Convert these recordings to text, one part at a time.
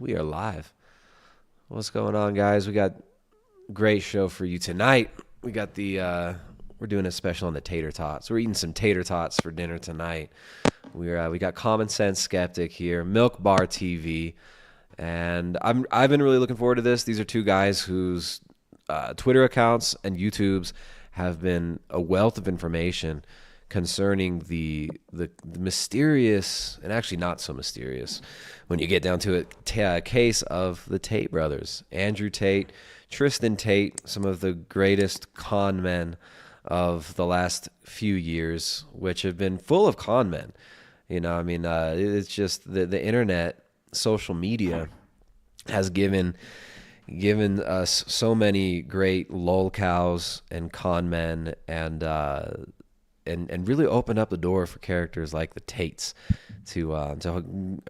We are live. What's going on, guys? We got a great show for you tonight. We got we're doing a special on the tater tots. We're eating some tater tots for dinner tonight. We got Sense Skeptic here, MilkBar TV, and I've been really looking forward to this. These are two guys whose Twitter accounts and YouTubes have been a wealth of information concerning the mysterious, and actually not so mysterious when you get down to it, case of the Tate brothers, Andrew Tate, Tristan Tate, some of the greatest con men of the last few years, which have been full of con men. You know, I mean, it's just the internet, social media has given us so many great lolcows and con men, and really opened up the door for characters like the Tates to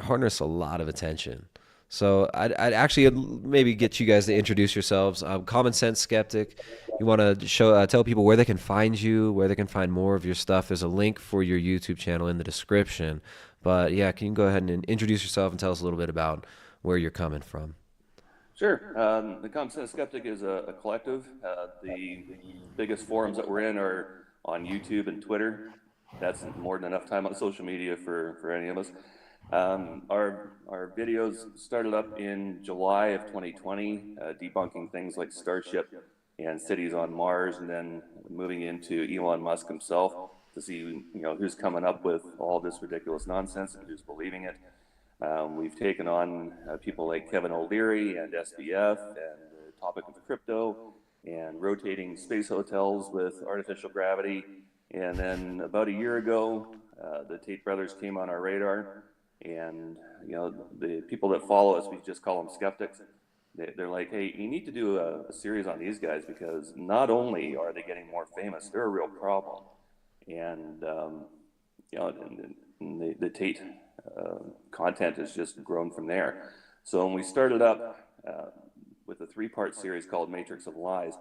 harness a lot of attention. So I'd actually maybe get you guys to introduce yourselves. Sense Skeptic, you want to tell people where they can find you, where they can find more of your stuff. There's a link for your YouTube channel in the description. But yeah, can you go ahead and introduce yourself and tell us a little bit about where you're coming from? Sure. The Sense Skeptic is a collective. The biggest forums that we're in are on YouTube and Twitter. That's more than enough time on social media for any of us. Our videos started up in July of 2020, debunking things like Starship and cities on Mars, and then moving into Elon Musk himself to see who's coming up with all this ridiculous nonsense and who's believing it. We've taken on people like Kevin O'Leary and SBF, and the topic of crypto, and rotating space hotels with artificial gravity. And then about a year ago, the Tate brothers came on our radar, and the people that follow us, we just call them skeptics. They're like, hey, you need to do a series on these guys, because not only are they getting more famous, they're a real problem. And the Tate content has just grown from there. So when we started up with a 3-part series called Matrix of Lies,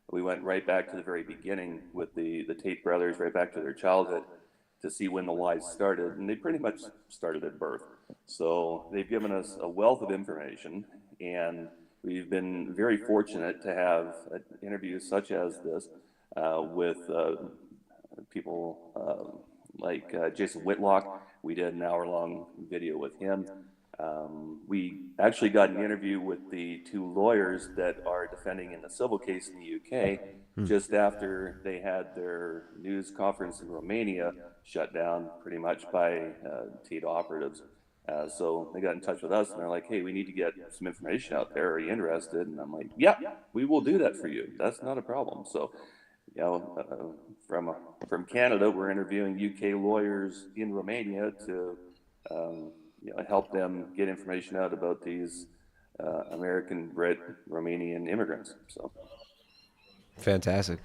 we went right back to the very beginning with the Tate brothers, right back to their childhood, to see when the lies started, and they pretty much started at birth. So they've given us a wealth of information, and we've been very fortunate to have interviews such as this with people like Jason Whitlock. We did an hour-long video with him. We actually got an interview with the 2 lawyers that are defending in the civil case in the UK just after they had their news conference in Romania shut down pretty much by Tate operatives. So they got in touch with us, and they're like, hey, we need to get some information out there. Are you interested? And I'm like, yeah, we will do that for you. That's not a problem. So, from Canada, we're interviewing UK lawyers in Romania to help them get information out about these American-bred Romanian immigrants. So. Fantastic.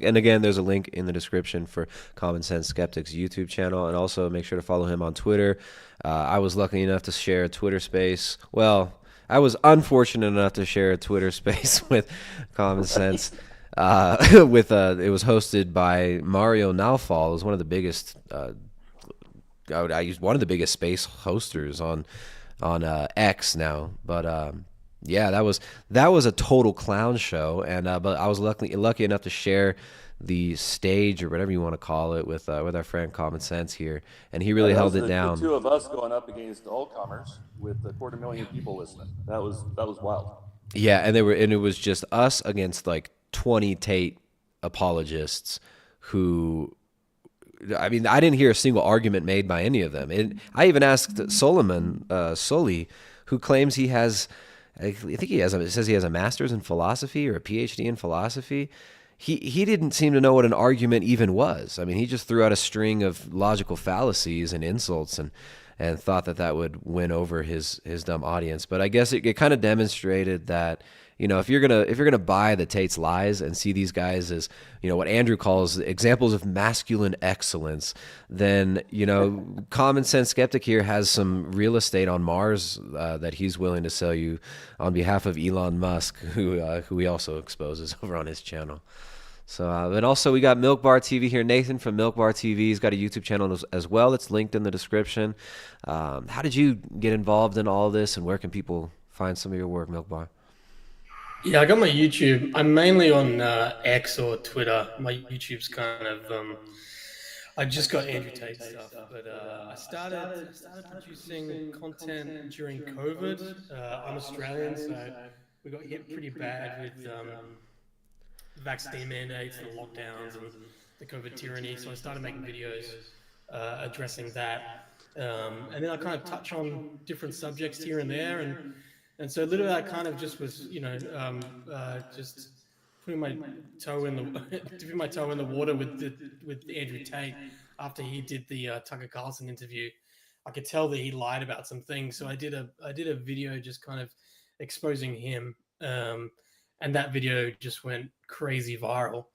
And again, there's a link in the description for Sense Skeptic's YouTube channel, and also make sure to follow him on Twitter. I was lucky enough to share a Twitter space. Well, I was unfortunate enough to share a Twitter space with Sense. It was hosted by Mario Naufal. It was one of the biggest. I used one of the biggest space hosters on X now, but yeah, that was a total clown show, and but I was lucky enough to share the stage, or whatever you want to call it, with our friend Common Sense here, and he really held it down. The 2 of us going up against all comers with 250,000 people listening. That was wild. Yeah, and it was just us against like 20 Tate apologists who. I mean, I didn't hear a single argument made by any of them. I even asked Sully, who claims he has, I think it says he has a master's in philosophy or a PhD in philosophy. He didn't seem to know what an argument even was. I mean, he just threw out a string of logical fallacies and insults and thought that would win over his dumb audience. But I guess it kind of demonstrated that, if you're gonna buy the Tate's lies and see these guys as, what Andrew calls examples of masculine excellence, then Sense Skeptic here has some real estate on Mars that he's willing to sell you on behalf of Elon Musk, who he also exposes over on his channel. So, and also we got MilkBar TV here. Nathan from MilkBar TV, he's got a YouTube channel as well. It's linked in the description. How did you get involved in all this, and where can people find some of your work, MilkBar? Yeah, I got my YouTube. I'm mainly on X or Twitter. My YouTube's kind of I just got Andrew Tate stuff, but I started producing content during COVID. I'm Australian, so we got hit pretty bad with vaccine mandates and lockdowns and the COVID tyranny. So I started making videos addressing that, and then I kind of touch on different subjects here and there, and so literally I kind of just was, just putting my toe in the dipping my toe in the water with Andrew Tate after he did the Tucker Carlson interview. I could tell that he lied about some things, so I did a video just kind of exposing him, and that video just went crazy viral.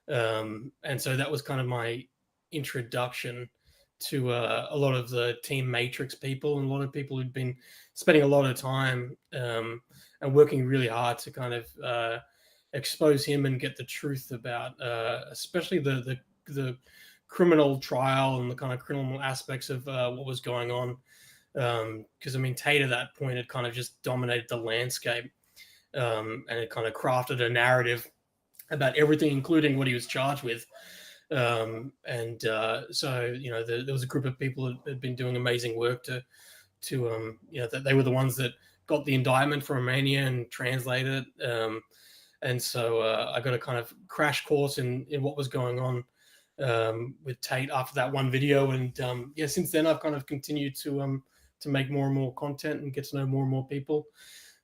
And so that was kind of my introduction to a lot of the Team Matrix people and a lot of people who'd been spending a lot of time and working really hard to kind of expose him and get the truth about, especially the criminal trial and the kind of criminal aspects of what was going on. Because I mean, Tate at that point had kind of just dominated the landscape, and it kind of crafted a narrative about everything, including what he was charged with. So there was a group of people that had been doing amazing work that they were the ones that got the indictment from Romania and translated it. And so I got a kind of crash course in what was going on with Tate after that one video. And since then I've kind of continued to make more and more content and get to know more and more people.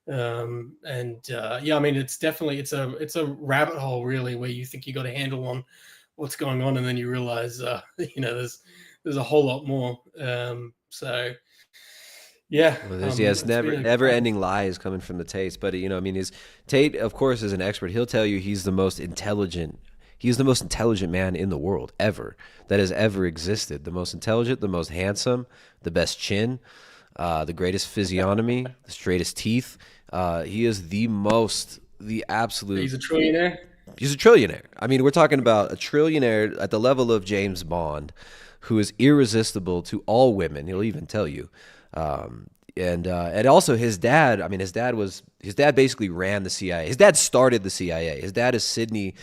I mean, it's a rabbit hole really, where you think you got a handle on what's going on, and then you realize there's a whole lot more. So yeah, Well, it's never ending lies coming from the Tates. But I mean, Tate, of course, is an expert. He'll tell you he's the most intelligent. He's the most intelligent man in the world ever that has ever existed. The most intelligent, the most handsome, the best chin, the greatest physiognomy, the straightest teeth. He is the absolute. He's a trillionaire. He's a trillionaire. I mean, we're talking about a trillionaire at the level of James Bond, who is irresistible to all women. He'll even tell you. And also his dad. I mean, his dad basically ran the CIA. His dad started the CIA. His dad's Sidney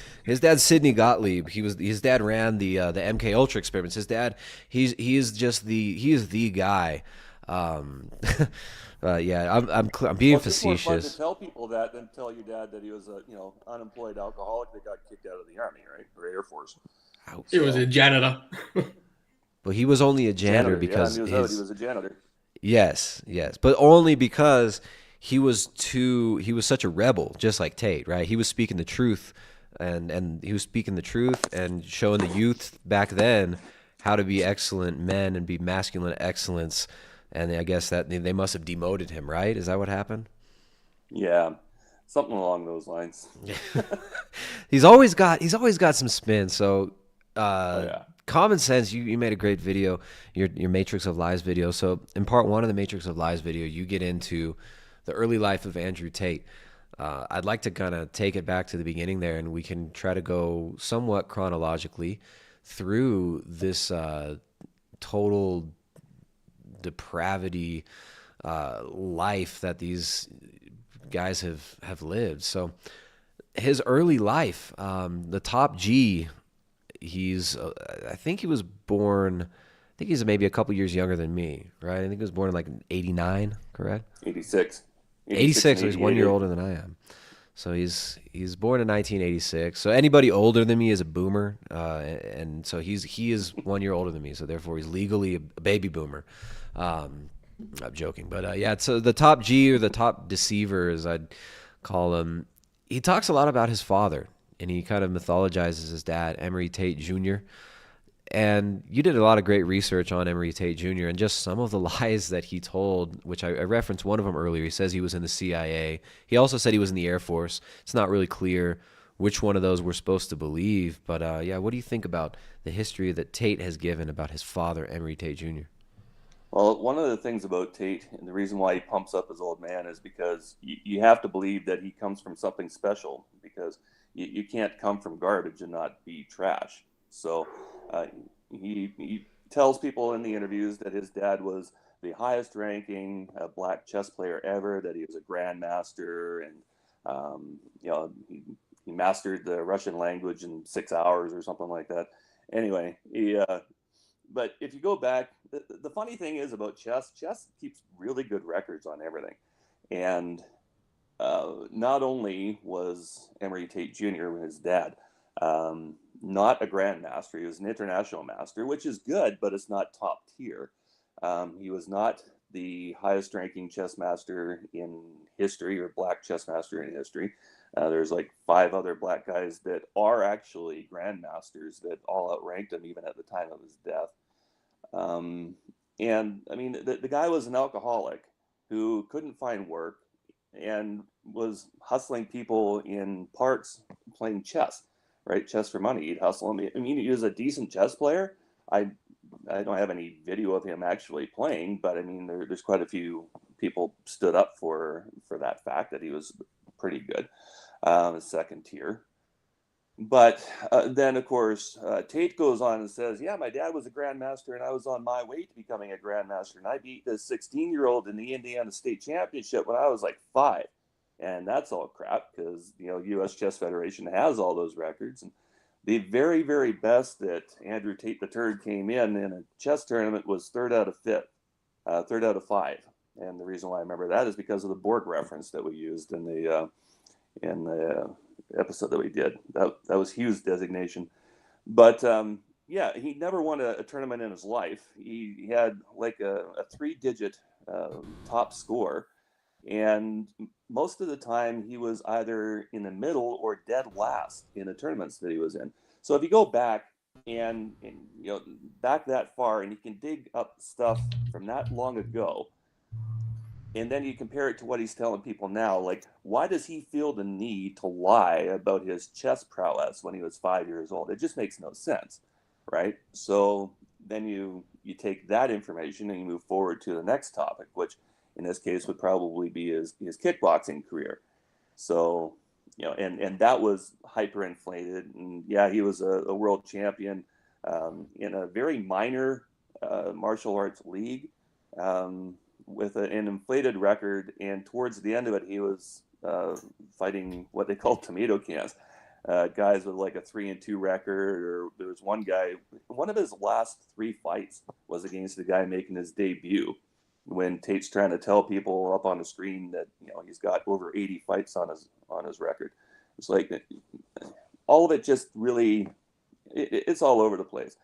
Gottlieb. His dad ran the MK Ultra experiments. His dad, he is the guy. I'm being facetious. It's more fun to tell people that than tell your dad that he was a unemployed alcoholic that got kicked out of the Army, right, or Air Force. He was a janitor. Well, he was only a janitor because he was a janitor. Yes, but only because he was such a rebel, just like Tate, right? He was speaking the truth, and he was speaking the truth and showing the youth back then how to be excellent men and be masculine excellence. And I guess that they must have demoted him, right? Is that what happened? Yeah, something along those lines. He's always got some spin. So, yeah. Common Sense, you made a great video, your Matrix of Lies video. So in part one of the Matrix of Lies video, you get into the early life of Andrew Tate. I'd like to kind of take it back to the beginning there, and we can try to go somewhat chronologically through this total depravity life that these guys have lived. So his early life, the top G, I think he was born, I think he's maybe a couple years younger than me, right? I think he was born in like 89, correct? 86. 86, so he's 1 year older than I am. So he's born in 1986. So anybody older than me is a boomer, and so he is 1 year older than me. So therefore, he's legally a baby boomer. I'm joking, but so the top G, or the top deceiver, as I'd call him, he talks a lot about his father, and he kind of mythologizes his dad, Emory Tate Jr. And you did a lot of great research on Emory Tate Jr. and just some of the lies that he told, which I referenced one of them earlier. He says he was in the CIA. He also said he was in the Air Force. It's not really clear which one of those we're supposed to believe. But what do you think about the history that Tate has given about his father, Emory Tate Jr.? Well, one of the things about Tate, and the reason why he pumps up his old man, is because you have to believe that he comes from something special, because you can't come from garbage and not be trash. So he tells people in the interviews that his dad was the highest ranking black chess player ever, that he was a grandmaster, and he mastered the Russian language in 6 hours or something like that. Anyway, but if you go back, the funny thing is about chess keeps really good records on everything. And not only was Emory Tate Jr., his dad, not a grandmaster, he was an international master, which is good, but it's not top tier. He was not the highest ranking chess master in history, or black chess master in history. There's like 5 other black guys that are actually grandmasters that all outranked him even at the time of his death. And I mean, the guy was an alcoholic who couldn't find work and was hustling people in parks playing chess, right? Chess for money. He'd hustle him. I mean, he was a decent chess player. I don't have any video of him actually playing, but I mean, there's quite a few people stood up for that fact that he was pretty good, second tier. But then, of course, Tate goes on and says, yeah, my dad was a grandmaster, and I was on my way to becoming a grandmaster, and I beat this 16-year-old in the Indiana State Championship when I was like 5. And that's all crap, because, U.S. Chess Federation has all those records. And the very, very best that Andrew Tate III came in a chess tournament was 3rd out of 5. And the reason why I remember that is because of the Borg reference that we used in the episode that we did. That was Hugh's designation. But yeah, he never won a tournament in his life. He had like a 3-digit top score, and most of the time he was either in the middle or dead last in the tournaments that he was in. So if you go back and back that far, and you can dig up stuff from that long ago, and then you compare it to what he's telling people now, like, why does he feel the need to lie about his chess prowess when he was 5 years old? It just makes no sense, right? So then you take that information and you move forward to the next topic, which in this case would probably be his kickboxing career. So, and that was hyperinflated. And yeah, he was a world champion in a very minor martial arts league. With an inflated record, and towards the end of it, he was fighting what they call tomato cans, guys with like a 3-2 record. Or there was one guy, one of his last 3 fights was against the guy making his debut, when Tate's trying to tell people up on the screen that he's got over 80 fights on his record. It's like all of it just really, it's all over the place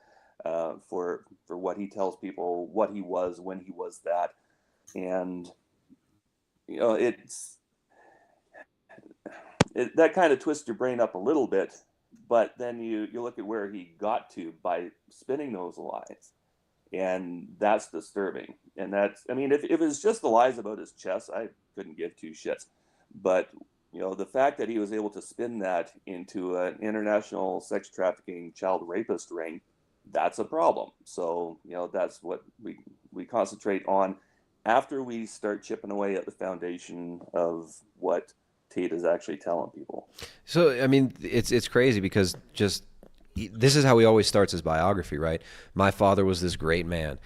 for what he tells people, what he was when he was that. And that kind of twists your brain up a little bit, but then you look at where he got to by spinning those lies, and that's disturbing. And that's, I mean, if it was just the lies about his chess, I couldn't give 2 shits. But the fact that he was able to spin that into an international sex trafficking child rapist ring, that's a problem. So that's what we concentrate on after we start chipping away at the foundation of what Tate is actually telling people. So, I mean, it's crazy, because this is how he always starts his biography, right? My father was this great man.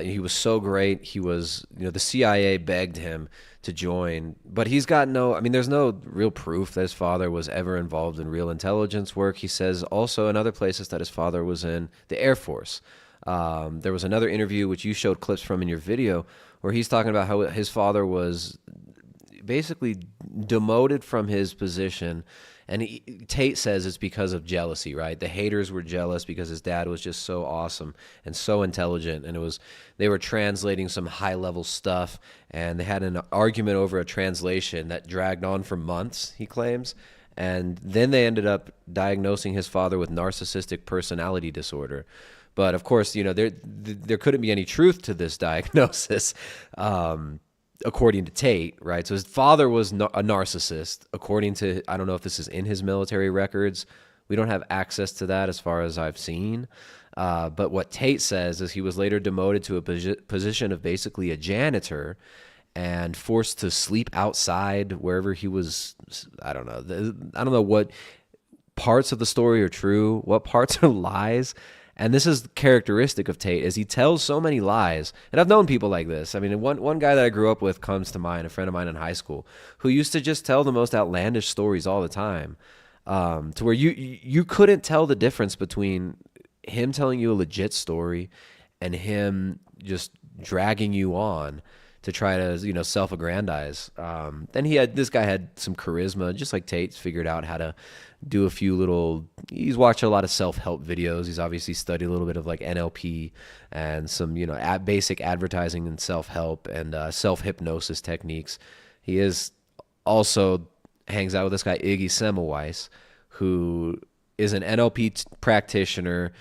He was so great. He was, the CIA begged him to join, but he's got there's no real proof that his father was ever involved in real intelligence work. He says also in other places that his father was in the Air Force. There was another interview, which you showed clips from in your video, where he's talking about how his father was basically demoted from his position. And Tate says it's because of jealousy, right? The haters were jealous because his dad was just so awesome and so intelligent. And they were translating some high-level stuff, and they had an argument over a translation that dragged on for months, he claims. And then they ended up diagnosing his father with narcissistic personality disorder. But of course, there couldn't be any truth to this diagnosis, according to Tate, right? So his father was a narcissist, according to, I don't know if this is in his military records. We don't have access to that as far as I've seen. But what Tate says is he was later demoted to a position of basically a janitor and forced to sleep outside wherever he was. I don't know. I don't know what parts of the story are true, what parts are lies. And this is characteristic of Tate, is he tells so many lies. And I've known people like this. I mean, one guy that I grew up with comes to mind, a friend of mine in high school, who used to just tell the most outlandish stories all the time, to where you couldn't tell the difference between him telling you a legit story and him just dragging you on to try to, you know, self-aggrandize. Then this guy had some charisma, just like Tate's figured out how to do a few little, he's watched a lot of self-help videos. He's obviously studied a little bit of like NLP and some, you know, basic advertising and self-help and self-hypnosis techniques. He is also hangs out with this guy, Iggy Semmelweis, who is an NLP practitioner,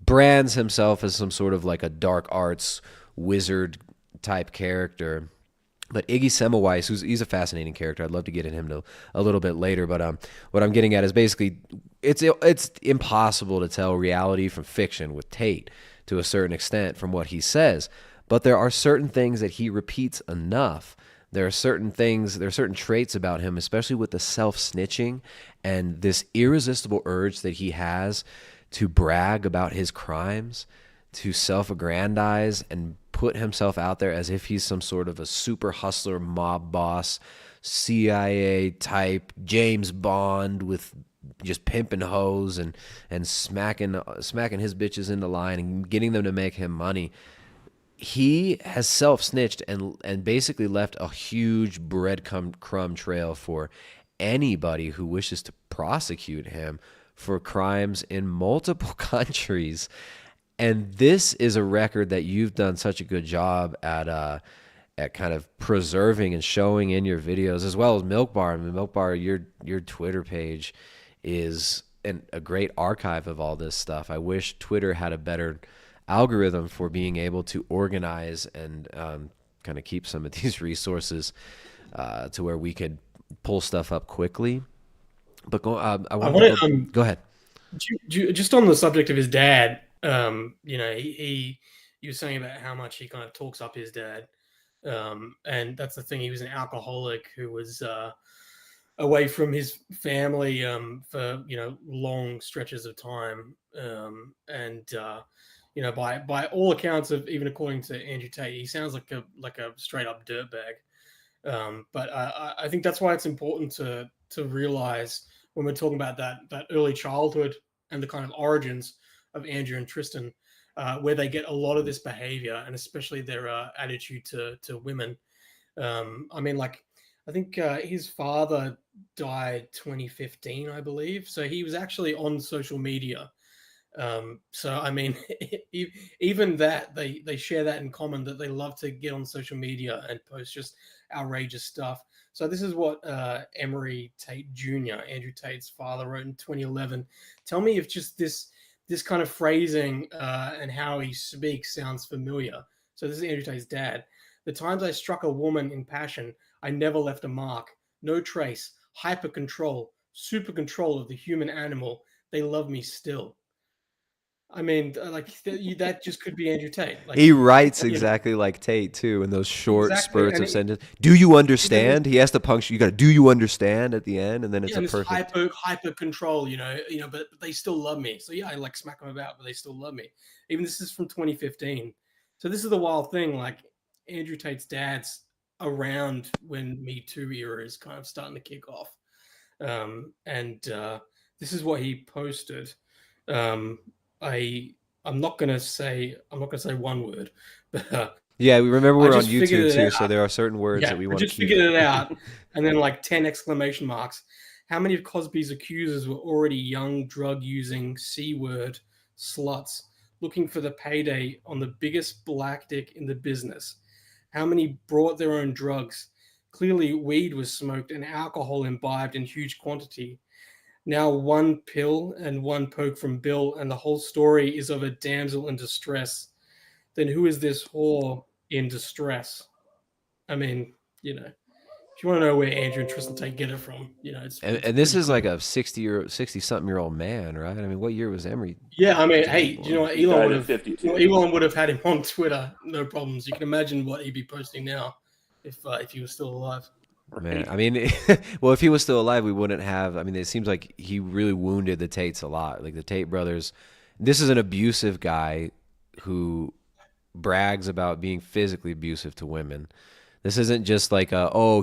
brands himself as some sort of like a dark arts wizard type character. But Iggy Semmelweis, he's a fascinating character. I'd love to get in him a little bit later. But what I'm getting at is basically it's impossible to tell reality from fiction with Tate to a certain extent from what he says. But there are certain things that he repeats enough. There are certain traits about him, especially with the self-snitching and this irresistible urge that he has to brag about his crimes, to self-aggrandize and put himself out there as if he's some sort of a super hustler, mob boss, CIA type, James Bond with just pimping hoes and smacking his bitches into line and getting them to make him money. He has self-snitched and basically left a huge breadcrumb trail for anybody who wishes to prosecute him for crimes in multiple countries. And this is a record that you've done such a good job at kind of preserving and showing in your videos, as well as MilkBar. I mean, MilkBar, your Twitter page is a great archive of all this stuff. I wish Twitter had a better algorithm for being able to organize and kind of keep some of these resources to where we could pull stuff up quickly. But go ahead. Just on the subject of his dad, you know, he was saying about how much he kind of talks up his dad, and that's the thing. He was an alcoholic who was away from his family for, you know, long stretches of time, and you know, by all accounts of, even according to Andrew Tate, he sounds like a straight up dirtbag. But I think that's why it's important to realize when we're talking about that early childhood and the kind of origins of Andrew and Tristan, where they get a lot of this behavior, and especially their attitude to women. I mean, like, I think his father died 2015, I believe. So he was actually on social media. So, I mean, even that, they share that in common, that they love to get on social media and post just outrageous stuff. So this is what Emery Tate Jr., Andrew Tate's father, wrote in 2011. Tell me if just this kind of phrasing and how he speaks sounds familiar. So this is Andrew Tate's dad. The times I struck a woman in passion, I never left a mark. No trace. Hyper control. Super control of the human animal. They love me still. I mean, like, that just could be Andrew Tate. Like, he writes exactly like Tate too, in those short spurts of sentence. Do you understand? He has to punctuate. You got to, do you understand at the end, and then it's a perfect hyper control. You know, but they still love me. So yeah, I like smack them about, but they still love me. Even this is from 2015. So this is the wild thing. Like, Andrew Tate's dad's around when Me Too era is kind of starting to kick off, and this is what he posted. I'm not gonna say one word, but yeah, we remember we're on YouTube too, so there are certain words that we want to keep. I just figured it out, and then like 10 exclamation marks. How many of Cosby's accusers were already young, drug-using, C-word sluts looking for the payday on the biggest black dick in the business? How many brought their own drugs? Clearly, weed was smoked and alcohol imbibed in huge quantity. Now one pill and one poke from Bill, and the whole story is of a damsel in distress. Then who is this whore in distress? I mean, you know, if you want to know where Andrew and Tristan Tate get it from, you know, it's and this is like a 60-something-year-old man, right? I mean, what year was Emery? Yeah, I mean, hey, you know what? Elon would have had him on Twitter, no problems. You can imagine what he'd be posting now if he was still alive. Man, I mean, well, if he was still alive, we wouldn't have. I mean, it seems like he really wounded the Tates a lot. Like, the Tate brothers This is an abusive guy who brags about being physically abusive to women. This isn't just like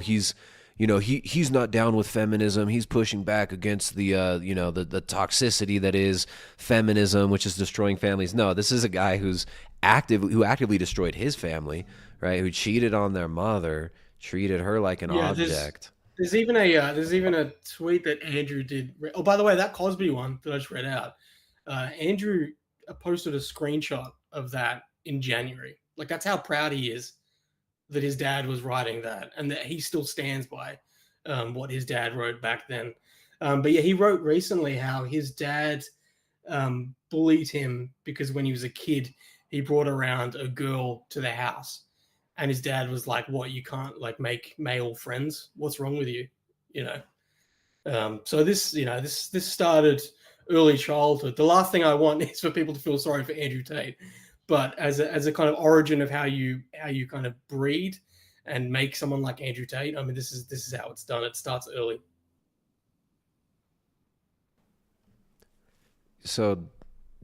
he's he's not down with feminism. He's pushing back against the the toxicity that is feminism, which is destroying families. No, this is a guy who actively destroyed his family, right? Who cheated on their mother, treated her like an object. There's even a tweet that Andrew did. Oh, by the way, that Cosby one that I just read out, Andrew posted a screenshot of that in January. Like, that's how proud he is that his dad was writing that, and that he still stands by what his dad wrote back then. But yeah, he wrote recently how his dad bullied him because when he was a kid, he brought around a girl to the house. And his dad was like, "What? You can't like make male friends? What's wrong with you?" So this started early childhood. The last thing I want is for people to feel sorry for Andrew Tate, but as a kind of origin of how you kind of breed and make someone like Andrew Tate. I mean, this is how it's done. It starts early. So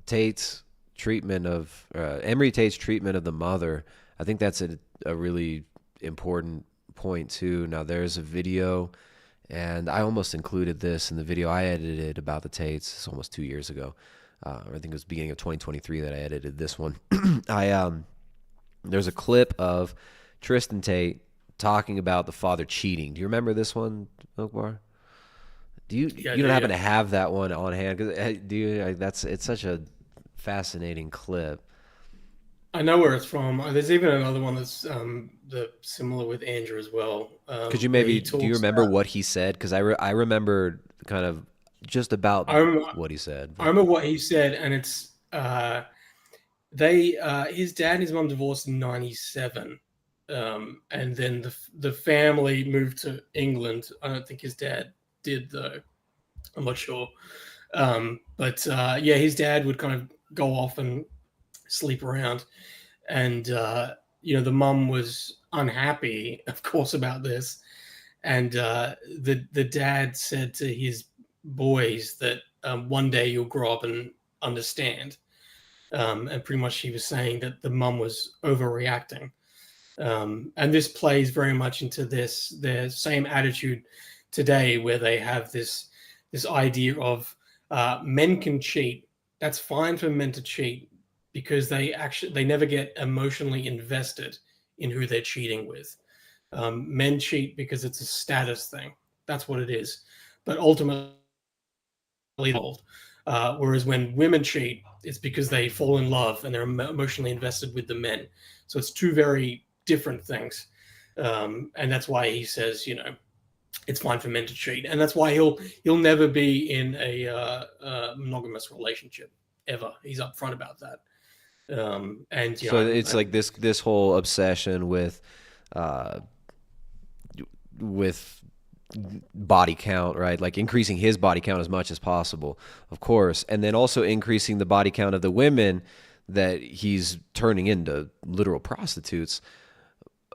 Tate's treatment of Emery Tate's treatment of the mother, I think that's a really important point too. Now there's a video, and I almost included this in the video I edited about the Tates. It's almost 2 years ago. I think it was beginning of 2023 that I edited this one. There's a clip of Tristan Tate talking about the father cheating. Do you remember this one, MilkBar? You don't happen to have that one on hand? It's such a fascinating clip. I know where it's from. There's even another one that's similar with Andrew as well. Could you do you remember what he said? Because I remember kind of just about what he said. I remember what he said, and it's his dad and his mom divorced in 1997, and then the family moved to England. I don't think his dad did, though. I'm not sure. But his dad would kind of go off and sleep around, and the mum was unhappy, of course, about this, and the dad said to his boys that one day you'll grow up and understand, and pretty much he was saying that the mum was overreacting, and this plays very much into their same attitude today, where they have this idea of men can cheat. That's fine for men to cheat, because they never get emotionally invested in who they're cheating with. Men cheat because it's a status thing. That's what it is. But ultimately, whereas when women cheat, it's because they fall in love and they're emotionally invested with the men. So it's two very different things. And that's why he says, it's fine for men to cheat. And that's why he'll never be in a monogamous relationship ever. He's upfront about that. It's like this whole obsession with body count, right? Like increasing his body count as much as possible, of course, and then also increasing the body count of the women that he's turning into literal prostitutes.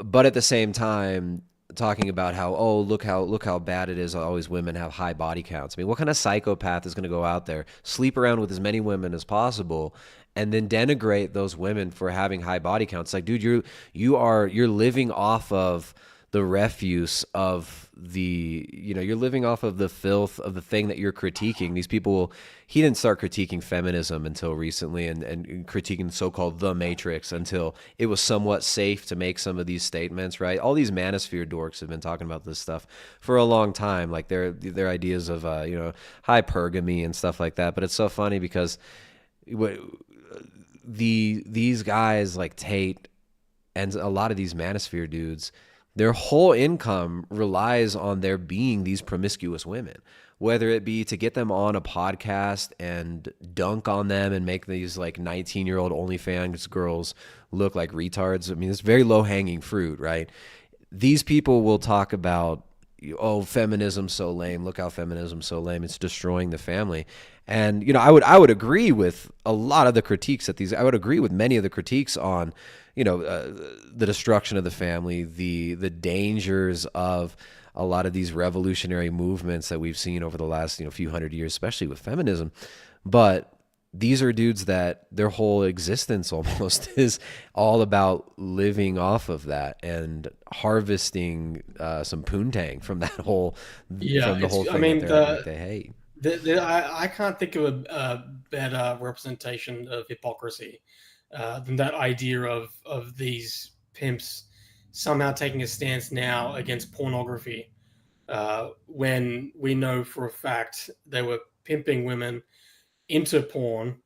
But at the same time, talking about how, look how bad it is. Always women have high body counts. I mean, what kind of psychopath is going to go out there, sleep around with as many women as possible, and then denigrate those women for having high body counts? Like, dude, you're living off of the refuse of you're living off of the filth of the thing that you're critiquing. These people, he didn't start critiquing feminism until recently, and critiquing so-called the Matrix until it was somewhat safe to make some of these statements, right? All these manosphere dorks have been talking about this stuff for a long time, like their ideas of hypergamy and stuff like that. But it's so funny because these guys like Tate and a lot of these manosphere dudes, their whole income relies on there being these promiscuous women, whether it be to get them on a podcast and dunk on them and make these like 19-year-old OnlyFans girls look like retards. I mean, it's very low-hanging fruit, right? These people will talk about, feminism's so lame. Look how feminism's so lame. It's destroying the family. And, I would agree with a lot of the critiques I would agree with many of the critiques on, the destruction of the family, the dangers of a lot of these revolutionary movements that we've seen over the last, few hundred years, especially with feminism. But these are dudes that their whole existence almost is all about living off of that and harvesting some poontang from that whole Yeah, from the whole I thing mean, that they hate. I can't think of a better representation of hypocrisy than that idea of these pimps somehow taking a stance now against pornography, when we know for a fact they were pimping women into porn,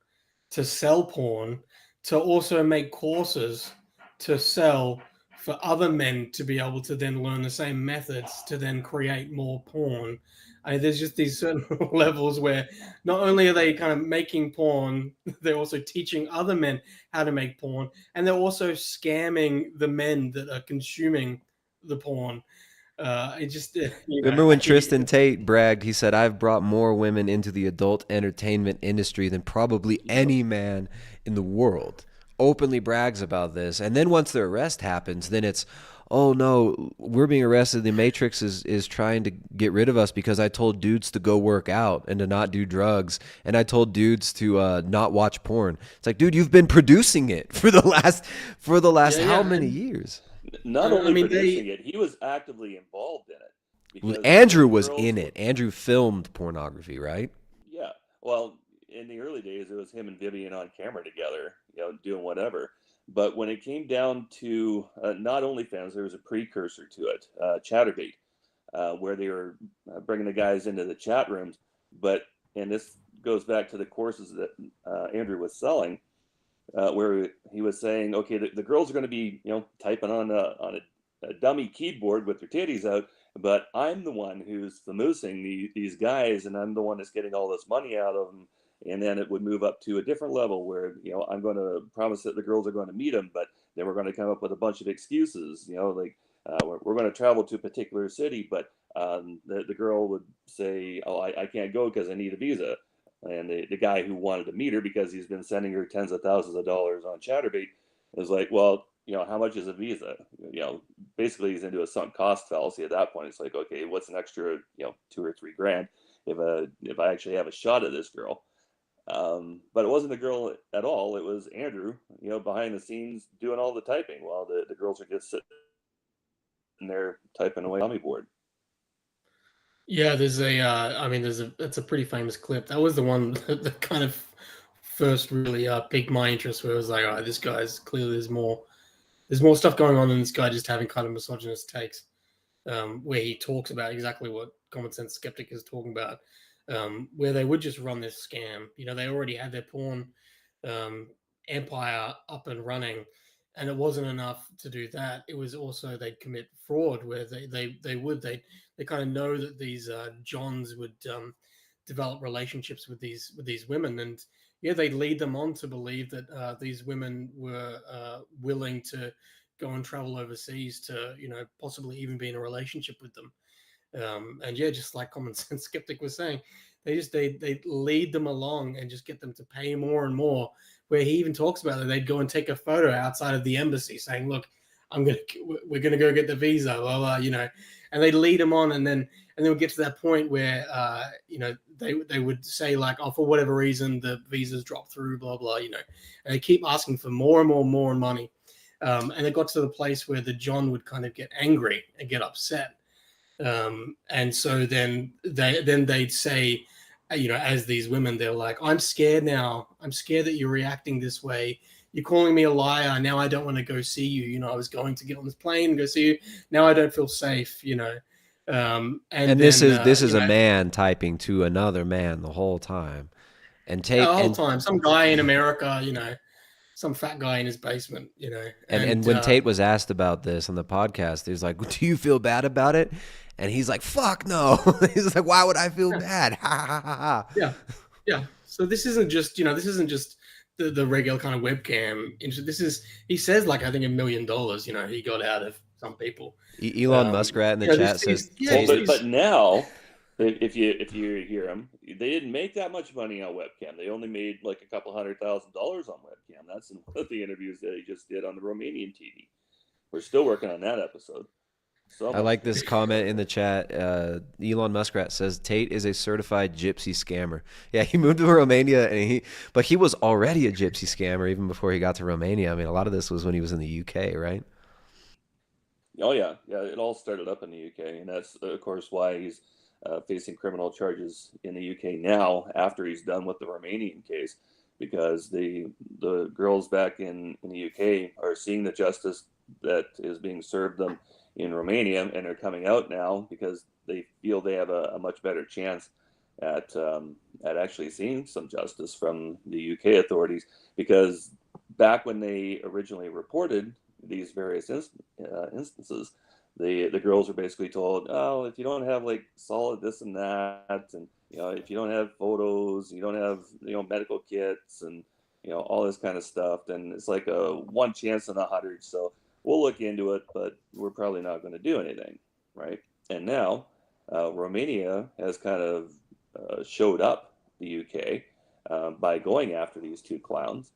to sell porn, to also make courses to sell for other men to be able to then learn the same methods to then create more porn. There's just these certain levels where not only are they kind of making porn, they're also teaching other men how to make porn, and they're also scamming the men that are consuming the porn. It just, Remember when Tristan Tate bragged? He said, "I've brought more women into the adult entertainment industry than probably any man in the world." Openly brags about this. And then once the arrest happens, then it's, "Oh no, we're being arrested. The Matrix is trying to get rid of us because I told dudes to go work out and to not do drugs. And I told dudes to not watch porn." It's like, dude, you've been producing it for the last how many years? Not I only mean, producing it, he was actively involved in it. Because Andrew was in it. Andrew filmed pornography, right? Yeah. Well, in the early days, it was him and Vivian on camera together, doing whatever. But when it came down to not OnlyFans, there was a precursor to it, Chatterbait, where they were bringing the guys into the chat rooms. And this goes back to the courses that Andrew was selling, where he was saying, okay, the girls are going to be, typing on a dummy keyboard with their titties out, but I'm the one who's famousing these guys, and I'm the one that's getting all this money out of them. And then it would move up to a different level where, I'm going to promise that the girls are going to meet them, but then we're going to come up with a bunch of excuses, like we're going to travel to a particular city, but the girl would say, oh, I can't go because I need a visa. And the guy who wanted to meet her because he's been sending her tens of thousands of dollars on Chatterbait is like, well, how much is a visa? Basically he's into a sunk cost fallacy at that point. It's like, okay, what's an extra, $2 or $3 grand if I actually have a shot at this girl? But it wasn't the girl at all. It was Andrew, behind the scenes doing all the typing while the girls are just sitting there typing away on the board. Yeah, it's a pretty famous clip. That was the one that kind of first really piqued my interest, where it was like, oh, this guy's clearly there's more stuff going on than this guy just having kind of misogynist takes, where he talks about exactly what Common Sense Skeptic is talking about, where they would just run this scam. They already had their porn empire up and running, and it wasn't enough to do that. It was also they'd commit fraud, where they kind of know that these Johns would develop relationships with these women, and they'd lead them on to believe that these women were willing to go and travel overseas to possibly even be in a relationship with them. And just like Common Sense Skeptic was saying, they lead them along and just get them to pay more and more. Where he even talks about it, they'd go and take a photo outside of the embassy, saying, "Look, we're gonna go get the visa," blah blah, and they lead them on, and then we'll get to that point where they would say like, "Oh, for whatever reason, the visas dropped through," blah blah, and they keep asking for more and more and more money, and it got to the place where the John would kind of get angry and get upset. And so then they'd say, as these women, they're like, "I'm scared now. I'm scared that you're reacting this way. You're calling me a liar. Now I don't want to go see you. I was going to get on this plane and go see you. Now I don't feel safe." And this is a man typing to another man the whole time, and Tate the whole time, some guy in America, some fat guy in his basement, and when Tate was asked about this on the podcast, he was like, "Do you feel bad about it?" And he's like, "Fuck no." He's like, "Why would I feel bad?" Ha ha ha ha. Yeah. So this isn't just the regular kind of webcam. He says like I think $1 million. He got out of some people. Elon Muskrat in the chat says, but now, if you hear him, they didn't make that much money on webcam. They only made like a couple $100,000 on webcam. That's in one of the interviews that he just did on the Romanian TV. We're still working on that episode. So I much like this truth. comment in the chat. Elon Muskrat says Tate is a certified gypsy scammer. Yeah, he moved to Romania, but he was already a gypsy scammer even before he got to Romania. I mean, a lot of this was when he was in the UK, right? Oh yeah, yeah. It all started up in the UK, and that's of course why he's facing criminal charges in the UK now after he's done with the Romanian case, because the girls back in the UK are seeing the justice that is being served them in Romania, and are coming out now because they feel they have a much better chance at actually seeing some justice from the UK authorities, because back when they originally reported these various instances, the girls are basically told, oh, if you don't have like solid this and that, and if you don't have photos, you don't have medical kits, and all this kind of stuff, then it's like a one chance in 100. So we'll look into it, but we're probably not going to do anything, right? And now Romania has kind of showed up the UK by going after these two clowns,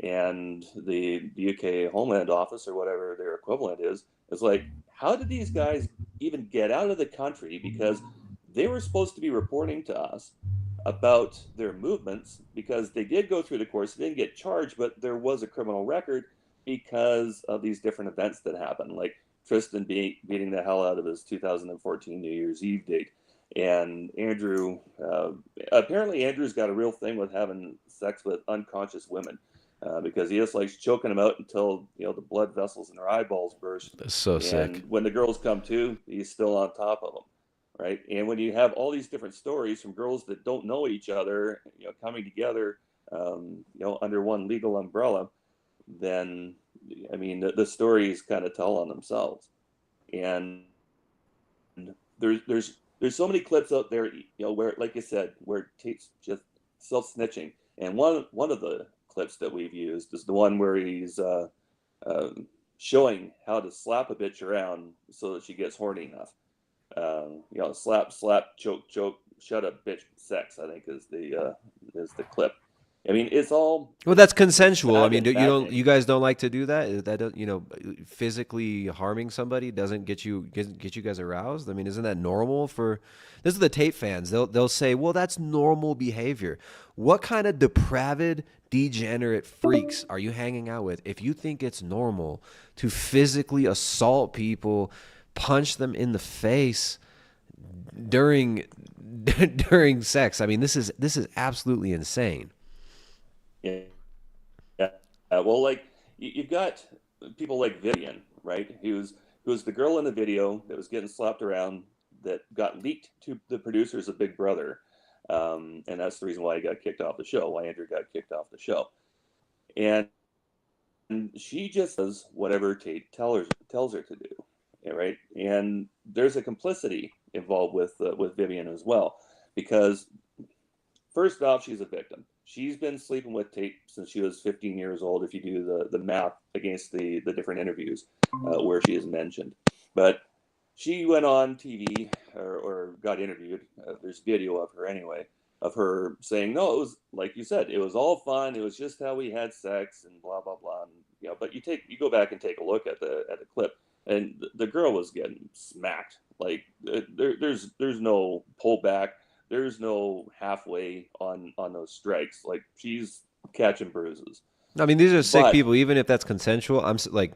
and the UK Homeland Office, or whatever their equivalent is like, how did these guys even get out of the country? Because they were supposed to be reporting to us about their movements, because they did go through the course, they didn't get charged, but there was a criminal record because of these different events that happened, like Tristan beating the hell out of his 2014 New Year's Eve date. And Andrew, apparently Andrew's got a real thing with having sex with unconscious women, because he just likes choking them out until the blood vessels in their eyeballs burst. That's so And sick. when the girls come to, he's still on top of them, right? And when you have all these different stories from girls that don't know each other, coming together, under one legal umbrella, then I mean the stories kind of tell on themselves. And there's so many clips out there, where, like you said, where Tate's just self-snitching. And one of the clips that we've used is the one where he's showing how to slap a bitch around so that she gets horny enough. Slap, slap, choke, choke, shut up, bitch, sex, I think is the clip. I mean, it's all Well, that's it's consensual. I sad mean, and you fascinating. guys don't like to do that? That physically harming somebody doesn't get you guys aroused? I mean, isn't that normal for this is the Tate fans. They'll say, "Well, that's normal behavior." What kind of depraved, degenerate freaks are you hanging out with if you think it's normal to physically assault people, punch them in the face during during sex? I mean, this is absolutely insane. Yeah. Yeah. Well, like you've got people like Vivian, right? Who's the girl in the video that was getting slapped around, that got leaked to the producers of Big Brother, and that's the reason why he got kicked off the show. Why Andrew got kicked off the show, and she just does whatever Tate tells her to do, right? And there's a complicity involved with Vivian as well, because first off, she's a victim. She's been sleeping with Tate since she was 15 years old, if you do the math against the different interviews where she is mentioned. But she went on TV, or got interviewed. There's video of her anyway, of her saying, no, it was like you said, it was all fun. It was just how we had sex and blah, blah, blah. And, but you go back and take a look at the clip, and the girl was getting smacked. Like there's no pullback, there's no halfway on those strikes. Like, she's catching bruises. I mean, these are sick But people. Even if that's consensual, like,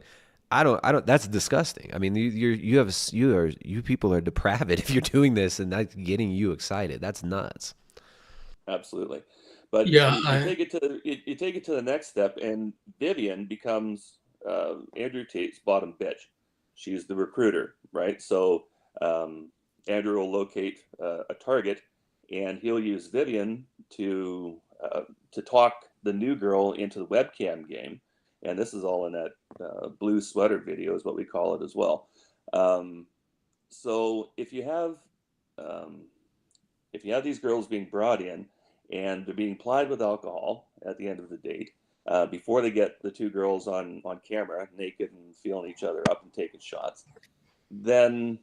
I don't. That's disgusting. I mean, you people are depraved if you're doing this and that's getting you excited. That's nuts. absolutely, but Yeah, you take it to you take it to the next step, and Vivian becomes Andrew Tate's bottom bitch. She's the recruiter, right? So um, Andrew will locate a target, and he'll use Vivian to talk the new girl into the webcam game. And this is all in that blue sweater video, is what we call it as well. Um, so um, if you have these girls being brought in, and they're being plied with alcohol at the end of the date, before they get the two girls on camera naked and feeling each other up and taking shots, then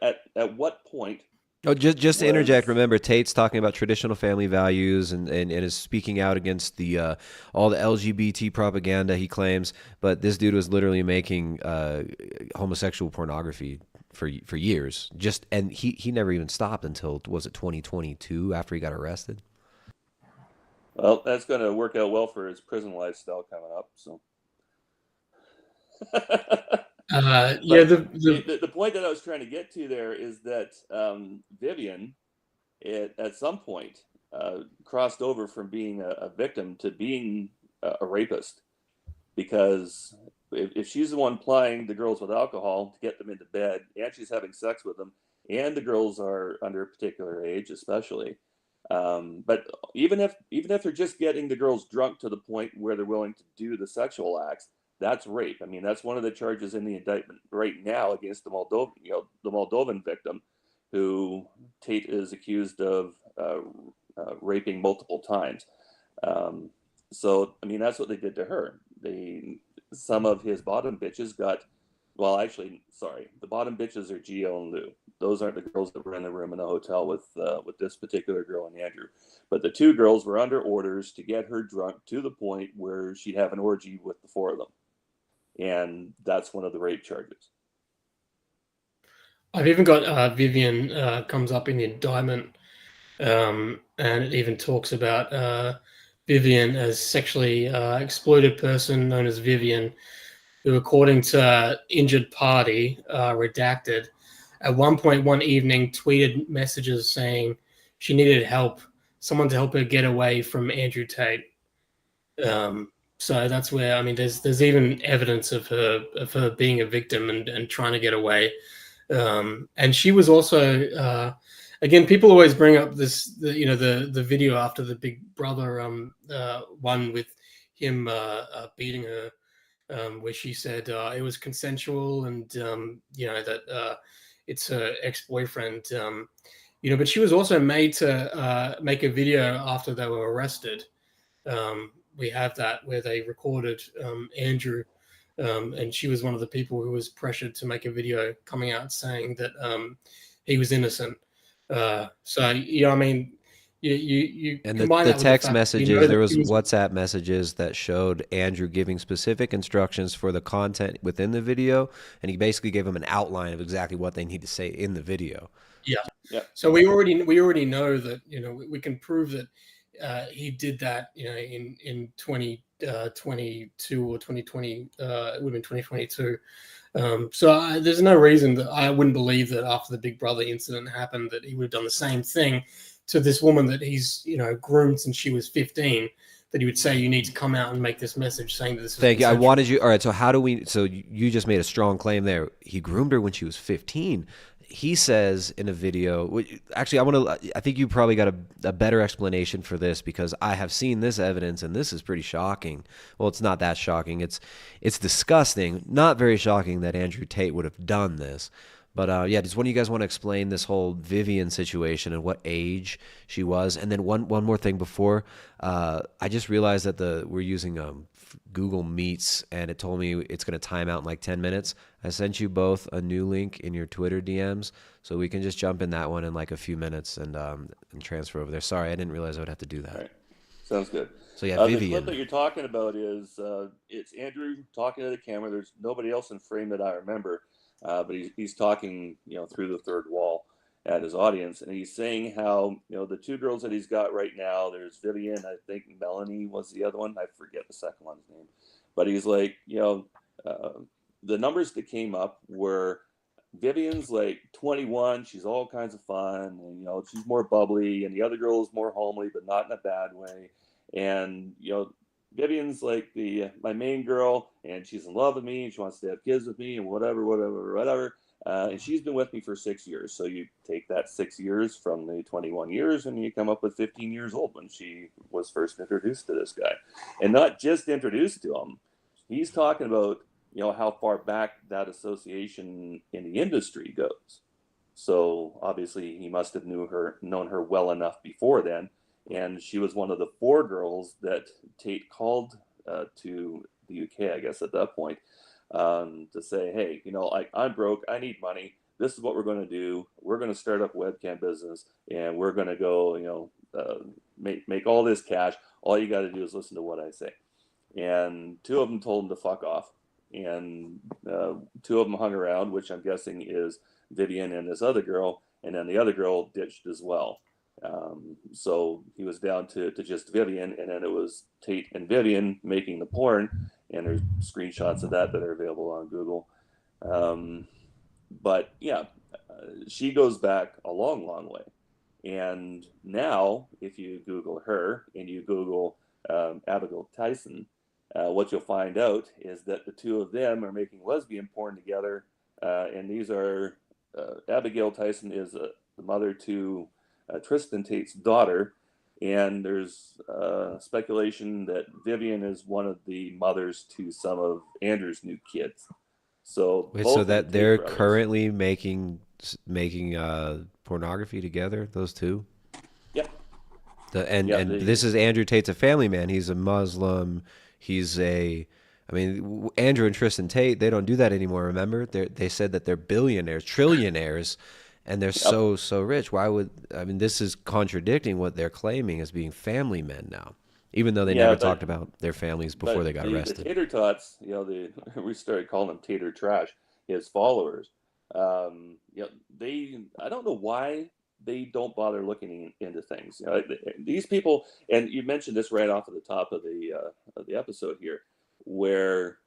at what point Oh, just to interject, was remember Tate's talking about traditional family values and is speaking out against the all the LGBT propaganda he claims. But this dude was literally making homosexual pornography for years. And he never even stopped until, was it 2022 after he got arrested? well, that's going to work out well for his prison lifestyle coming up. So, Yeah, but the the point that I was trying to get to there is that Vivian, at some point, crossed over from being a victim to being a rapist, because if she's the one plying the girls with alcohol to get them into bed, and she's having sex with them, and the girls are under a particular age, especially. But even if they're just getting the girls drunk to the point where they're willing to do the sexual acts, that's rape. I mean, that's one of the charges in the indictment right now against the Moldovan victim, who Tate is accused of raping multiple times. Um, so I mean, that's what they did to her. Some of his bottom bitches got, well, actually, sorry, the bottom bitches are Gio and Lou. Those aren't the girls that were in the room in the hotel with this particular girl and Andrew. But the two girls were under orders to get her drunk to the point where she'd have an orgy with the four of them, and that's one of the rape charges. I've even got Vivian comes up in the indictment, and it even talks about Vivian as sexually exploited person known as Vivian, who, according to Injured Party, redacted, at one point one evening tweeted messages saying she needed help, someone to help her get away from Andrew Tate. So that's where, I mean, there's even evidence of her being a victim and trying to get away. And she was also again, people always bring up the video after the Big Brother one with him beating her, where she said it was consensual, and that it's her ex-boyfriend. But she was also made to make a video after they were arrested. We have that where they recorded Andrew, and she was one of the people who was pressured to make a video coming out saying that he was innocent. So I mean, you And combine the that with the text fact that you know messages, that there was he was. WhatsApp messages that showed Andrew giving specific instructions for the content within the video, and he basically gave them an outline of exactly what they need to say in the video. Yeah. Yeah. So we already know that we can prove that he did that in 2022 or 2020. It would have been 2022. So there's no reason that I wouldn't believe that after the Big Brother incident happened that he would have done the same thing to this woman that he's groomed since she was 15. That he would say you need to come out and make this message saying that this is Thank you. I consensual. wanted you. All right. So how do we? So you just made a strong claim there. He groomed her when she was 15. He says in a video. Actually, I think you probably got a better explanation for this because I have seen this evidence and this is pretty shocking. Well, it's not that shocking. It's disgusting. Not very shocking that Andrew Tate would have done this. But yeah, does one of you guys want to explain this whole Vivian situation and what age she was? And then one more thing before, I just realized that we're using Google Meets, and it told me it's going to time out in like 10 minutes. I sent you both a new link in your Twitter DMs, so we can just jump in that one in like a few minutes and transfer over there. Sorry, I didn't realize I would have to do that. All right. Sounds good. So yeah, The clip Vivian. that you're talking about is it's Andrew talking to the camera. There's nobody else in frame that I remember, but he's talking through the third wall at his audience, and he's saying how the two girls that he's got right now. There's Vivian, I think Melanie was the other one. I forget the second one's name, but he's like the numbers that came up were Vivian's like 21. She's all kinds of fun, and she's more bubbly, and the other girl is more homely, but not in a bad way. And Vivian's like my main girl, and she's in love with me, and she wants to have kids with me, and whatever. And she's been with me for 6 years. So you take that 6 years from the 21 years, and you come up with 15 years old when she was first introduced to this guy, and not just introduced to him. He's talking about how far back that association in the industry goes. So obviously he must have known her well enough before then, and she was one of the 4 girls that Tate called to the UK, I guess, at that point, to say, hey, I'm broke, I need money. this is what we're going to do. We're going to start up a webcam business, and we're going to go, make all this cash. All you got to do is listen to what I say. And two of them told him to fuck off. And two of them hung around, which I'm guessing is Vivian and this other girl. And then the other girl ditched as well. So he was down to just Vivian, and then it was Tate and Vivian making the porn, and there's screenshots of that are available on Google. But yeah, she goes back a long, long way. And now, if you Google her and you Google Abigail Tyson, what you'll find out is that the two of them are making lesbian porn together. And these are, Abigail Tyson is the mother to Tristan Tate's daughter. And there's speculation that Vivian is one of the mothers to some of Andrew's new kids. So, wait, so that they're currently making pornography together, those two? Yep. This is Andrew Tate's a family man. He's a Muslim. Andrew and Tristan Tate, they don't do that anymore, remember? They said that they're billionaires, trillionaires, and they're so rich. This is contradicting what they're claiming as being family men now, even though they never talked about their families before they got arrested. The tater tots, we started calling them tater trash, his followers. I don't know why they don't bother looking into things. These people, and you mentioned this right off at the top of the episode here, where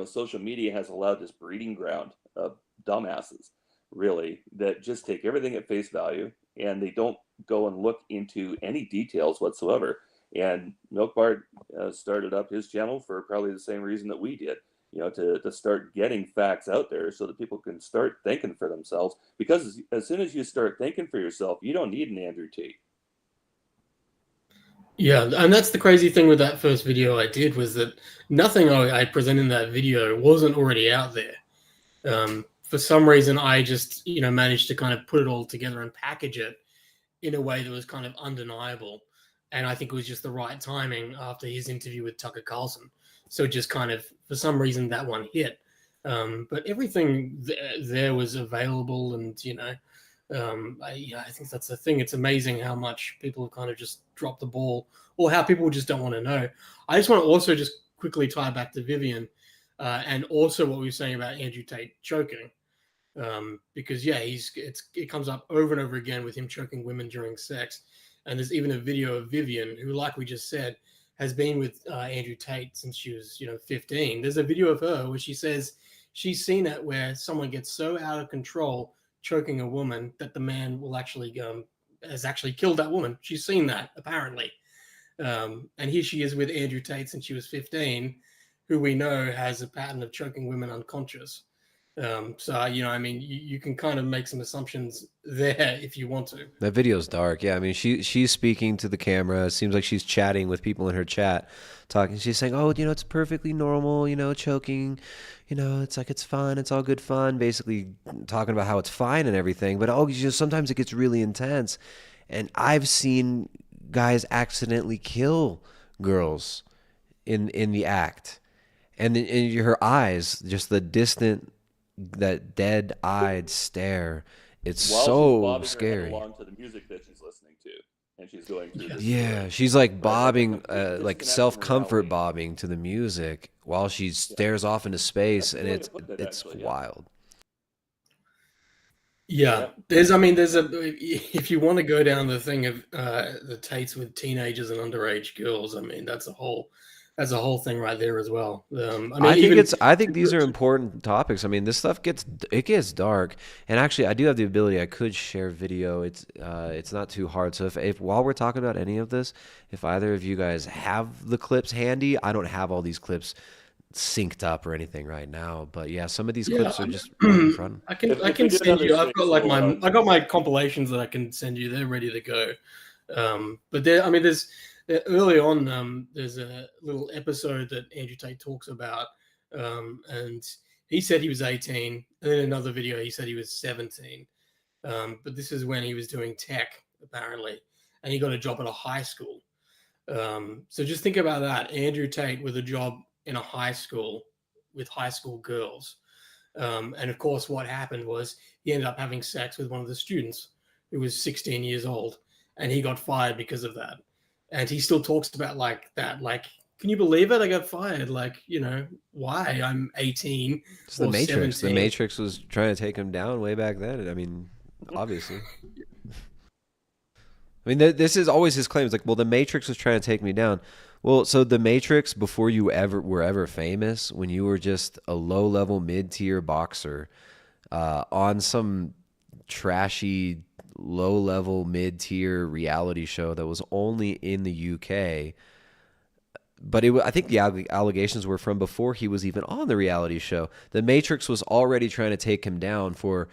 social media has allowed this breeding ground of dumbasses, really, that just take everything at face value, and they don't go and look into any details whatsoever. And MilkBar started up his channel for probably the same reason that we did, to start getting facts out there so that people can start thinking for themselves. Because as soon as you start thinking for yourself, you don't need an Andrew Tate. Yeah, and that's the crazy thing with that first video I did, was that nothing I presented in that video wasn't already out there. For some reason, I just managed to kind of put it all together and package it in a way that was kind of undeniable. And I think it was just the right timing after his interview with Tucker Carlson. So just kind of, for some reason, that one hit. But everything there was available, and I think that's the thing. It's amazing how much people have kind of just dropped the ball, or how people just don't want to know. I just want to also just quickly tie back to Vivian, and also what we were saying about Andrew Tate choking, because it comes up over and over again with him choking women during sex. And there's even a video of Vivian, who, like we just said, has been with Andrew Tate since she was 15. There's a video of her where she says she's seen it, where someone gets so out of control choking a woman that the man will has actually killed that woman. She's seen that, apparently. And here she is with Andrew Tate since she was 15, who we know has a pattern of choking women unconscious. You can kind of make some assumptions there if you want to. That video's dark. Yeah, she's speaking to the camera. It seems like she's chatting with people in her chat, talking. She's saying, "Oh, it's perfectly normal. Choking. It's like it's fun. It's all good fun." Basically, talking about how it's fine and everything. But sometimes it gets really intense, and I've seen guys accidentally kill girls in the act, and in her eyes, just the distant, that dead-eyed stare. It's so scary. Along to the music that she's listening to, and she's going through this. Yeah, she's like bobbing, like self-comfort bobbing to the music while she stares off into space, and it's wild. Yeah, there's if you want to go down the thing of the Tates with teenagers and underage girls, that's a whole thing right there as well. I think these are important topics. This stuff gets dark, and actually, I do have the ability. I could share video. It's not too hard. So if while we're talking about any of this, if either of you guys have the clips handy, I don't have all these clips synced up or anything right now. But yeah, some of these clips are just right in front. I can send you. I've got my compilations that I can send you. They're ready to go. But there's. Early on, there's a little episode that Andrew Tate talks about, and he said he was 18, and then another video he said he was 17. But this is when he was doing tech, apparently, and he got a job at a high school. So just think about that. Andrew Tate with a job in a high school with high school girls. And of course, what happened was he ended up having sex with one of the students who was 16 years old, and he got fired because of that. And he still talks about like that, like, can you believe it? I got fired. Like, why? I'm 18 It's the or Matrix. The 17. Matrix was trying to take him down way back then. I mean, obviously. I mean, this is always his claim. It's like, well, the Matrix was trying to take me down. Well, so the Matrix, before you were ever famous, when you were just a low-level, mid-tier boxer on some trashy, low-level, mid-tier reality show that was only in the UK, but I think the allegations were from before he was even on the reality show. The Matrix was already trying to take him down for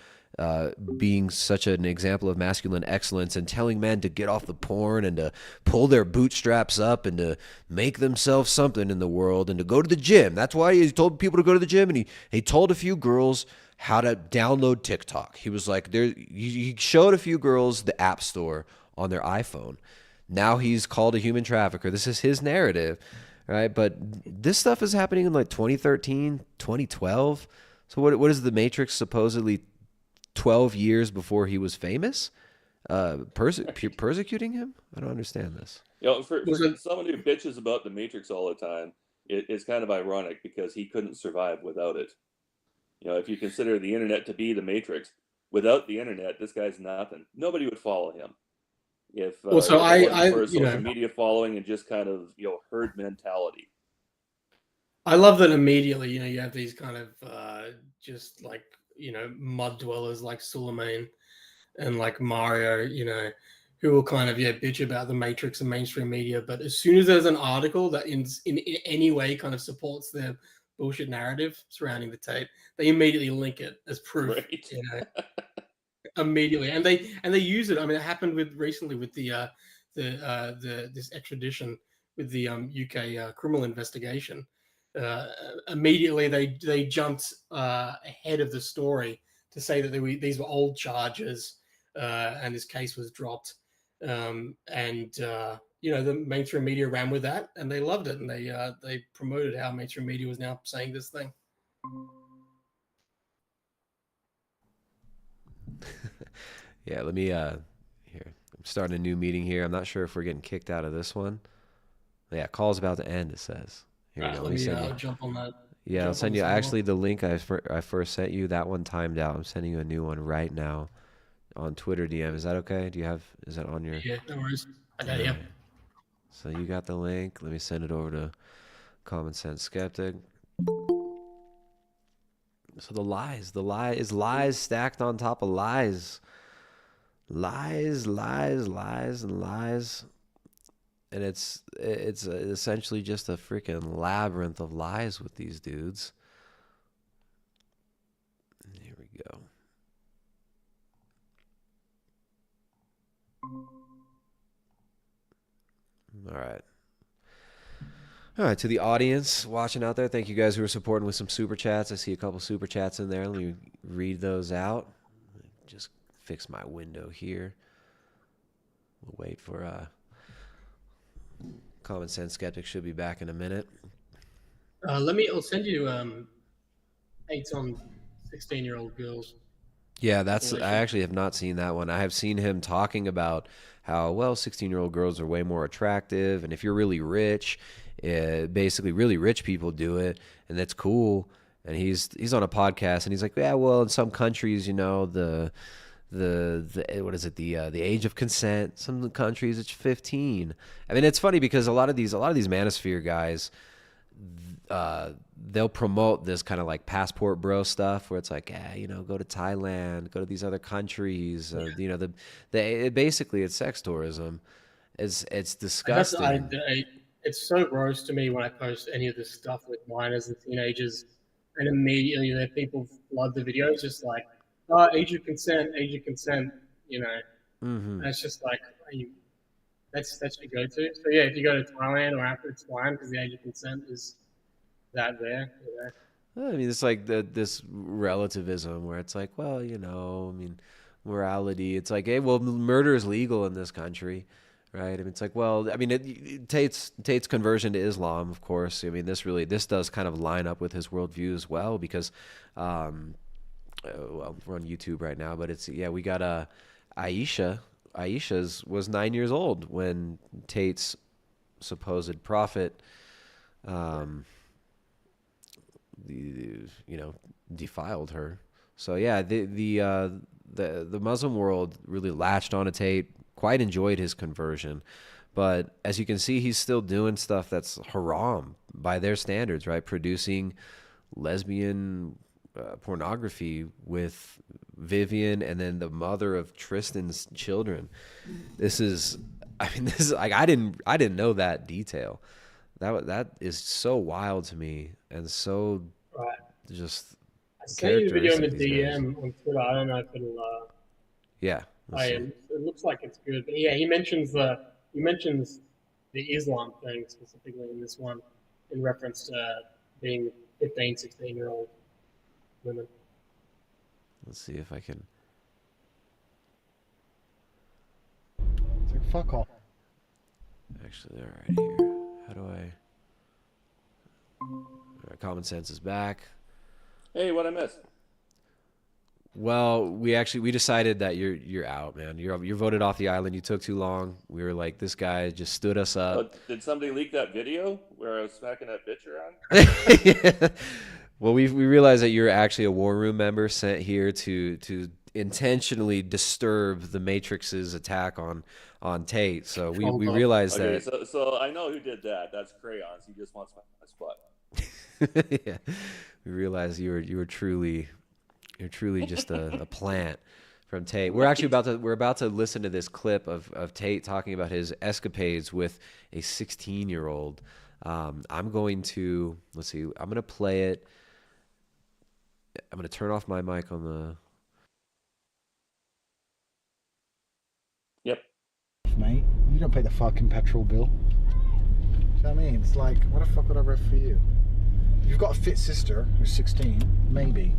being such an example of masculine excellence and telling men to get off the porn and to pull their bootstraps up and to make themselves something in the world and to go to the gym. That's why he told people to go to the gym, and he told a few girls how to download TikTok. He was like, he showed a few girls the App Store on their iPhone. Now he's called a human trafficker. This is his narrative, right? But this stuff is happening in like 2013, 2012. So what is the Matrix supposedly 12 years before he was famous? Persecuting him? I don't understand this. For someone who bitches about the Matrix all the time, it's kind of ironic because he couldn't survive without it. If you consider the internet to be the Matrix, without the internet, this guy's nothing. Nobody would follow him. If Also, for a social media following and just kind of herd mentality. I love that immediately. You have these kind of just like mud dwellers like Suleiman and like Mario, who will kind of bitch about the Matrix and mainstream media. But as soon as there's an article that in any way kind of supports their bullshit narrative surrounding the Tate, they immediately link it as proof. Right. Immediately, and they use it. I mean, it happened recently with the this extradition with the UK criminal investigation. Immediately, they jumped ahead of the story to say that these were old charges, and this case was dropped. The mainstream media ran with that, and they loved it, and they promoted how mainstream media was now saying this thing. Yeah, let me here. I'm starting a new meeting here. I'm not sure if we're getting kicked out of this one. Yeah, call's about to end, it says. Here we go. Let me jump on that. Yeah, I'll send you actually the link I first sent you. That one timed out. I'm sending you a new one right now on Twitter DM. Is that okay? Is that on your? Yeah, no worries. I got you. So you got the link. Let me send it over to Common Sense Skeptic. So the lies stacked on top of lies. Lies, and lies. And it's essentially just a freaking labyrinth of lies with these dudes. Here we go. All right, to the audience watching out there, thank you guys who are supporting with some super chats. I see a couple super chats in there. Let me read those out. Just fix my window here. We'll wait for Common Sense Skeptic should be back in a minute. I'll send you 8 on 16-year-old girls. Yeah, I actually have not seen that one. I have seen him talking about how, 16-year-old girls are way more attractive, and if you're really rich, basically really rich people do it, and that's cool. And he's on a podcast, and he's like, yeah, well, in some countries, the what is it, the age of consent, some countries it's 15. I mean, it's funny because a lot of these manosphere guys, they'll promote this kind of like passport bro stuff where it's like, go to Thailand, go to these other countries. Basically it's sex tourism. It's disgusting. It's so gross to me when I post any of this stuff with minors and teenagers, and immediately there people flood the videos just like, age of consent, Mm-hmm. And it's just like, that's your go-to. So yeah, if you go to Thailand or after it's fine because the age of consent is that there. I mean, it's like this relativism where it's like, morality. It's like, hey, well, murder is legal in this country, right? I mean, it's like, well, I mean, Tate's conversion to Islam, of course. I mean, this does kind of line up with his worldview as well, because, well, we're on YouTube right now, but it's, yeah, we got Aisha. Was 9 years old when Tate's supposed prophet, defiled her. So yeah, the Muslim world really latched onto Tate, quite enjoyed his conversion, but as you can see, he's still doing stuff that's haram by their standards, right? Producing lesbian pornography with Vivian and then the mother of Tristan's children. This is like, I didn't know that detail. That is so wild to me, and so Right. just I sent you the video in the characteristic these guys. DM on Twitter. I don't know if it'll. Yeah, let's see. It looks like it's good, but yeah, he mentions the Islam thing specifically in this one, in reference to being 15, 16-year-old women. Let's see if I can. It's like, fuck off. Actually, all right, here. How do I? All right, common sense is back. Hey, what I missed? Well, we decided that you're out, man. You're voted off the island. You took too long. We were like, this guy just stood us up. Did somebody leak that video where I was smacking that bitch around? Yeah. Well, we realized that you're actually a war room member sent here to intentionally disturb the Matrix's attack on Tate. So we realized Okay, that. so I know who did that. That's Crayons. He just wants my spot. Yeah, we realized you're truly just a plant from Tate. We're actually about to listen to this clip of Tate talking about his escapades with a 16-year-old. I'm going to play it. I'm going to turn off my mic on the. Yep. Mate, you don't pay the fucking petrol bill. Do you know what I mean? It's like, what the fuck would I read for you? If you've got a fit sister who's 16, maybe.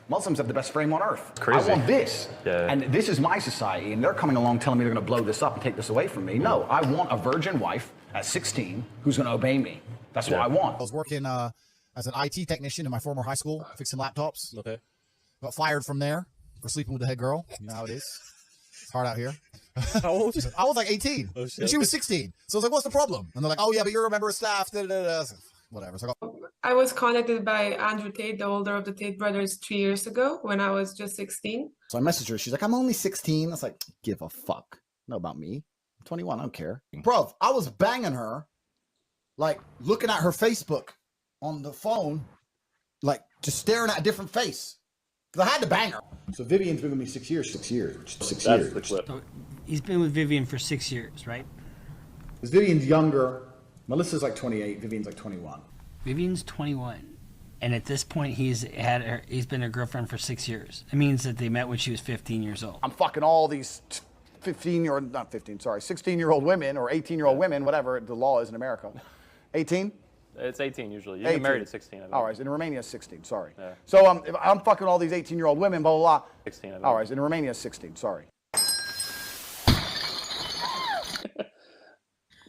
Muslims have the best frame on earth. Crazy. I want this. Yeah. And this is my society, and they're coming along telling me they're going to blow this up and take this away from me. No, I want a virgin wife at 16 who's going to obey me. That's what I want. I was working as an IT technician in my former high school, fixing laptops. Okay. Got fired from there for sleeping with the head girl. You know how it is. It's hard out here. How old? I was like 18, Oh, shit. and she was 16. So I was like, what's the problem? And they're like, oh, yeah, but you're a member of staff. Da, da, da, da. So, whatever. So I was contacted by Andrew Tate, the older of the Tate brothers, 3 years ago when I was just 16. I messaged her. She's like, I'm only 16. I was like, give a fuck. Know about me. I'm 21. I don't care. Bro, I was banging her, like looking at her Facebook on the phone, like just staring at a different face. Because I had to bang her. So Vivian's been with me 6 years. That's the clip. So he's been with Vivian for 6 years, right? Because Vivian's younger. Melissa's like 28. Vivian's like 21. Vivian's 21, and at this point he's been a girlfriend for 6 years. It means that they met when she was 15 years old. I'm fucking all these 16-year-old women or 18-year-old women, whatever the law is in America. 18? It's 18 usually. You 18. get married at 16. I think. All right, in Romania it's 16, sorry. Yeah. So if I'm fucking all these 18-year-old women, blah, blah, blah. 16. I think. All right, in Romania it's 16, sorry.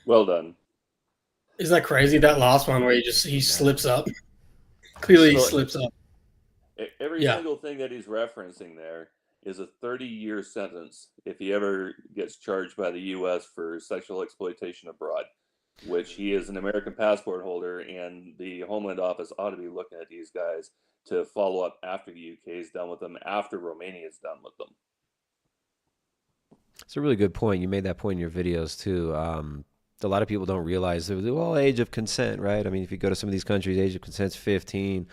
Well done. Isn't that crazy? That last one where he slips up. Clearly, he slips up. Every single thing that he's referencing there is a 30-year sentence if he ever gets charged by the U.S. for sexual exploitation abroad, which he is an American passport holder, and the Homeland Office ought to be looking at these guys to follow up after the UK is done with them, after Romania is done with them. It's a really good point. You made that point in your videos too. A lot of people don't realize the age of consent, right? I mean, if you go to some of these countries, age of consent's 15.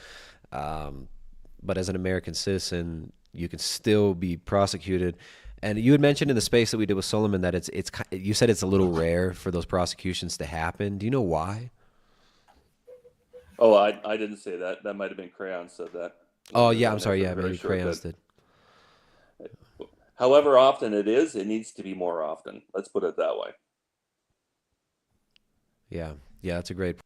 But as an American citizen, you can still be prosecuted. And you had mentioned in the space that we did with Solomon that you said it's a little rare for those prosecutions to happen. Do you know why? Oh, I didn't say that. That might have been Crayon said that. Oh, yeah, I'm sorry. Yeah, maybe Crayons did. However often it is, it needs to be more often. Let's put it that way. Yeah, that's a great point.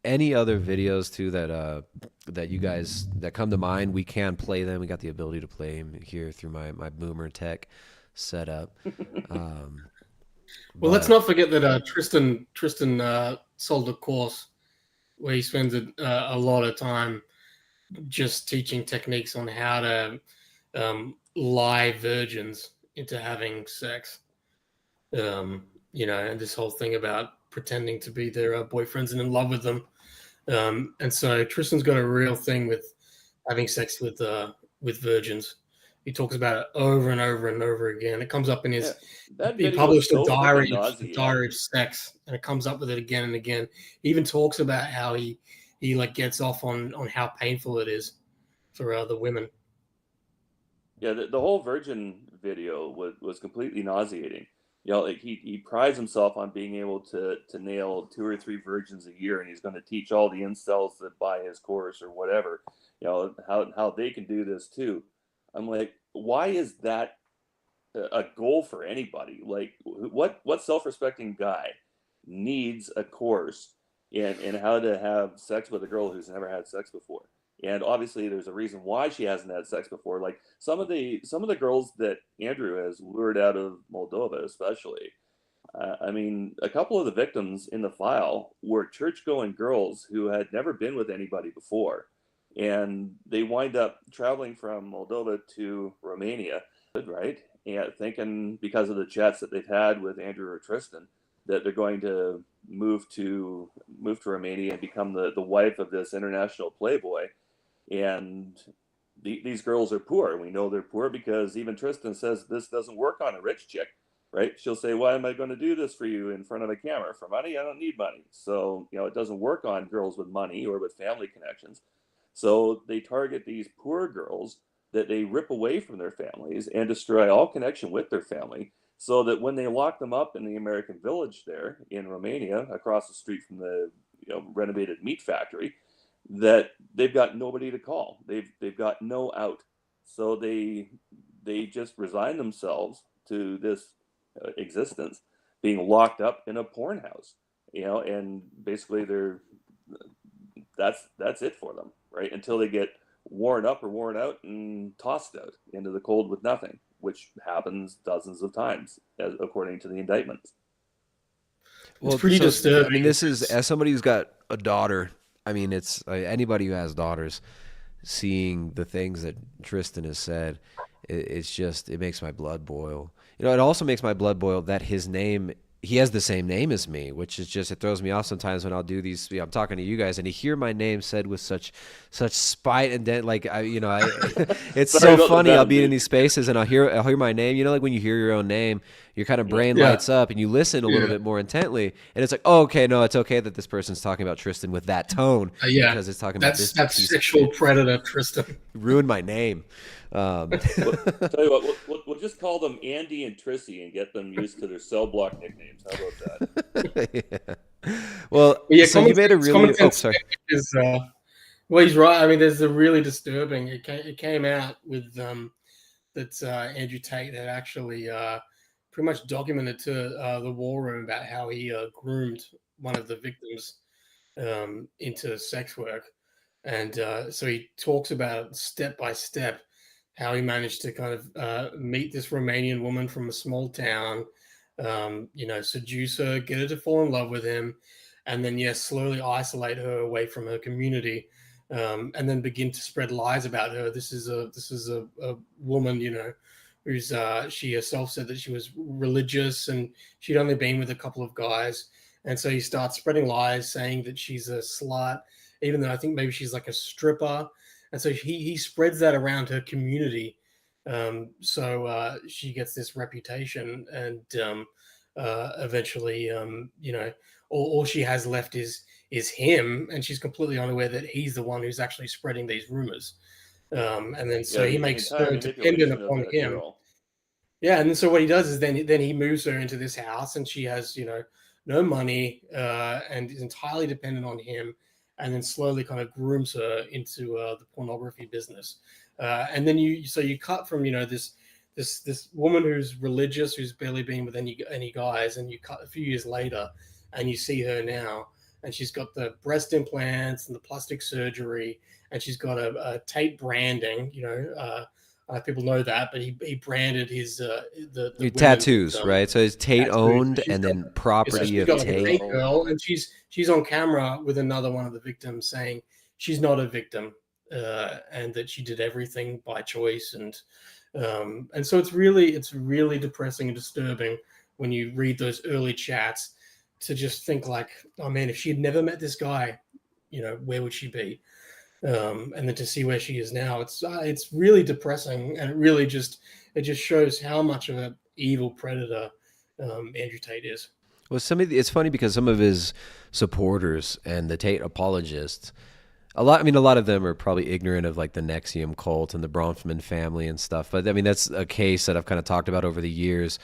Any other videos too that you guys that come to mind? We can play them. We got the ability to play them here through my Boomer Tech set up. Well, let's not forget that Tristan sold a course where he spends a lot of time just teaching techniques on how to lie virgins into having sex. And this whole thing about pretending to be their boyfriends and in love with them. And so Tristan's got a real thing with having sex with virgins. He talks about it over and over and over again. It comes up in his. He published a diary of sex, and it comes up with it again and again. He even talks about how he like gets off on how painful it is for the women. Yeah, the whole virgin video was completely nauseating. Like he prides himself on being able to nail 2 or 3 virgins a year, and he's going to teach all the incels that buy his course or whatever, how they can do this too. I'm like, why is that a goal for anybody? Like, what self-respecting guy needs a course in how to have sex with a girl who's never had sex before? And obviously, there's a reason why she hasn't had sex before. Like some of the girls that Andrew has lured out of Moldova, especially. I mean, a couple of the victims in the file were church-going girls who had never been with anybody before. And they wind up traveling from Moldova to Romania, right? And thinking because of the chats that they've had with Andrew or Tristan that they're going to move to Romania and become the wife of this international playboy. And these girls are poor. We know they're poor because even Tristan says this doesn't work on a rich chick, right? She'll say, why am I going to do this for you in front of a camera? For money? I don't need money. So, it doesn't work on girls with money or with family connections. So they target these poor girls that they rip away from their families and destroy all connection with their family, so that when they lock them up in the American village there in Romania, across the street from the renovated meat factory, that they've got nobody to call. They've got no out. So they just resign themselves to this existence, being locked up in a porn house, and basically that's it for them, right? Until they get worn up or worn out and tossed out into the cold with nothing, which happens dozens of times, according to the indictments. Well, it's pretty disturbing. I mean, this is, as somebody who's got a daughter, I mean, it's anybody who has daughters, seeing the things that Tristan has said, it makes my blood boil. It also makes my blood boil that he has the same name as me, which is just, it throws me off sometimes when I'll do these. I'm talking to you guys and you hear my name said with such spite and it's so funny. I'll be in these spaces and I'll hear my name. Like when you hear your own name, your kind of brain lights up and you listen a little bit more intently, and it's like, oh, okay, no, it's okay that this person's talking about Tristan with that tone, because it's talking about this sexual predator Tristan. Ruined my name. Tell you what, we'll just call them Andy and Trissy and get them used to their cell block nicknames. How about that? Well, so you made a really. Oh, sorry. Well, he's right. I mean, there's a really disturbing. It came out with that Andrew Tate had actually pretty much documented to the War Room about how he groomed one of the victims into sex work, and so he talks about step by step how he managed to kind of meet this Romanian woman from a small town, seduce her, get her to fall in love with him, and then, slowly isolate her away from her community, and then begin to spread lies about her. This is a woman, who's she herself said that she was religious and she'd only been with a couple of guys. And so he starts spreading lies, saying that she's a slut, even though I think maybe she's like a stripper. And so he spreads that around her community. So she gets this reputation, and eventually, all she has left is him, and she's completely unaware that he's the one who's actually spreading these rumors. And then so he makes her dependent upon him. Girl. Yeah, and so what he does is then he moves her into this house, and she has no money and is entirely dependent on him. And then slowly kind of grooms her into the pornography business, and then you cut from this woman who's religious, who's barely been with any guys, and you cut a few years later, and you see her now, and she's got the breast implants and the plastic surgery, and she's got a Tate branding, People know that, but he branded his the women tattoos, with, right? So it's Tate tattoos. owned She's and got- then so property she's of got like a Tate. Tate girl, and she's on camera with another one of the victims saying she's not a victim, and that she did everything by choice, and so it's really depressing and disturbing when you read those early chats to just think like, oh man, if she had never met this guy, where would she be? And then to see where she is now, it's really depressing, and it just shows how much of an evil predator Andrew Tate is. Well, it's funny because some of his supporters and the Tate apologists, a lot of them are probably ignorant of like the Nexium cult and the Bronfman family and stuff. But I mean, that's a case that I've kind of talked about over the years,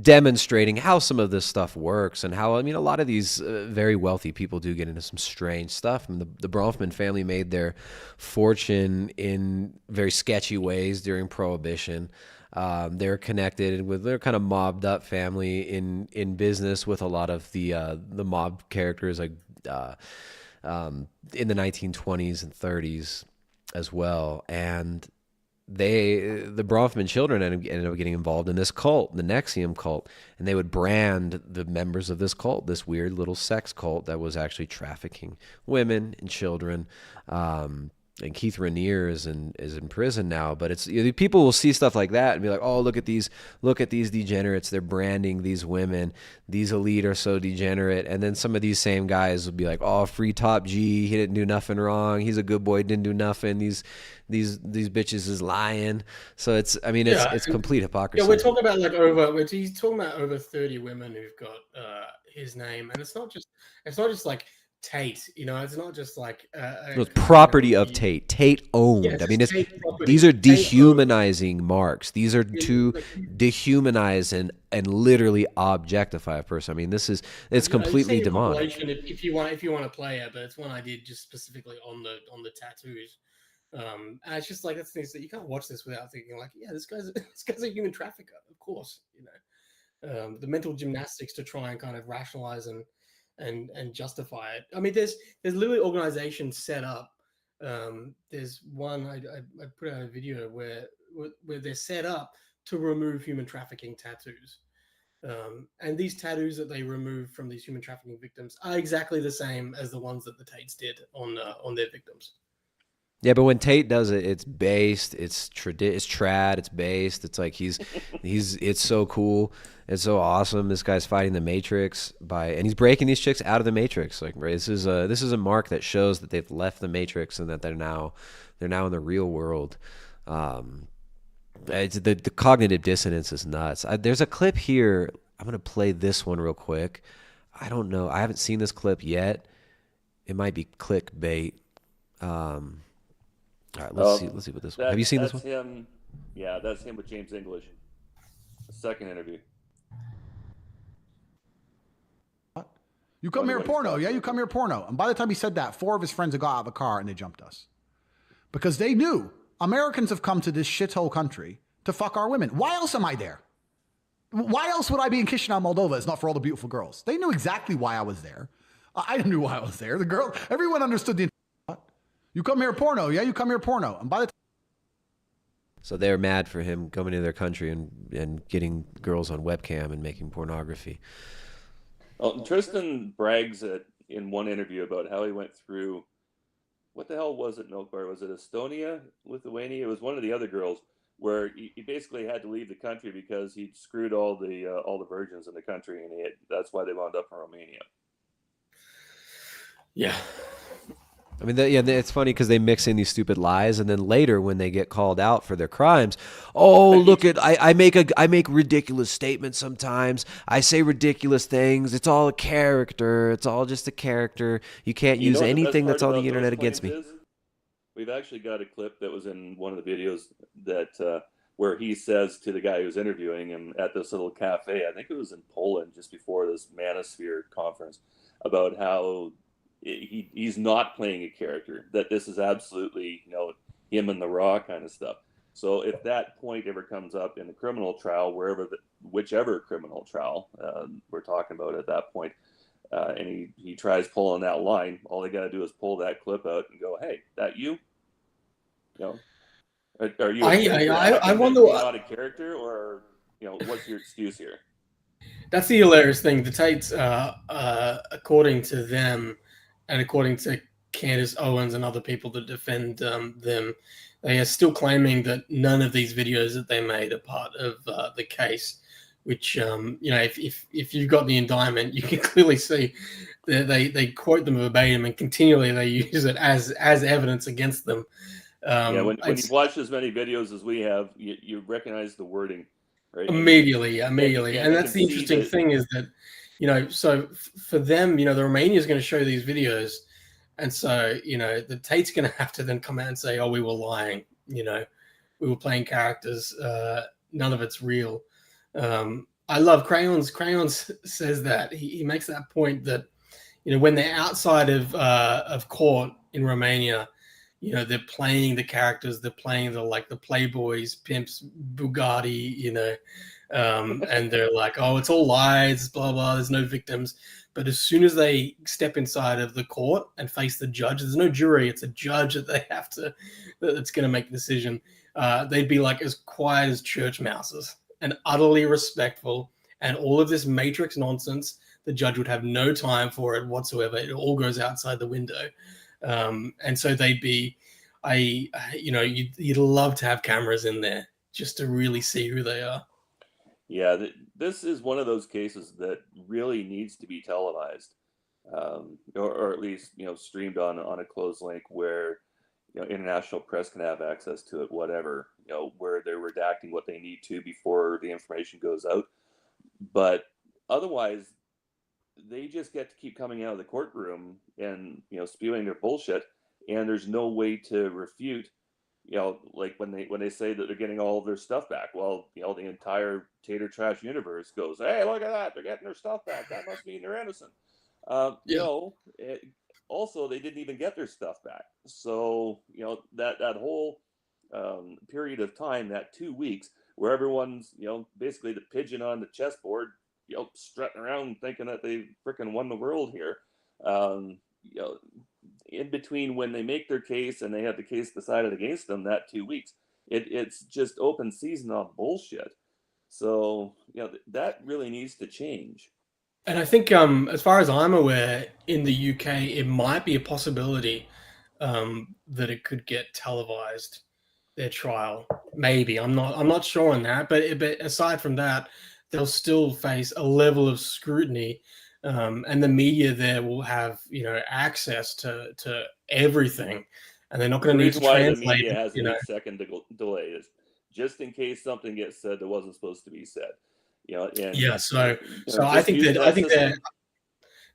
demonstrating how some of this stuff works and how, a lot of these very wealthy people do get into some strange stuff. The Bronfman family made their fortune in very sketchy ways during Prohibition. They're connected with, they're kind of mobbed up family in business with a lot of the mob characters like in the 1920s and 30s as well. And the Bronfman children ended up getting involved in this cult, the Nexium cult, and they would brand the members of this cult, this weird little sex cult that was actually trafficking women and children. And Keith Raniere is in prison now, but it's, people will see stuff like that and be like, oh, look at these degenerates. They're branding these women. These elite are so degenerate. And then some of these same guys will be like, oh, free Top G. He didn't do nothing wrong. He's a good boy. Didn't do nothing. These bitches is lying. So it's complete hypocrisy. Yeah, we're talking about he's talking about over 30 women who've got his name, and it's not just like Tate, it's not just like it's property of Tate. Tate owned. Yes, these are dehumanizing marks. These are to dehumanize and literally objectify a person. It's completely demonic. If you want to play it, but it's one I did just specifically on the tattoos. And it's just like, that's things that you can't watch this without thinking like, yeah, this guy's a human trafficker, of course. The mental gymnastics to try and kind of rationalize and justify it. There's literally organizations set up. There's one I put out a video where they're set up to remove human trafficking tattoos. And these tattoos that they remove from these human trafficking victims are exactly the same as the ones that the Tates did on their victims. Yeah, but when Tate does it, it's based, it's trad, it's based. It's like it's so cool, it's so awesome. This guy's fighting the Matrix and he's breaking these chicks out of the Matrix. Like, right, this is a mark that shows that they've left the Matrix and that they're now in the real world. The cognitive dissonance is nuts. There's a clip here. I'm gonna play this one real quick. I don't know. I haven't seen this clip yet. It might be clickbait. All right, let's see what this one. Have you seen this one? That's him. Yeah, that's him with James English. The second interview. You come here porno. Yeah, you come here porno. And by the time he said that, 4 of his friends had got out of the car and they jumped us. Because they knew Americans have come to this shithole country to fuck our women. Why else am I there? Why else would I be in Chisinau, Moldova? It's not for all the beautiful girls. They knew exactly why I was there. I knew why I was there. Everyone understood the... You come here porno. Yeah, you come here porno. And by the time... So they're mad for him coming to their country and getting girls on webcam and making pornography. Well, Tristan brags in one interview about how he went through, what the hell was it, MilkBar? Was it Estonia, Lithuania? It was one of the other girls where he basically had to leave the country because he'd screwed all the virgins in the country, and that's why they wound up in Romania. Yeah. It's funny because they mix in these stupid lies, and then later when they get called out for their crimes, I make ridiculous statements sometimes. I say ridiculous things. It's all a character. It's all just a character. You can't use anything that's on the internet against me. We've actually got a clip that was in one of the videos that where he says to the guy who's interviewing him at this little cafe, I think it was in Poland just before this Manosphere conference, about how he's not playing a character, that this is absolutely, him and the raw kind of stuff. So if that point ever comes up in the criminal trial, whichever criminal trial we're talking about at that point, and he tries pulling that line, all they got to do is pull that clip out and go, hey, that you? Are you? I wonder being out of character, or what's your excuse here? That's the hilarious thing. The Tates, according to them, and according to Candace Owens and other people that defend them, they are still claiming that none of these videos that they made are part of the case. Which if you've got the indictment, you can clearly see that they quote them verbatim, and continually they use it as evidence against them. When you've watched as many videos as we have, you recognize the wording, right? Immediately. And that's the interesting thing is that, so for them, the Romania is going to show these videos. And so, the Tate's going to have to then come out and say, oh, we were lying. We were playing characters. None of it's real. I love Crayons. Crayons says that he makes that point that, when they're outside of court in Romania, they're playing the characters, they're playing the playboys, pimps, Bugatti, and they're like, oh, it's all lies, blah, blah, there's no victims. But as soon as they step inside of the court and face the judge, there's no jury, it's a judge that's going to make the decision. They'd be like as quiet as church mouses and utterly respectful. And all of this Matrix nonsense, the judge would have no time for it whatsoever. It all goes outside the window. And so they'd be, you'd love to have cameras in there just to really see who they are. Yeah, this is one of those cases that really needs to be televised, or at least streamed on a closed link where international press can have access to it, whatever, where they're redacting what they need to before the information goes out. But otherwise, they just get to keep coming out of the courtroom and spewing their bullshit, and there's no way to refute. Like when they say that they're getting all of their stuff back. Well, the entire Tater Trash universe goes, hey, look at that, they're getting their stuff back. That must mean they're innocent. Also, they didn't even get their stuff back. So that whole period of time, that 2 weeks, where everyone's basically the pigeon on the chessboard, strutting around thinking that they freaking won the world here. In between when they make their case and they have the case decided against them, that 2 weeks, it's just open season on bullshit. So that really needs to change. And I think, as far as I'm aware, in the UK, it might be a possibility that it could get televised, their trial. Maybe I'm not sure on that, but aside from that, they'll still face a level of scrutiny, and the media there will have access to everything, and they're not going to need to translate. The media has an 8-second delay is just in case something gets said that wasn't supposed to be said. So I think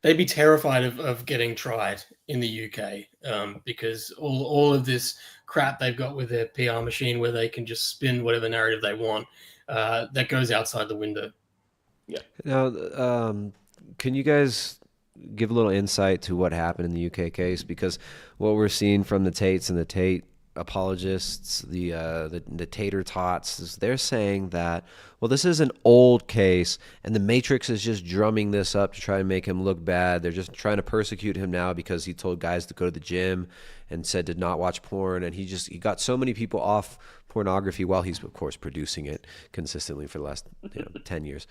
they'd be terrified of getting tried in the UK, because all of this crap they've got with their PR machine, where they can just spin whatever narrative they want, that goes outside the window. Yeah. Now, can you guys give a little insight to what happened in the UK case? Because what we're seeing from the Tates and the Tate apologists, the tater tots, is they're saying that, well, this is an old case and the Matrix is just drumming this up to try to make him look bad. They're just trying to persecute him now because he told guys to go to the gym and said to not watch porn, and he got so many people off pornography while he's of course producing it consistently for the last 10 years.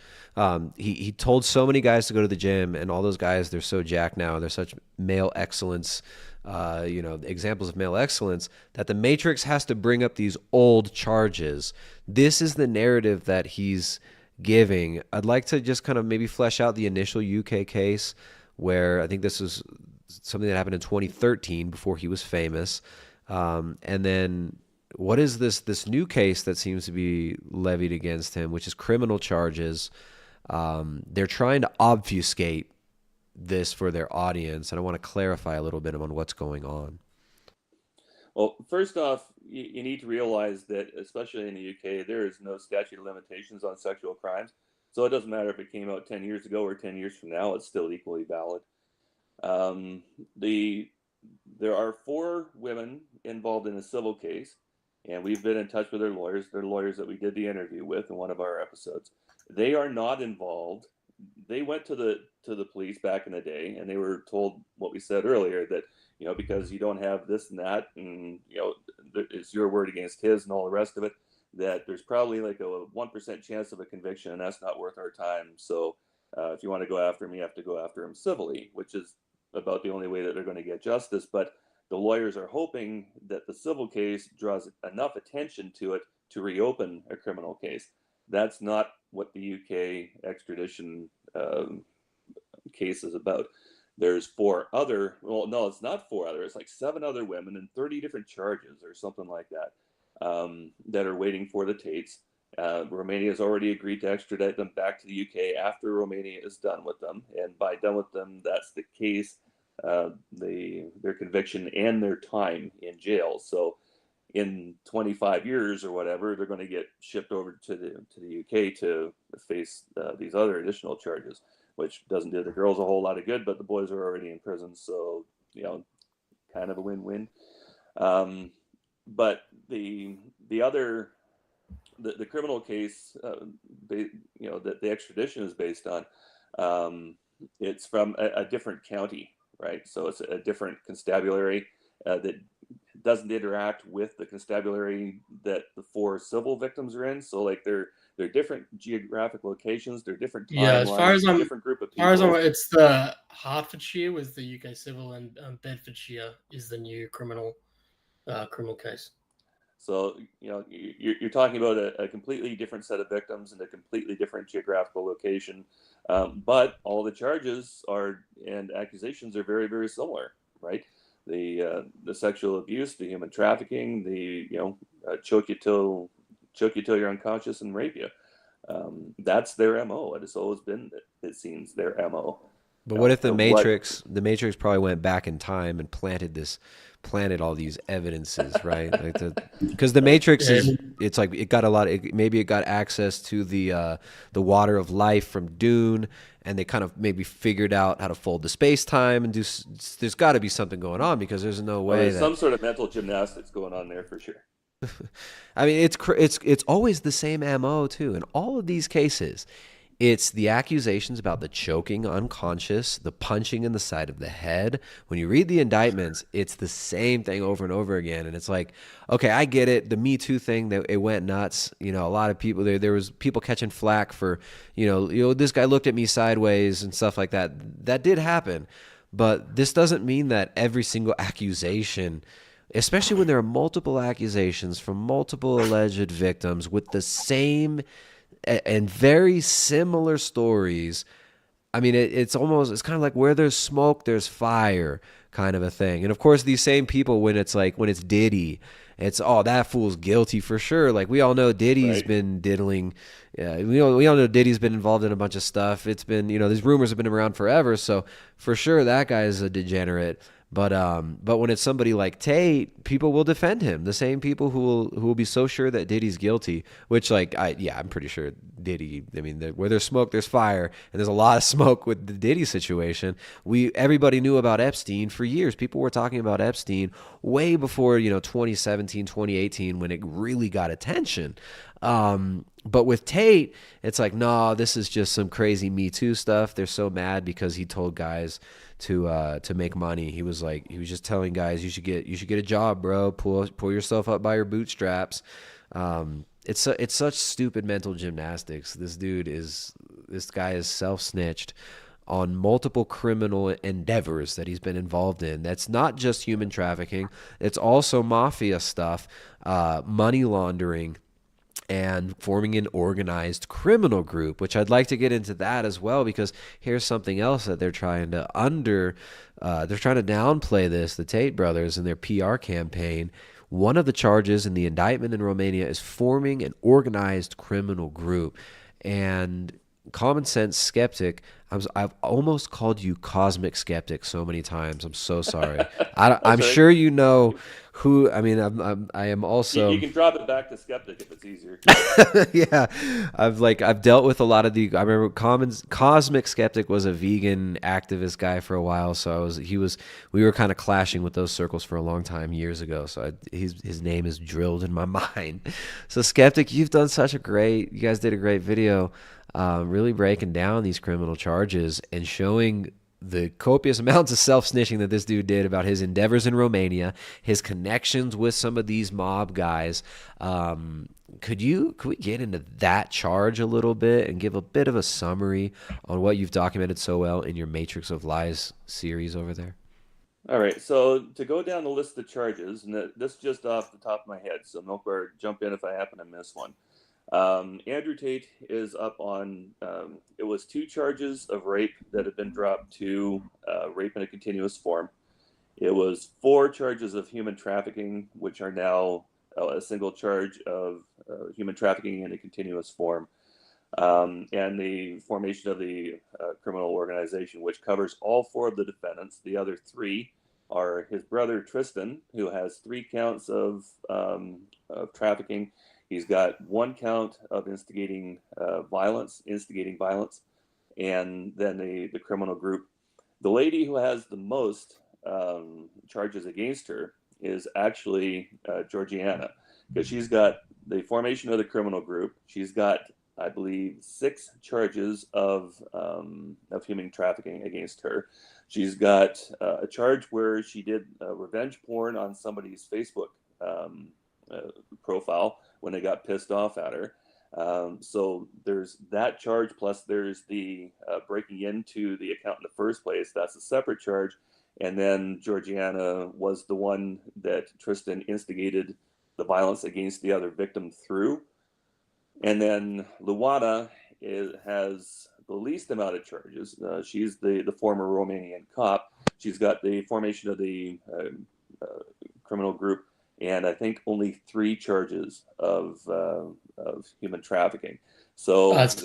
He told so many guys to go to the gym, and all those guys, they're so jacked now, they're such male excellence, examples of male excellence, that the Matrix has to bring up these old charges. This is the narrative that he's giving. I'd like to just kind of maybe flesh out the initial UK case, where I think this was something that happened in 2013 before he was famous. And then what is this new case that seems to be levied against him, which is criminal charges. They're trying to obfuscate this for their audience, and I want to clarify a little bit on what's going on. Well, first off, you need to realize that, especially in the UK, there is no statute of limitations on sexual crimes. So it doesn't matter if it came out 10 years ago or 10 years from now, it's still equally valid. There are 4 women involved in a civil case, and we've been in touch with their lawyers. They're lawyers that we did the interview with in one of our episodes. They are not involved. They went to the police back in the day, and they were told what we said earlier, that because you don't have this and that, and it's your word against his and all the rest of it, that there's probably like a 1% chance of a conviction, and that's not worth our time. So if you want to go after him, you have to go after him civilly, which is about the only way that they're going to get justice. But the lawyers are hoping that the civil case draws enough attention to it to reopen a criminal case. That's not what the UK extradition case is about. There's 4 other, well, no, it's not 4 other, it's like 7 other women and 30 different charges or something like that, that are waiting for the Tates. Romania has already agreed to extradite them back to the UK after Romania is done with them. And by done with them, that's the case, their conviction and their time in jail. So in 25 years or whatever, they're going to get shipped over to the UK to face these other additional charges, which doesn't do the girls a whole lot of good, but the boys are already in prison. So, you know, kind of a win-win. But the criminal case, you know, that the extradition is based on, it's from a different county, right? So it's a different constabulary that doesn't interact with the constabulary that the 4 civil victims are in. So like they're different geographic locations, they're different timelines, Yeah, as far as I'm, different group of as far as people. it's the Hertfordshire was the UK civil, and Bedfordshire is the new criminal case. So, you know, you're talking about a completely different set of victims in a completely different geographical location. But all the charges and accusations are very, very similar, right? The sexual abuse, the human trafficking, choke you till you're unconscious and rape you. That's their MO. It has always been, it seems, their MO. But what if the Matrix probably went back in time and planted all these evidences, right? Because the Matrix it's like it got maybe it got access to the water of life from Dune, and they kind of maybe figured out how to fold the space time and there's got to be something going on, because there's no way there's some sort of mental gymnastics going on there for sure. I mean, it's always the same MO too in all of these cases. It's the accusations about the choking unconscious, the punching in the side of the head. When you read the indictments, it's the same thing over and over again. And it's like, okay, I get it. The Me Too thing, that it went nuts. You know, a lot of people, there was people catching flack for, you know, this guy looked at me sideways and stuff like that. That did happen. But this doesn't mean that every single accusation, especially when there are multiple accusations from multiple alleged victims with the same and very similar stories. I mean, it's kind of like where there's smoke, there's fire kind of a thing. And of course, these same people, when it's Diddy, it's, oh, that fool's guilty for sure. Like, we all know Diddy's been diddling. We all know Diddy's been involved in a bunch of stuff. It's been, these rumors have been around forever. So for sure, that guy is a degenerate. But when it's somebody like Tate, people will defend him. The same people who will be so sure that Diddy's guilty, which I'm pretty sure Diddy. I mean, where there's smoke, there's fire, and there's a lot of smoke with the Diddy situation. Everybody knew about Epstein for years. People were talking about Epstein way before 2017, 2018, when it really got attention. But with Tate, it's like, no, this is just some crazy Me Too stuff. They're so mad because he told guys to make money. He was just telling guys, you should get a job, bro. Pull yourself up by your bootstraps. It's such stupid mental gymnastics. This guy is self-snitched on multiple criminal endeavors that he's been involved in. That's not just human trafficking. It's also mafia stuff, money laundering, and forming an organized criminal group, which I'd like to get into that as well, because here's something else that they're trying to downplay this, the Tate brothers, in their PR campaign. One of the charges in the indictment in Romania is forming an organized criminal group. And Common Sense Skeptic, I've almost called you Cosmic Skeptic so many times. I'm so sorry. I'm sure you know who. I mean, I am also. You can drop it back to Skeptic if it's easier. Yeah, I've dealt with a lot of the. I remember Cosmic Skeptic was a vegan activist guy for a while, so we were kind of clashing with those circles for a long time years ago. So his name is drilled in my mind. So Skeptic, you guys did a great video. Really breaking down these criminal charges and showing the copious amounts of self-snitching that this dude did about his endeavors in Romania, his connections with some of these mob guys. Could we get into that charge a little bit and give a bit of a summary on what you've documented so well in your Matrix of Lies series over there? All right, so to go down the list of charges, and this is just off the top of my head, so MilkBar, jump in if I happen to miss one. Andrew Tate is up on, it was 2 charges of rape that have been dropped to rape in a continuous form. It was 4 charges of human trafficking, which are now a single charge of human trafficking in a continuous form. And the formation of the criminal organization, which covers all 4 of the defendants. The other 3 are his brother Tristan, who has 3 counts of trafficking. He's got 1 count of instigating violence, and then the criminal group. The lady who has the most charges against her is actually Georgiana, because she's got the formation of the criminal group. She's got, I believe, 6 charges of human trafficking against her. She's got a charge where she did revenge porn on somebody's Facebook profile when they got pissed off at her. So there's that charge, plus there's the breaking into the account in the first place. That's a separate charge. And then Georgiana was the one that Tristan instigated the violence against the other victim through. And then Luana has the least amount of charges. She's the former Romanian cop. She's got the formation of the criminal group, and I think only 3 charges of human trafficking. So that's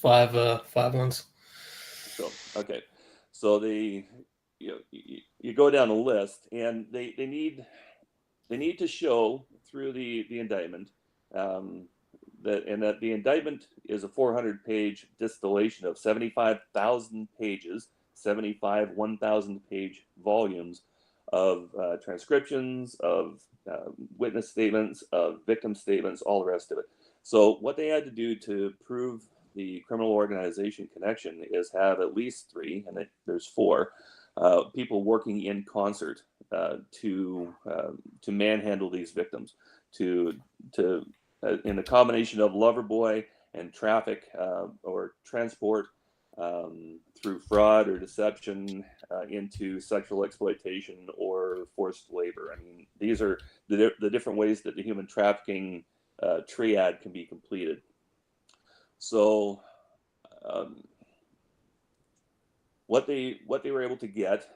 five ones. So okay, so you go down the list, and they need to show through the indictment that the indictment is a 400-page distillation of 75,000 pages, 75 1,000-page volumes of transcriptions, of witness statements, of victim statements, all the rest of it. So what they had to do to prove the criminal organization connection is have at least 3, and there's 4, people working in concert to manhandle these victims, to in the combination of lover boy and traffic or transport through fraud or deception into sexual exploitation or forced labor. I mean, these are the different ways that the human trafficking triad can be completed. So what they were able to get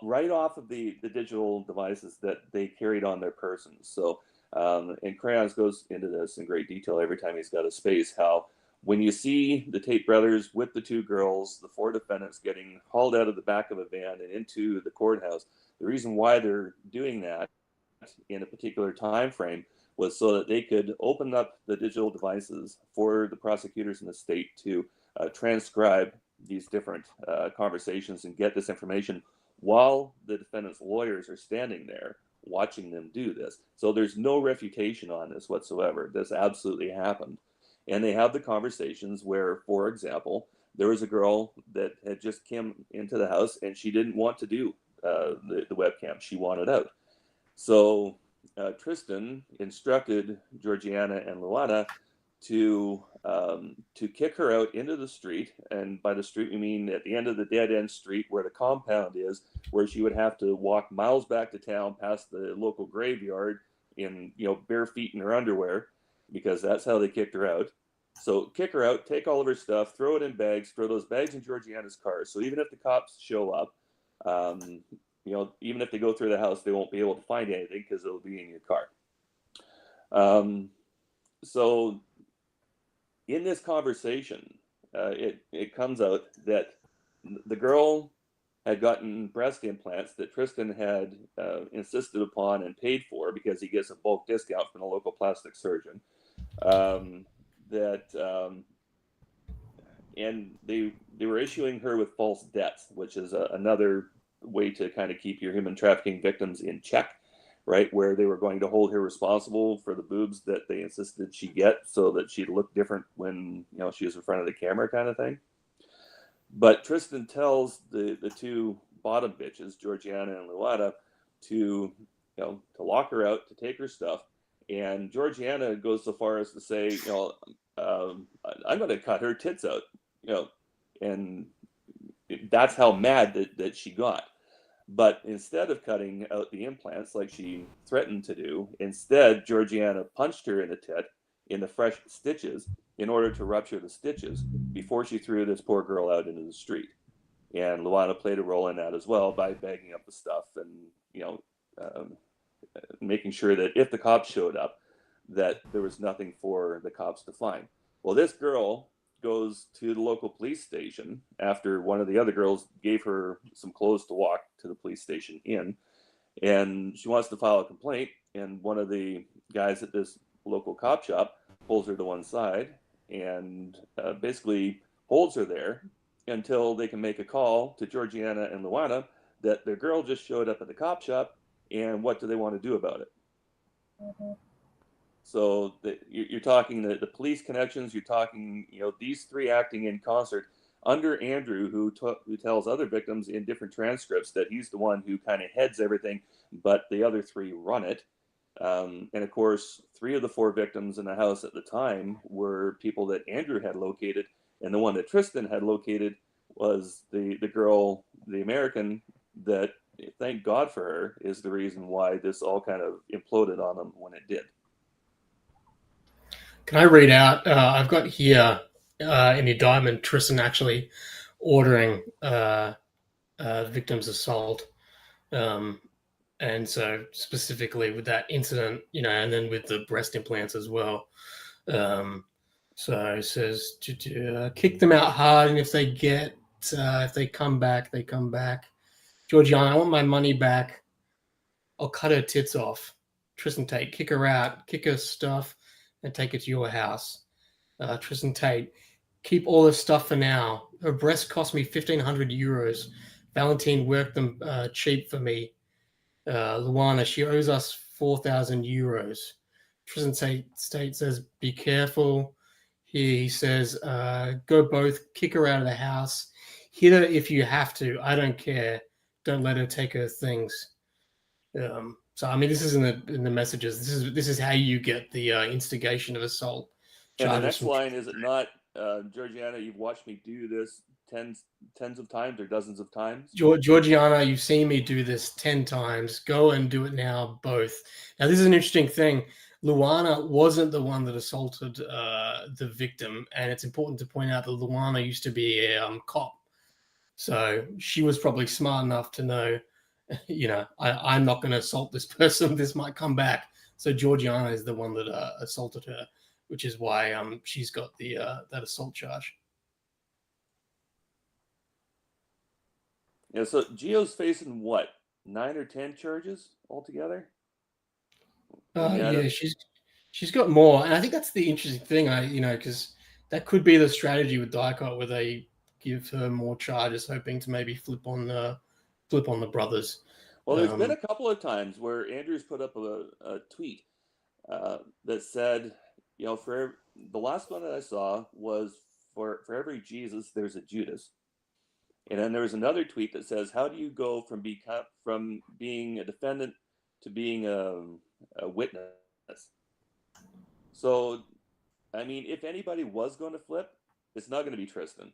right off of the digital devices that they carried on their persons. So and Crayons goes into this in great detail every time he's got a space, how when you see the Tate brothers with the 2 girls, the 4 defendants getting hauled out of the back of a van and into the courthouse, the reason why they're doing that in a particular time frame was so that they could open up the digital devices for the prosecutors in the state to transcribe these different conversations and get this information while the defendant's lawyers are standing there watching them do this. So there's no refutation on this whatsoever. This absolutely happened. And they have the conversations where, for example, there was a girl that had just come into the house and she didn't want to do the webcam. She wanted out. So Tristan instructed Georgiana and Luana to kick her out into the street, and by the street we mean at the end of the dead end street where the compound is, where she would have to walk miles back to town past the local graveyard in bare feet in her underwear, because that's how they kicked her out. So kick her out, take all of her stuff, throw it in bags, throw those bags in Georgiana's car. So even if the cops show up, even if they go through the house, they won't be able to find anything because it'll be in your car. So in this conversation, it comes out that the girl had gotten breast implants that Tristan had insisted upon and paid for because he gets a bulk discount from a local plastic surgeon. And they were issuing her with false debts, which is another way to kind of keep your human trafficking victims in check, right? Where they were going to hold her responsible for the boobs that they insisted she get so that she'd look different when she was in front of the camera, kind of thing. But Tristan tells the two bottom bitches, Georgiana and Luana, to lock her out, to take her stuff. And Georgiana goes so far as to say, I'm going to cut her tits out, and that's how mad that she got. But instead of cutting out the implants like she threatened to do, instead Georgiana punched her in the tit in the fresh stitches in order to rupture the stitches before she threw this poor girl out into the street. And Luana played a role in that as well by bagging up the stuff and making sure that if the cops showed up, that there was nothing for the cops to find. Well, this girl goes to the local police station after one of the other girls gave her some clothes to walk to the police station in, and she wants to file a complaint, and one of the guys at this local cop shop pulls her to one side and basically holds her there until they can make a call to Georgiana and Luana that their girl just showed up at the cop shop, and what do they want to do about it? So you're talking the police connections. You're talking, these three acting in concert under Andrew, who tells other victims in different transcripts that he's the one who kind of heads everything, but the other three run it. And of course, 3 of the 4 victims in the house at the time were people that Andrew had located, and the one that Tristan had located was the girl, the American, that, thank God for her, is the reason why this all kind of imploded on them when it did. Can I read out? I've got here in the indictment Tristan actually ordering victim's assault. And so specifically with that incident, and then with the breast implants as well. So it says to kick them out hard, and if they come back, they come back. Georgiana, I want my money back. I'll cut her tits off. Tristan Tate, kick her out, kick her stuff, and take it to your house. Tristan Tate, keep all this stuff for now. Her breasts cost me 1,500 euros. Valentine worked them cheap for me. Luana, she owes us 4,000 euros. Tristan Tate says, be careful. He says, go both, kick her out of the house. Hit her if you have to. I don't care. Don't let her take her things. So I mean, this is in the messages. This is how you get the instigation of assault. And the next line, is it not, Georgiana, you've watched me do this tens of times or dozens of times? Georgiana, you've seen me do this 10 times. Go and do it now, both. Now, this is an interesting thing. Luana wasn't the one that assaulted the victim, and it's important to point out that Luana used to be a cop. So she was probably smart enough to know, I'm not going to assault this person. This might come back. So Georgiana is the one that assaulted her, which is why she's got the that assault charge. Yeah, so Gio's facing what, 9 or 10 charges altogether? Yeah, she's got more, and I think that's the interesting thing. Because that could be the strategy with Dicot, where they give her more charges, hoping to maybe flip on the brothers. Well, there's been a couple of times where Andrew's put up a tweet that said, for the last one that I saw was for every Jesus, there's a Judas. And then there was another tweet that says, how do you go from being a defendant to being a witness? So, I mean, if anybody was going to flip, it's not going to be Tristan,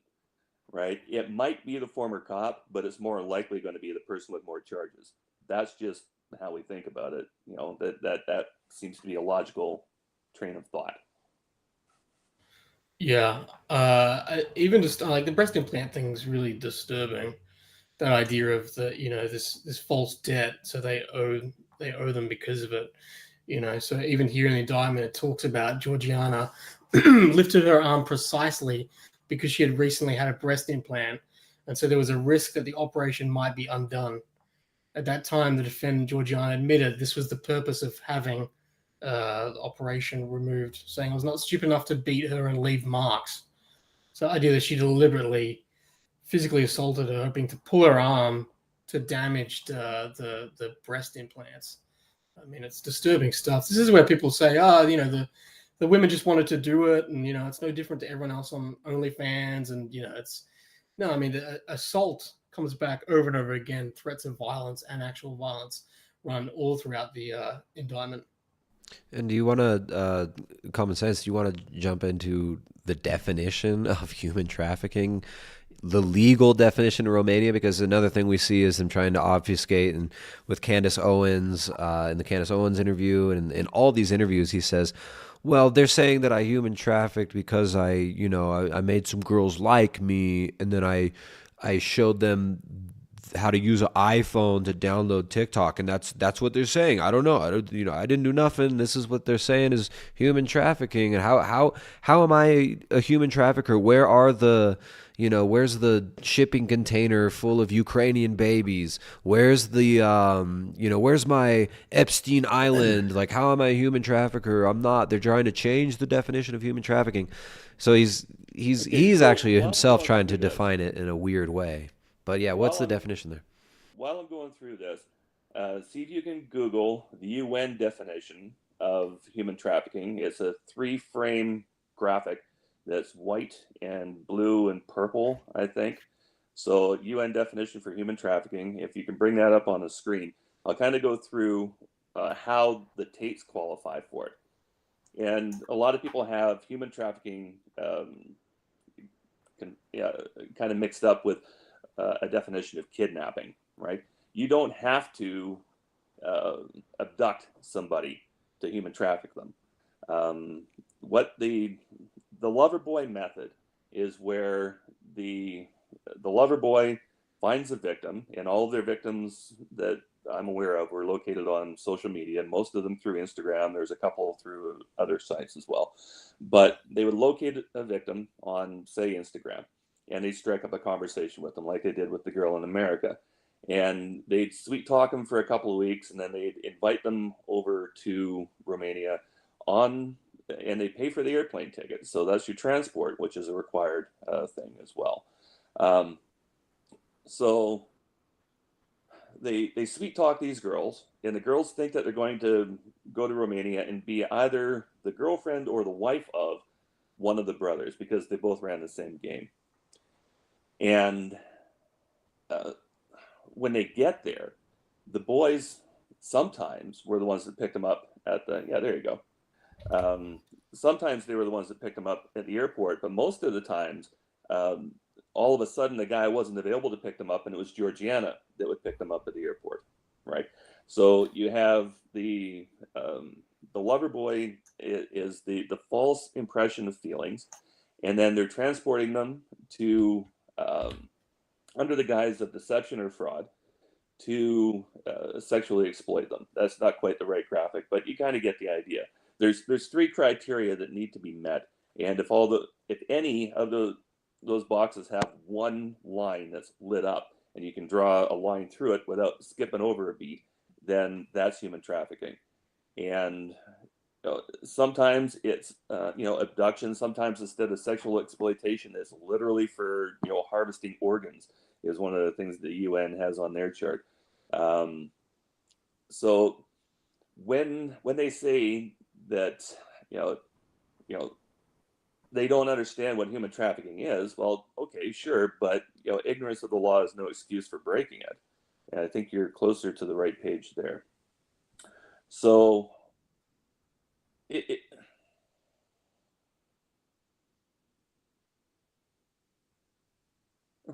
right? It might be the former cop, but it's more likely going to be the person with more charges. That's just how we think about it. That seems to be a logical train of thought. Yeah, even just like the breast implant thing is really disturbing. That idea of this false debt, so they owe them because of it. So even here in the indictment, it talks about Georgiana lifted her arm precisely because she had recently had a breast implant, and so there was a risk that the operation might be undone. At that time, the defendant Georgiana admitted this was the purpose of having the operation removed, saying I was not stupid enough to beat her and leave marks. So the idea that she deliberately physically assaulted her, hoping to pull her arm to damage the breast implants. I mean, it's disturbing stuff. This is where people say, the women just wanted to do it, and it's no different to everyone else on OnlyFans, and it's No, I mean, the assault comes back over and over again. Threats of violence and actual violence run all throughout the indictment. And do you want to, common sense, do you want to jump into the definition of human trafficking, the legal definition in Romania? Because another thing we see is them trying to obfuscate, and with Candace Owens, in the Candace Owens interview, and in all these interviews, he says, well, they're saying that I human trafficked because I made some girls like me, and then I showed them how to use an iPhone to download TikTok, and that's what they're saying. I don't know. I didn't do nothing. This is what they're saying is human trafficking. And how am I a human trafficker? Where are where's the shipping container full of Ukrainian babies? Where's the where's my Epstein Island? Like, how am I a human trafficker? I'm not. They're trying to change the definition of human trafficking. So he's actually himself trying to define it in a weird way. But yeah, what's the definition there? While I'm going through this, see if you can Google the UN definition of human trafficking. It's a 3-frame graphic that's white and blue and purple, I think. So UN definition for human trafficking, if you can bring that up on the screen, I'll kind of go through how the Tates qualify for it. And a lot of people have human trafficking kind of mixed up with a definition of kidnapping, right? You don't have to abduct somebody to human traffic them. What the lover boy method is where the lover boy finds a victim, and all of their victims that I'm aware of were located on social media, and most of them through Instagram. There's a couple through other sites as well. But they would locate a victim on, say, Instagram, and they'd strike up a conversation with them like they did with the girl in America. And they'd sweet talk them for a couple of weeks, and then they'd invite them over to Romania and they pay for the airplane ticket. So that's your transport, which is a required thing as well. So they sweet talk these girls, and the girls think that they're going to go to Romania and be either the girlfriend or the wife of one of the brothers, because they both ran the same game. And when they get there, the boys sometimes were the ones that picked them up at the, there you go. Sometimes they were the ones that picked them up at the airport, but most of the times, all of a sudden the guy wasn't available to pick them up, and it was Georgiana that would pick them up at the airport, right? So you have the lover boy is the false impression of feelings, and then they're transporting them to under the guise of deception or fraud to sexually exploit them. That's not quite the right graphic, but you kind of get the idea. There's 3 criteria that need to be met, and if any of those boxes have one line that's lit up, and you can draw a line through it without skipping over a beat, then that's human trafficking. And sometimes it's abduction. Sometimes instead of sexual exploitation, it's literally for harvesting organs is one of the things the UN has on their chart. So when they say that they don't understand what human trafficking is, well, okay, sure, but ignorance of the law is no excuse for breaking it. And I think you're closer to the right page there. So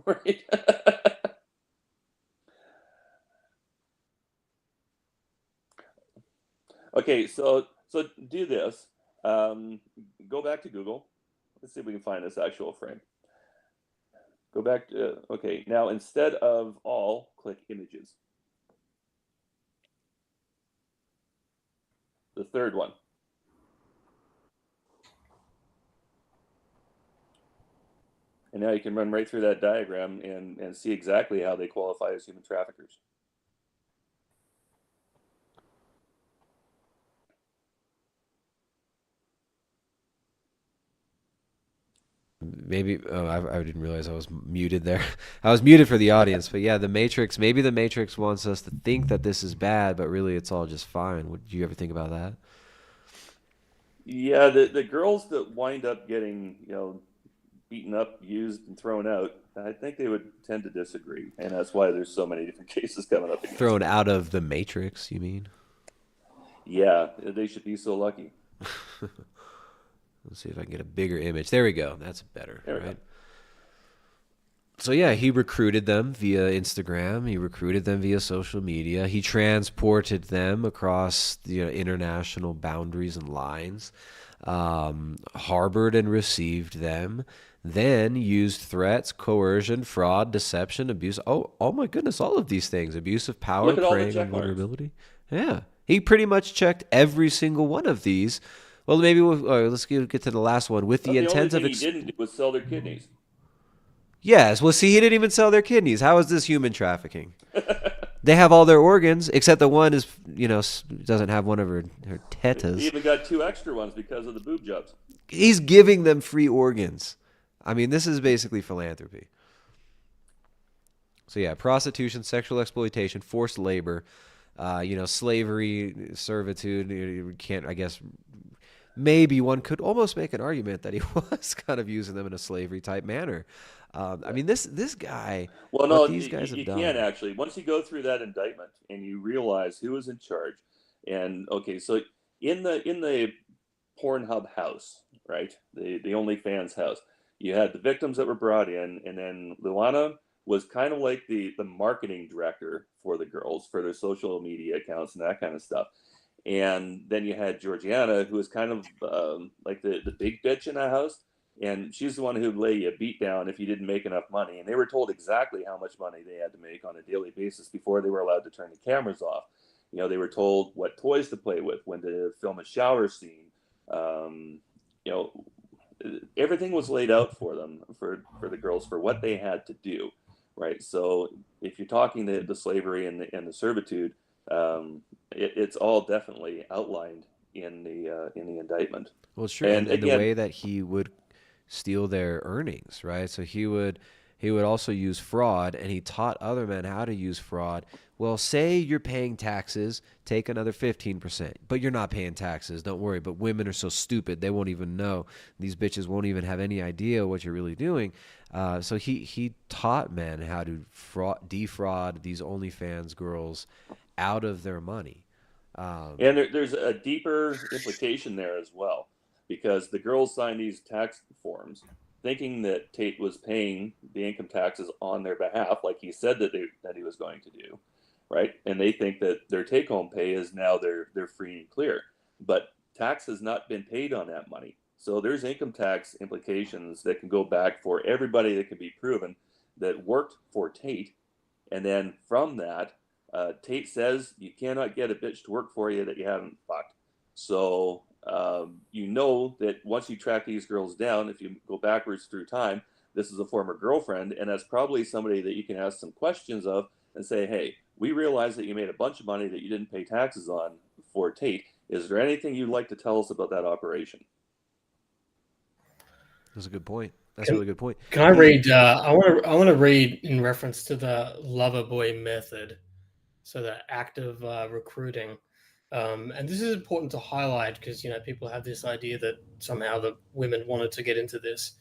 right. Okay, so do this. Go back to Google. Let's see if we can find this actual frame. Go back to, okay, now instead of all, click images. The third one. And now you can run right through that diagram and see exactly how they qualify as human traffickers. Maybe I didn't realize I was muted there. I was muted for the audience, but yeah, the Matrix. Maybe the Matrix wants us to think that this is bad, but really it's all just fine. Would you ever think about that? Yeah, the girls that wind up getting beaten up, used, and thrown out, I think they would tend to disagree, and that's why there's so many different cases coming up. Thrown out of the Matrix, you mean? Yeah, they should be so lucky. Let's see if I can get a bigger image. There we go. That's better, There we right? go. So yeah, he recruited them via Instagram. He recruited them via social media. He transported them across the international boundaries and lines, harbored and received them, then used threats, coercion, fraud, deception, abuse. Oh my goodness, all of these things. Abuse of power, Look at all the preying check on marks. vulnerability. Yeah, he pretty much checked every single one of these. Well, maybe let's get to the last one with the intent only of. thing he didn't do was sell their kidneys. Yes, well, see, he didn't even sell their kidneys. How is this human trafficking? They have all their organs, except the one is, doesn't have one of her tetas. He even got 2 extra ones because of the boob jobs. He's giving them free organs. I mean, this is basically philanthropy. So yeah, prostitution, sexual exploitation, forced labor, slavery, servitude. You can't, I guess. Maybe one could almost make an argument that he was kind of using them in a slavery type manner. I mean, this guy. Well, no, these guys you have done. can actually. Once you go through that indictment and you realize who was in charge, and okay, so in the Pornhub house, right, the OnlyFans house, you had the victims that were brought in, and then Luana was kind of like the marketing director for the girls, for their social media accounts and that kind of stuff. And then you had Georgiana, who was kind of like the big bitch in the house. And she's the one who'd lay you a beat down if you didn't make enough money. And they were told exactly how much money they had to make on a daily basis before they were allowed to turn the cameras off. They were told what toys to play with, when to film a shower scene. Everything was laid out for them, for the girls, for what they had to do, right? So if you're talking the slavery and the servitude, it's all definitely outlined in the indictment. Well, it's true, and again, the way that he would steal their earnings, right? So he would also use fraud, and he taught other men how to use fraud. Well, say you're paying taxes, take another 15%, but you're not paying taxes. Don't worry. But women are so stupid, they won't even know. These bitches won't even have any idea what you're really doing. So he taught men how to defraud these OnlyFans girls out of their money. And there's a deeper implication there as well, because the girls signed these tax forms thinking that Tate was paying the income taxes on their behalf, like he said that he was going to do, right? And they think that their take-home pay is now they're free and clear, but tax has not been paid on that money. So there's income tax implications that can go back for everybody that can be proven that worked for Tate, and then from that, Tate says you cannot get a bitch to work for you that you haven't fucked. So that once you track these girls down, if you go backwards through time, this is a former girlfriend, and that's probably somebody that you can ask some questions of and say, hey, we realize that you made a bunch of money that you didn't pay taxes on for Tate. Is there anything you'd like to tell us about that operation? That's a good point. That's a really good point. Can I read? I want to read in reference to the lover boy method. So the active recruiting, and this is important to highlight because people have this idea that somehow the women wanted to get into this.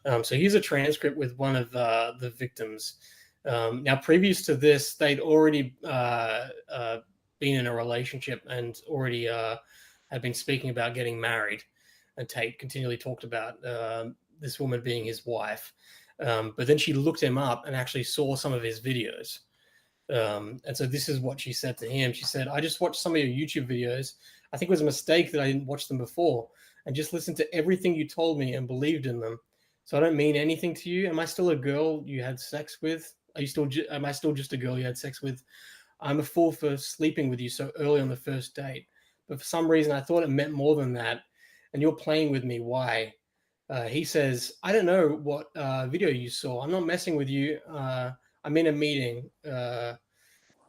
So here's a transcript with one of the victims. Now, previous to this, they'd already been in a relationship and already had been speaking about getting married. And Tate continually talked about this woman being his wife, but then she looked him up and actually saw some of his videos. And so this is what she said to him. She said, I just watched some of your YouTube videos. I think it was a mistake that I didn't watch them before and just listened to everything you told me and believed in them. So I don't mean anything to you. Am I still a girl you had sex with? Am I still just a girl you had sex with? I'm a fool for sleeping with you so early on the first date. But for some reason, I thought it meant more than that. And you're playing with me. Why? He says, I don't know what video you saw. I'm not messing with you. I'm in a meeting.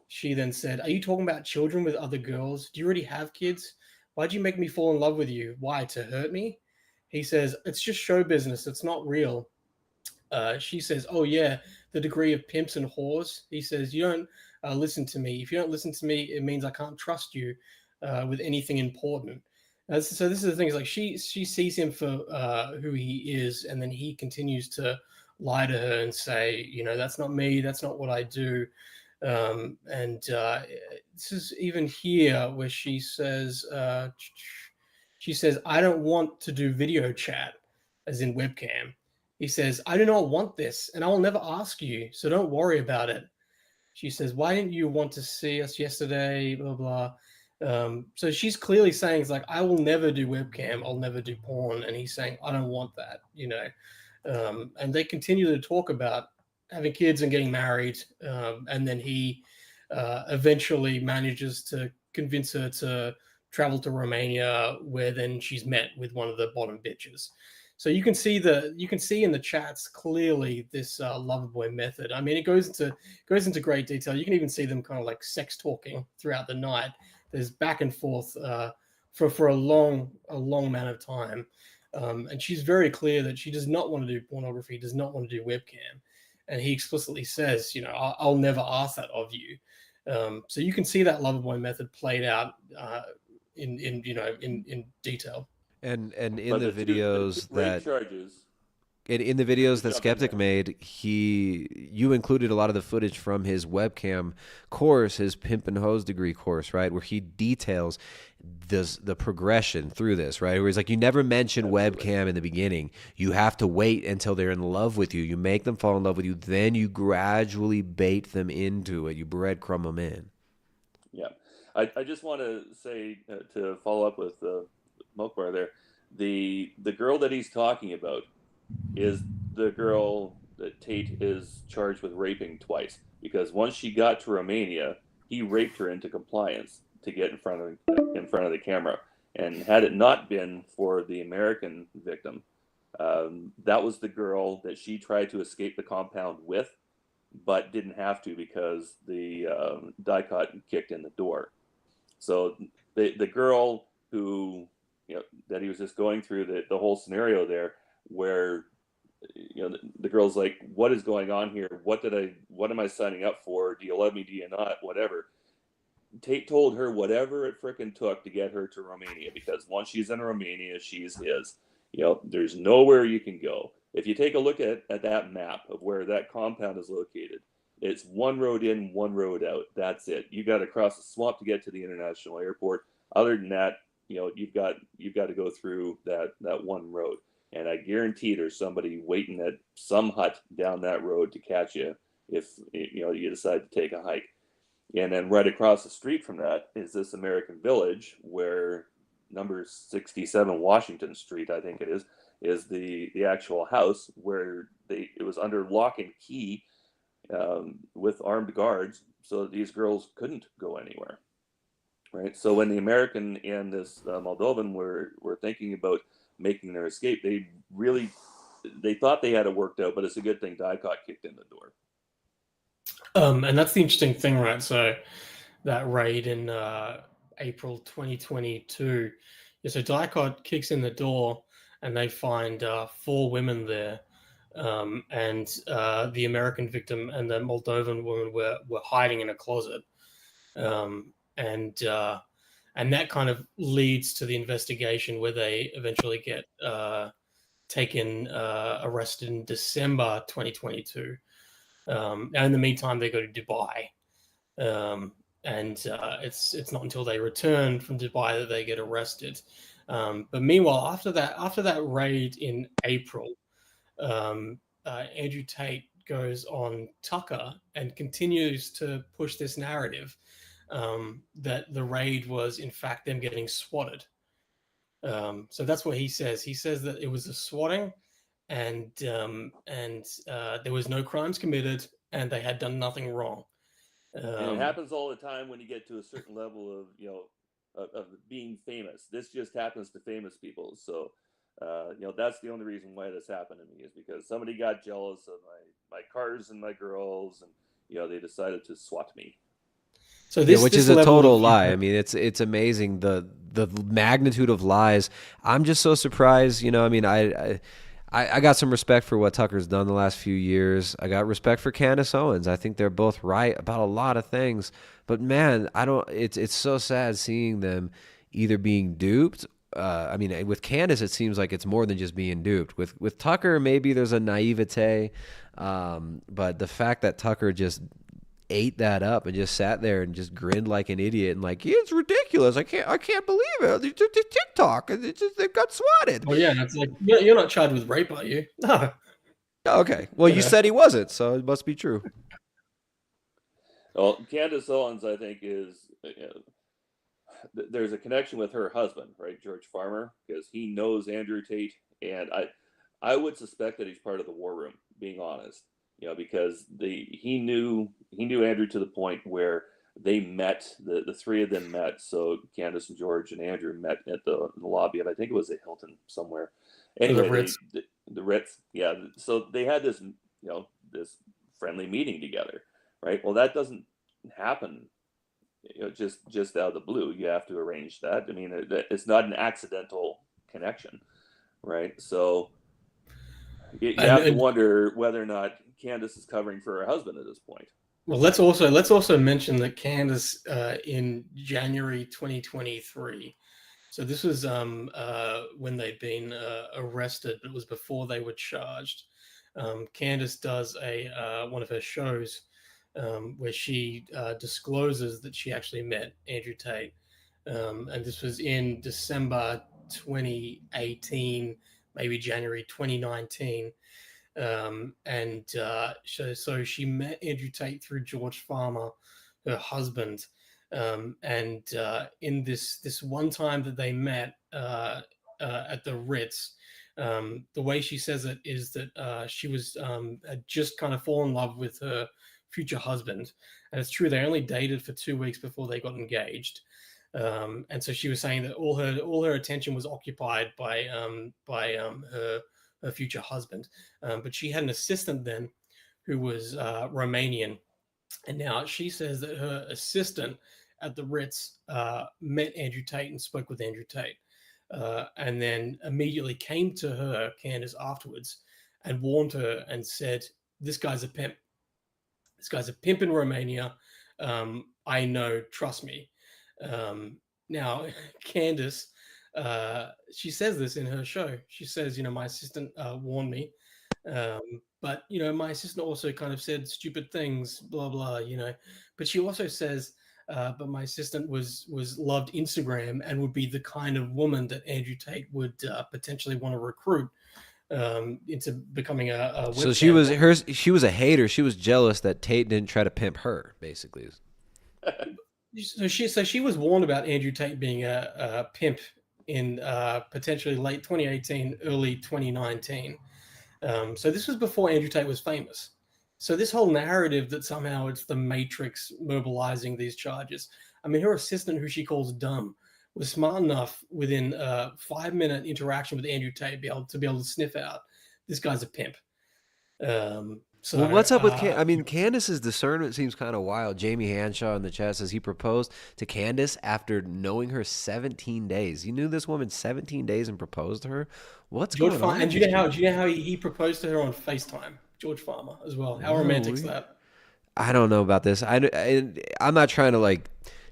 She then said, are you talking about children with other girls? Do you already have kids? Why'd you make me fall in love with you? Why, to hurt me? He says, it's just show business. It's not real. She says, oh yeah, the degree of pimps and whores. He says, you don't listen to me. If you don't listen to me, it means I can't trust you with anything important. So this is the thing, is like she sees him for who he is, and then he continues to lie to her and say, that's not me, that's not what I do. This is even here where she says, I don't want to do video chat, as in webcam. He says, I do not want this, and I will never ask you, so don't worry about it. She says, why didn't you want to see us yesterday, blah, blah. So she's clearly saying, it's like, I will never do webcam, I'll never do porn. And he's saying, I don't want that, and they continue to talk about having kids and getting married. And then he eventually manages to convince her to travel to Romania, where then she's met with one of the bottom bitches. So you can see in the chats clearly this Loverboy method. I mean, it goes into great detail. You can even see them kind of like sex talking throughout the night. There's back and forth for a long amount of time, and she's very clear that she does not want to do pornography, does not want to do webcam, and he explicitly says, I'll never ask that of you. So you can see that Loverboy method played out in detail. And in the videos that charges. In the videos that Skeptic made, you included a lot of the footage from his webcam course, his pimp and hose degree course, right, where he details the progression through this, right? Where he's like, you never mention webcam in the beginning. You have to wait until they're in love with you. You make them fall in love with you. Then you gradually bait them into it. You breadcrumb them in. Yeah. I just want to say, to follow up with MilkBar there, the girl that he's talking about is the girl that Tate is charged with raping twice, because once she got to Romania, he raped her into compliance to get in front of the camera. And had it not been for the American victim, that was the girl that she tried to escape the compound with, but didn't have to because the dicot kicked in the door. So the girl who, that he was just going through the whole scenario there, where the girl's like, what is going on here? What am I signing up for? Do you love me? Do you not? Whatever. Tate told her whatever it frickin' took to get her to Romania, because once she's in Romania, she's his. There's nowhere you can go. If you take a look at that map of where that compound is located, it's one road in, one road out. That's it. You got to cross the swamp to get to the international airport. Other than that, you've got to go through that one road. And I guarantee there's somebody waiting at some hut down that road to catch you if you decide to take a hike. And then right across the street from that is this American village where number 67 Washington Street, I think it is the actual house where it was under lock and key with armed guards, so these girls couldn't go anywhere. Right. So when the American and this Moldovan were thinking about making their escape, they thought they had it worked out, but it's a good thing Dicot kicked in the door. And that's the interesting thing, right? So that raid in April 2022, so Dicot kicks in the door and they find 4 women there, and the American victim and the Moldovan woman were hiding in a closet, and that kind of leads to the investigation where they eventually get arrested in December 2022. And in the meantime, they go to Dubai, and it's not until they return from Dubai that they get arrested. But meanwhile, after that raid in April, Andrew Tate goes on Tucker and continues to push this narrative that the raid was in fact them getting swatted. So that's what he says. He says that it was a swatting, and there was no crimes committed, and they had done nothing wrong. And it happens all the time when you get to a certain level of being famous. This just happens to famous people. So that's the only reason why this happened to me, is because somebody got jealous of my cars and my girls, and they decided to swat me. So which is a total lie. I mean, it's amazing the magnitude of lies. I'm just so surprised. I mean, I got some respect for what Tucker's done the last few years. I got respect for Candace Owens. I think they're both right about a lot of things. But man, it's so sad seeing them either being duped I mean, with Candace, it seems like it's more than just being duped. With Tucker, maybe there's a naivete, but the fact that Tucker just ate that up and just sat there and just grinned like an idiot and like, yeah, it's ridiculous. I can't believe it. It's TikTok. It's just, they got swatted. Well, yeah, it's like you're not charged with rape, are you? No. Okay. Well, you said he wasn't, so it must be true. Well, Candace Owens, I think, is there's a connection with her husband, right, George Farmer, because he knows Andrew Tate, and I would suspect that he's part of the war room, being honest, because he knew Andrew to the point where they met, the three of them met. So Candace and George and Andrew met at the lobby of, I think it was a Hilton somewhere. Anyway, The Ritz. The Ritz, yeah. So they had this, this friendly meeting together, right? Well, that doesn't happen, just out of the blue. You have to arrange that. I mean, it's not an accidental connection, right? So you have to wonder whether or not Candace is covering for her husband at this point. Well, let's also mention that Candace in January 2023. So this was when they'd been arrested, but it was before they were charged. Candace does one of her shows where she discloses that she actually met Andrew Tate, and this was in December 2018, maybe January 2019. So she met Andrew Tate through George Farmer, her husband, and in this one time that they met at the Ritz, the way she says it is that she was had just kind of fallen in love with her future husband, and it's true they only dated for 2 weeks before they got engaged, and so she was saying that all her attention was occupied by her future husband, but she had an assistant then who was Romanian, and now she says that her assistant at the Ritz met Andrew Tate and spoke with Andrew Tate, and then immediately came to her, Candace, afterwards and warned her and said, "This guy's a pimp. This guy's a pimp in Romania. I know, trust me." Now, Candace, she says this in her show. She says, my assistant warned me, but my assistant also kind of said stupid things, blah blah, But she also says, but my assistant was loved Instagram and would be the kind of woman that Andrew Tate would potentially want to recruit into becoming a so she was a hater. She was jealous that Tate didn't try to pimp her, basically. So she was warned about Andrew Tate being a pimp in potentially late 2018, early 2019. So this was before Andrew Tate was famous. So this whole narrative that somehow it's the Matrix mobilizing these charges. I mean, her assistant, who she calls dumb, was smart enough within a 5-minute interaction with Andrew Tate to be able to sniff out this guy's a pimp. So well, what's up with Candace's discernment seems kind of wild. Jamie Hanshaw in the chat says he proposed to Candace after knowing her 17 days. You knew this woman 17 days and proposed to her? What's going on? And do you know how he proposed to her on FaceTime? George Farmer as well. How romantic is that? I don't know about this. I'm not trying to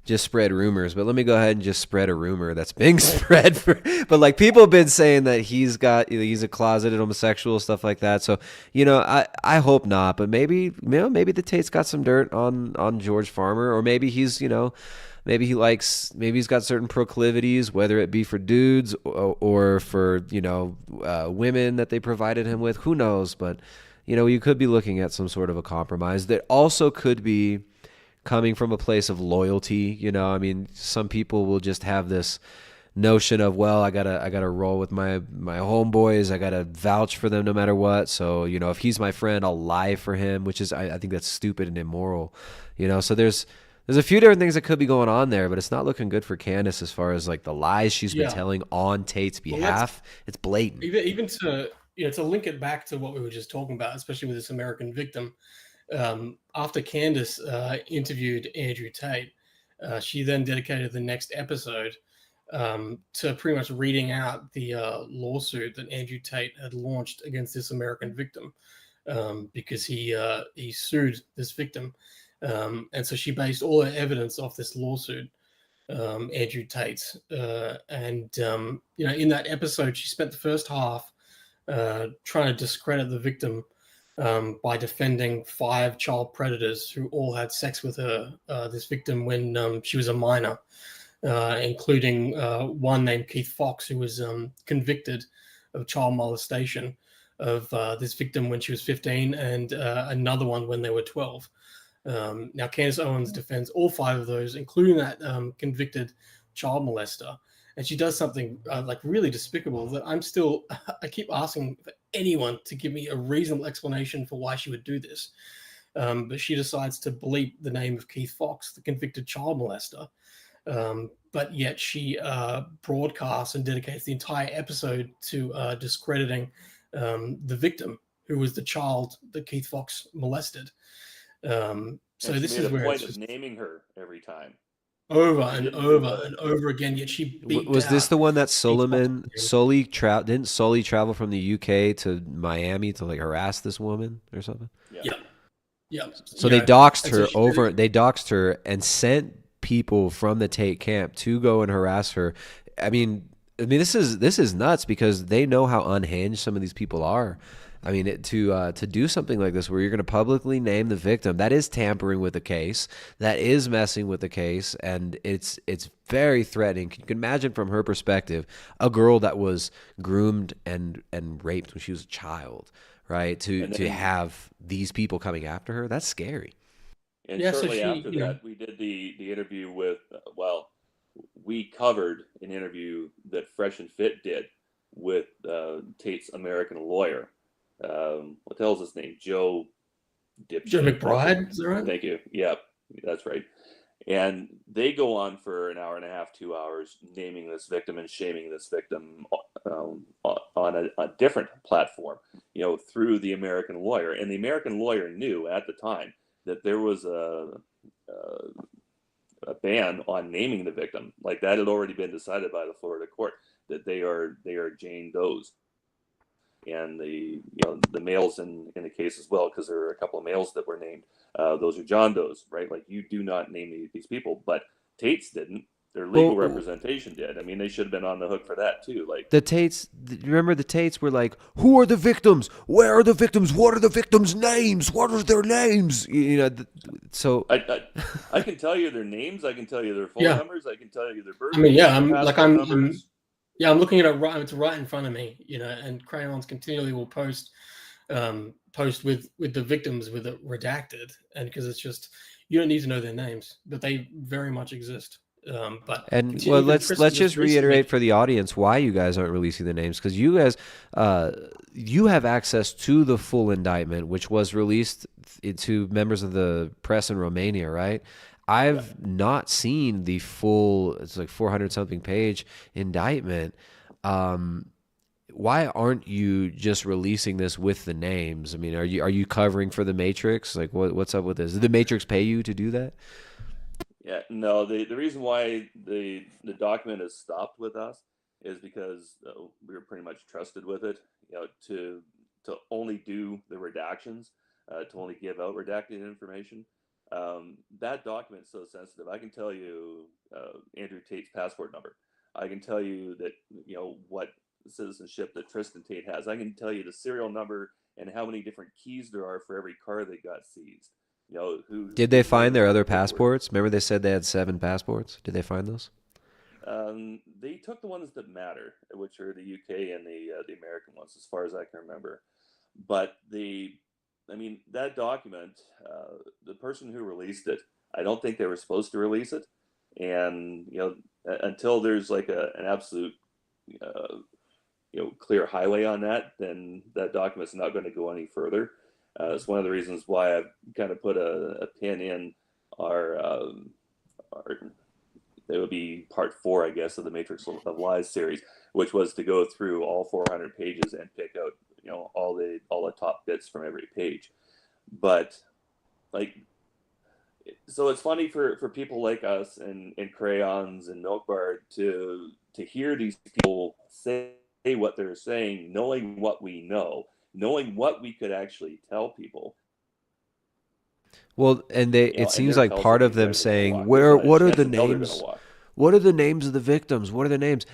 just spread rumors, but let me go ahead and just spread a rumor that's being spread. But people have been saying that he's a closeted homosexual, stuff like that. So I hope not, but maybe the Tate's got some dirt on George Farmer, or maybe he's maybe he's got certain proclivities, whether it be for dudes or for women that they provided him with. Who knows? But you could be looking at some sort of a compromise that also could be coming from a place of loyalty. I mean, some people will just have this notion of, well, I gotta roll with my homeboys. I gotta vouch for them no matter what. So, if he's my friend, I'll lie for him, which is, I think that's stupid and immoral. So there's a few different things that could be going on there, but it's not looking good for Candace as far as the lies she's been telling on Tate's behalf. It's blatant. Even to link it back to what we were just talking about, especially with this American victim. After Candace interviewed Andrew Tate, she then dedicated the next episode to pretty much reading out the lawsuit that Andrew Tate had launched against this American victim, because he sued this victim, and so she based all her evidence off this lawsuit. Andrew Tate. In that episode, she spent the first half trying to discredit the victim by defending 5 child predators who all had sex with her, this victim, when she was a minor, including one named Keith Fox, who was convicted of child molestation of this victim when she was 15, and another one when they were 12. Now, Candace Owens defends all 5 of those, including that convicted child molester. And she does something like really despicable that I keep asking for anyone to give me a reasonable explanation for why she would do this. But she decides to bleep the name of Keith Fox, the convicted child molester. But yet she broadcasts and dedicates the entire episode to discrediting the victim, who was the child that Keith Fox molested. So this is where point of naming her every time. Over and over again, yet she beat Was this the one that Sully didn't Sully travel from the UK to Miami to like harass this woman or something? Yeah. So they doxed her they doxed her and sent people from the Tate camp to go and harass her. I mean this is nuts, because they know how unhinged some of these people are. I mean, to do something like this where you're going to publicly name the victim, that is tampering with the case, that is messing with the case, and it's very threatening. You can imagine from her perspective, a girl that was groomed and raped when she was a child, right? To have these people coming after her, that's scary. And shortly after that, we did the interview with, we covered an interview that Fresh and Fit did with Tate's American lawyer. What the hell's his name? Joe McBride, is that right? Thank you. Yeah, that's right. And they go on for an hour and a half, 2 hours, naming this victim and shaming this victim on a different platform, through the American lawyer. And the American lawyer knew at the time that there was a ban on naming the victim. Like, that had already been decided by the Florida court, that they are Jane Does. And the males in the case as well, because there are a couple of males that were named. Those are John Does, right? Like, you do not name these people, but Tate's didn't. Their legal representation did. I mean, they should have been on the hook for that too. Like, the Tates, remember the Tates were like, "Who are the victims? Where are the victims? What are the victims' names? What are their names?" So I can tell you their names. I can tell you their phone numbers. I can tell you their birth. I mean, I'm looking at it right. It's right in front of me, and crayons continually will post with the victims with it redacted, and because it's just, you don't need to know their names, but they very much exist. Let's just reiterate for the audience why you guys aren't releasing the names, because you guys you have access to the full indictment, which was released to members of the press in Romania, right? I've not seen the full, it's like 400 something page indictment. Why aren't you just releasing this with the names? I mean, are you covering for the Matrix? Like, what's up with this? Did the Matrix pay you to do that? Yeah, no. The reason why the document is stopped with us is because we were pretty much trusted with it, to only do the redactions, to only give out redacted information. That document's so sensitive. I can tell you Andrew Tate's passport number. I can tell you that what citizenship that Tristan Tate has. I can tell you the serial number and how many different keys there are for every car that got seized. Did they find their other passports? Remember they said they had 7 passports. Did they find those? They took the ones that matter, which are the UK and the American ones, as far as I can remember. But that document, the person who released it, I don't think they were supposed to release it. And, until there's like an absolute, clear highway on that, then that document's not going to go any further. It's one of the reasons why I've kind of put a pin in our it would be part 4, I guess, of the Matrix of Lies series, which was to go through all 400 pages and pick out, all the top bits from every page. But so it's funny for people like us and crayons and MilkBar to hear these people say what they're saying, knowing what we know, knowing what we could actually tell people. Well, and it seems like part of them saying, what are the names? What are the names of the victims? What are the names?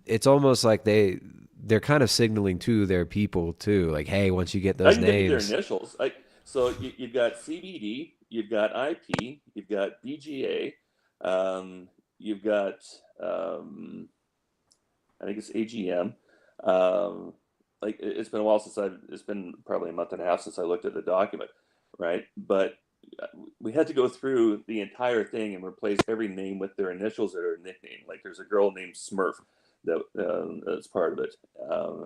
It's almost like they're kind of signaling to their people too, like, hey, once you get I those can give you their names, initials. So you've got CBD, you've got IP, you've got BGA, you've got I think it's AGM. Like it's been a while it's been probably a month and a half since I looked at the document, right? But we had to go through the entire thing and replace every name with their initials or nickname. Like there's a girl named Smurf that's part of it.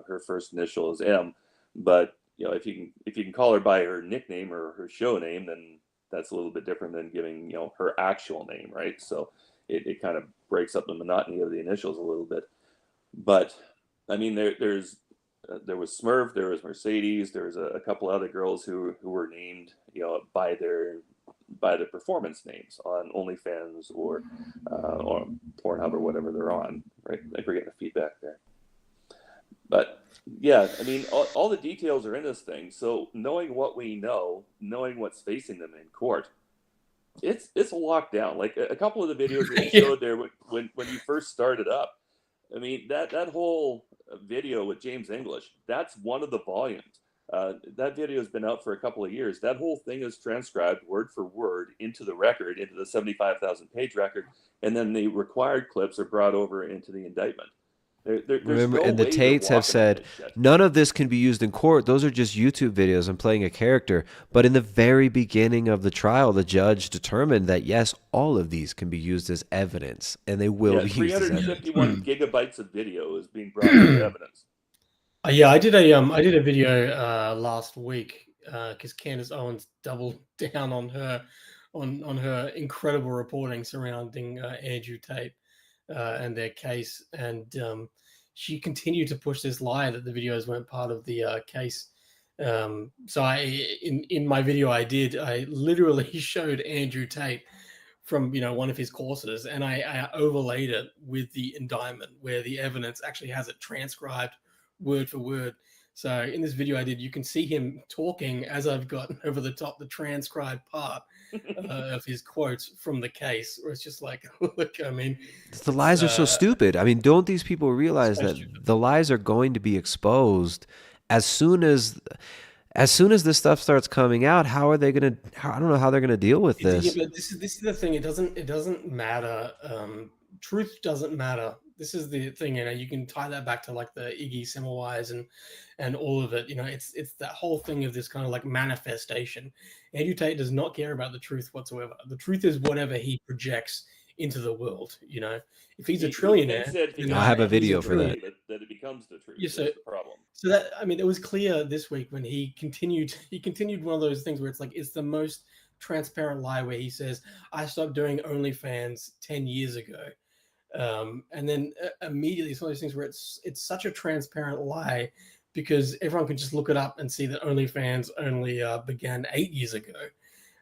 Her first initial is M, but if you can call her by her nickname or her show name, then that's a little bit different than giving her actual name, right? So it kind of breaks up the monotony of the initials a little bit. But I mean, there was Smurf, there was Mercedes, there was a couple other girls who were named, by their performance names on OnlyFans or Pornhub or whatever they're on, right? I forget the feedback there. But yeah, I mean, all the details are in this thing. So knowing what we know, knowing what's facing them in court, it's a lockdown. Like a couple of the videos that you showed there when you first started up. I mean, that whole video with James English, that's one of the volumes. That video has been out for a couple of years. That whole thing is transcribed word for word into the record, into the 75,000 page record, and then the required clips are brought over into the indictment. Remember, and the Tates have said none of this can be used in court. Those are just YouTube videos. I'm playing a character. But in the very beginning of the trial, the judge determined that yes, all of these can be used as evidence, and they will be used as evidence. 351 gigabytes of video is being brought as evidence. Yeah, I did a video last week because Candace Owens doubled down on her incredible reporting surrounding Andrew Tate and their case, and she continued to push this lie that the videos weren't part of the case. So in my video I literally showed Andrew Tate from one of his courses, and I overlaid it with the indictment where the evidence actually has it transcribed word for word. So in this video I did, you can see him talking as I've got over the top the transcribed part of his quotes from the case, where it's just like, look, I mean, the lies are so stupid. I mean, don't these people realize that the lies are going to be exposed as soon as this stuff starts coming out? How are they going to? I don't know how they're going to deal with this. Yeah, but this is the thing. It doesn't matter. Truth doesn't matter. This is the thing, you can tie that back to like the Iggy Semmelweis and all of it. It's that whole thing of this kind of like manifestation. Andrew Tate does not care about the truth whatsoever. The truth is whatever he projects into the world. If he's a trillionaire, I have a video for that. That it becomes the truth. Yeah, That's the problem. So that, I mean, it was clear this week when he continued one of those things where it's like, it's the most transparent lie where he says, I stopped doing OnlyFans 10 years ago. And then immediately it's one of those things where it's such a transparent lie because everyone can just look it up and see that OnlyFans only began 8 years ago.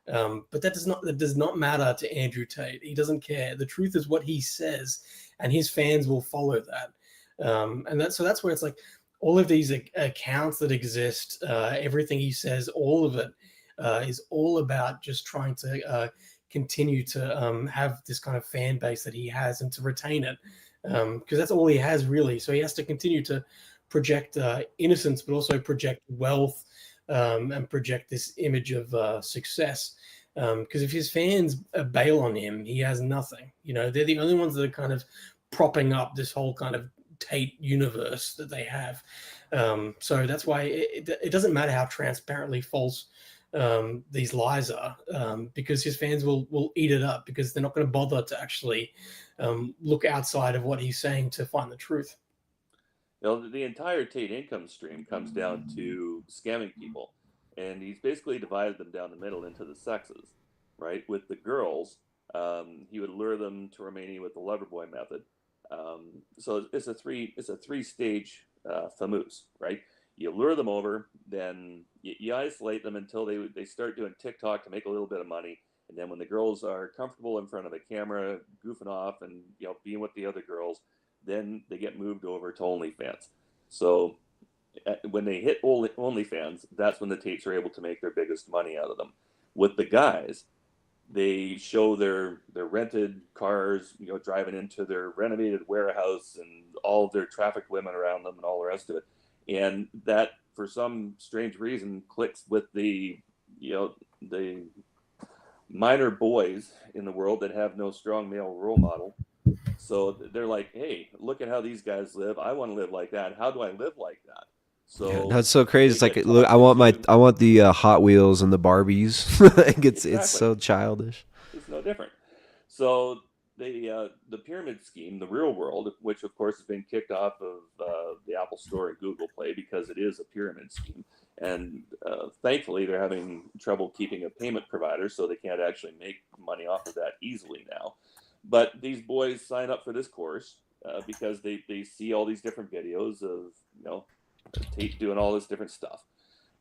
But that does not matter to Andrew Tate. He doesn't care. The truth is what he says, and his fans will follow that. And that's where it's like all of these accounts that exist, everything he says, all of it is all about just trying to continue to have this kind of fan base that he has and to retain it, because that's all he has really. So he has to continue to project innocence, but also project wealth, and project this image of success. Because if his fans bail on him, he has nothing. They're the only ones that are kind of propping up this whole kind of Tate universe that they have. So that's why it doesn't matter how transparently false these lies are, because his fans will eat it up because they're not going to bother to actually look outside of what he's saying to find the truth. The entire Tate income stream comes down to scamming people, and he's basically divided them down the middle into the sexes, right? With the girls, he would lure them to Romania with the lover boy method. So it's a three-stage famoose, right? You lure them over, then you isolate them until they start doing TikTok to make a little bit of money. And then when the girls are comfortable in front of a camera, goofing off and being with the other girls, then they get moved over to OnlyFans. So when they hit OnlyFans, that's when the Tates are able to make their biggest money out of them. With the guys, They show their rented cars, driving into their renovated warehouse and all of their trafficked women around them and all the rest of it. And that, for some strange reason, clicks with the minor boys in the world that have no strong male role model. So they're like, hey, look at how these guys live. I want to live like that. How do I live like that? So that's so crazy. It's like, get look, talked I want the Hot Wheels and the Barbies. It's Exactly. so childish. It's no different. So the pyramid scheme, the real world, which of course has been kicked off of the Apple Store and Google Play because it is a pyramid scheme, and thankfully they're having trouble keeping a payment provider, so they can't actually make money off of that easily now. But these boys sign up for this course because they see all these different videos of Tate doing all this different stuff.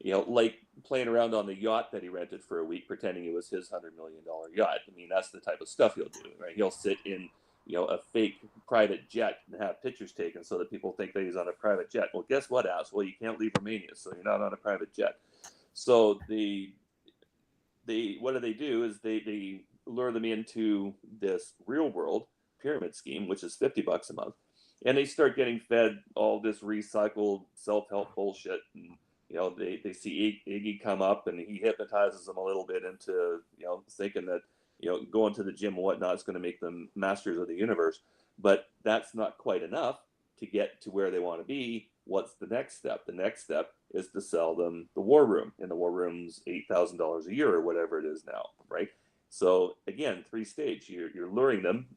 Like playing around on the yacht that he rented for a week, pretending it was his $100 million yacht. I mean, that's the type of stuff he'll do, right? He'll sit in, a fake private jet and have pictures taken so that people think that he's on a private jet. Well, guess what, Ass? Well, you can't leave Romania, so you're not on a private jet. So what do? Is they lure them into this real world pyramid scheme, which is $50 a month, and they start getting fed all this recycled self-help bullshit. And they see Iggy come up and he hypnotizes them a little bit into thinking that going to the gym and whatnot is going to make them masters of the universe. But that's not quite enough to get to where they want to be. What's the next step? The next step is to sell them the war room, and the war room's $8,000 a year or whatever it is now, right? So again, 3-stage. You're luring them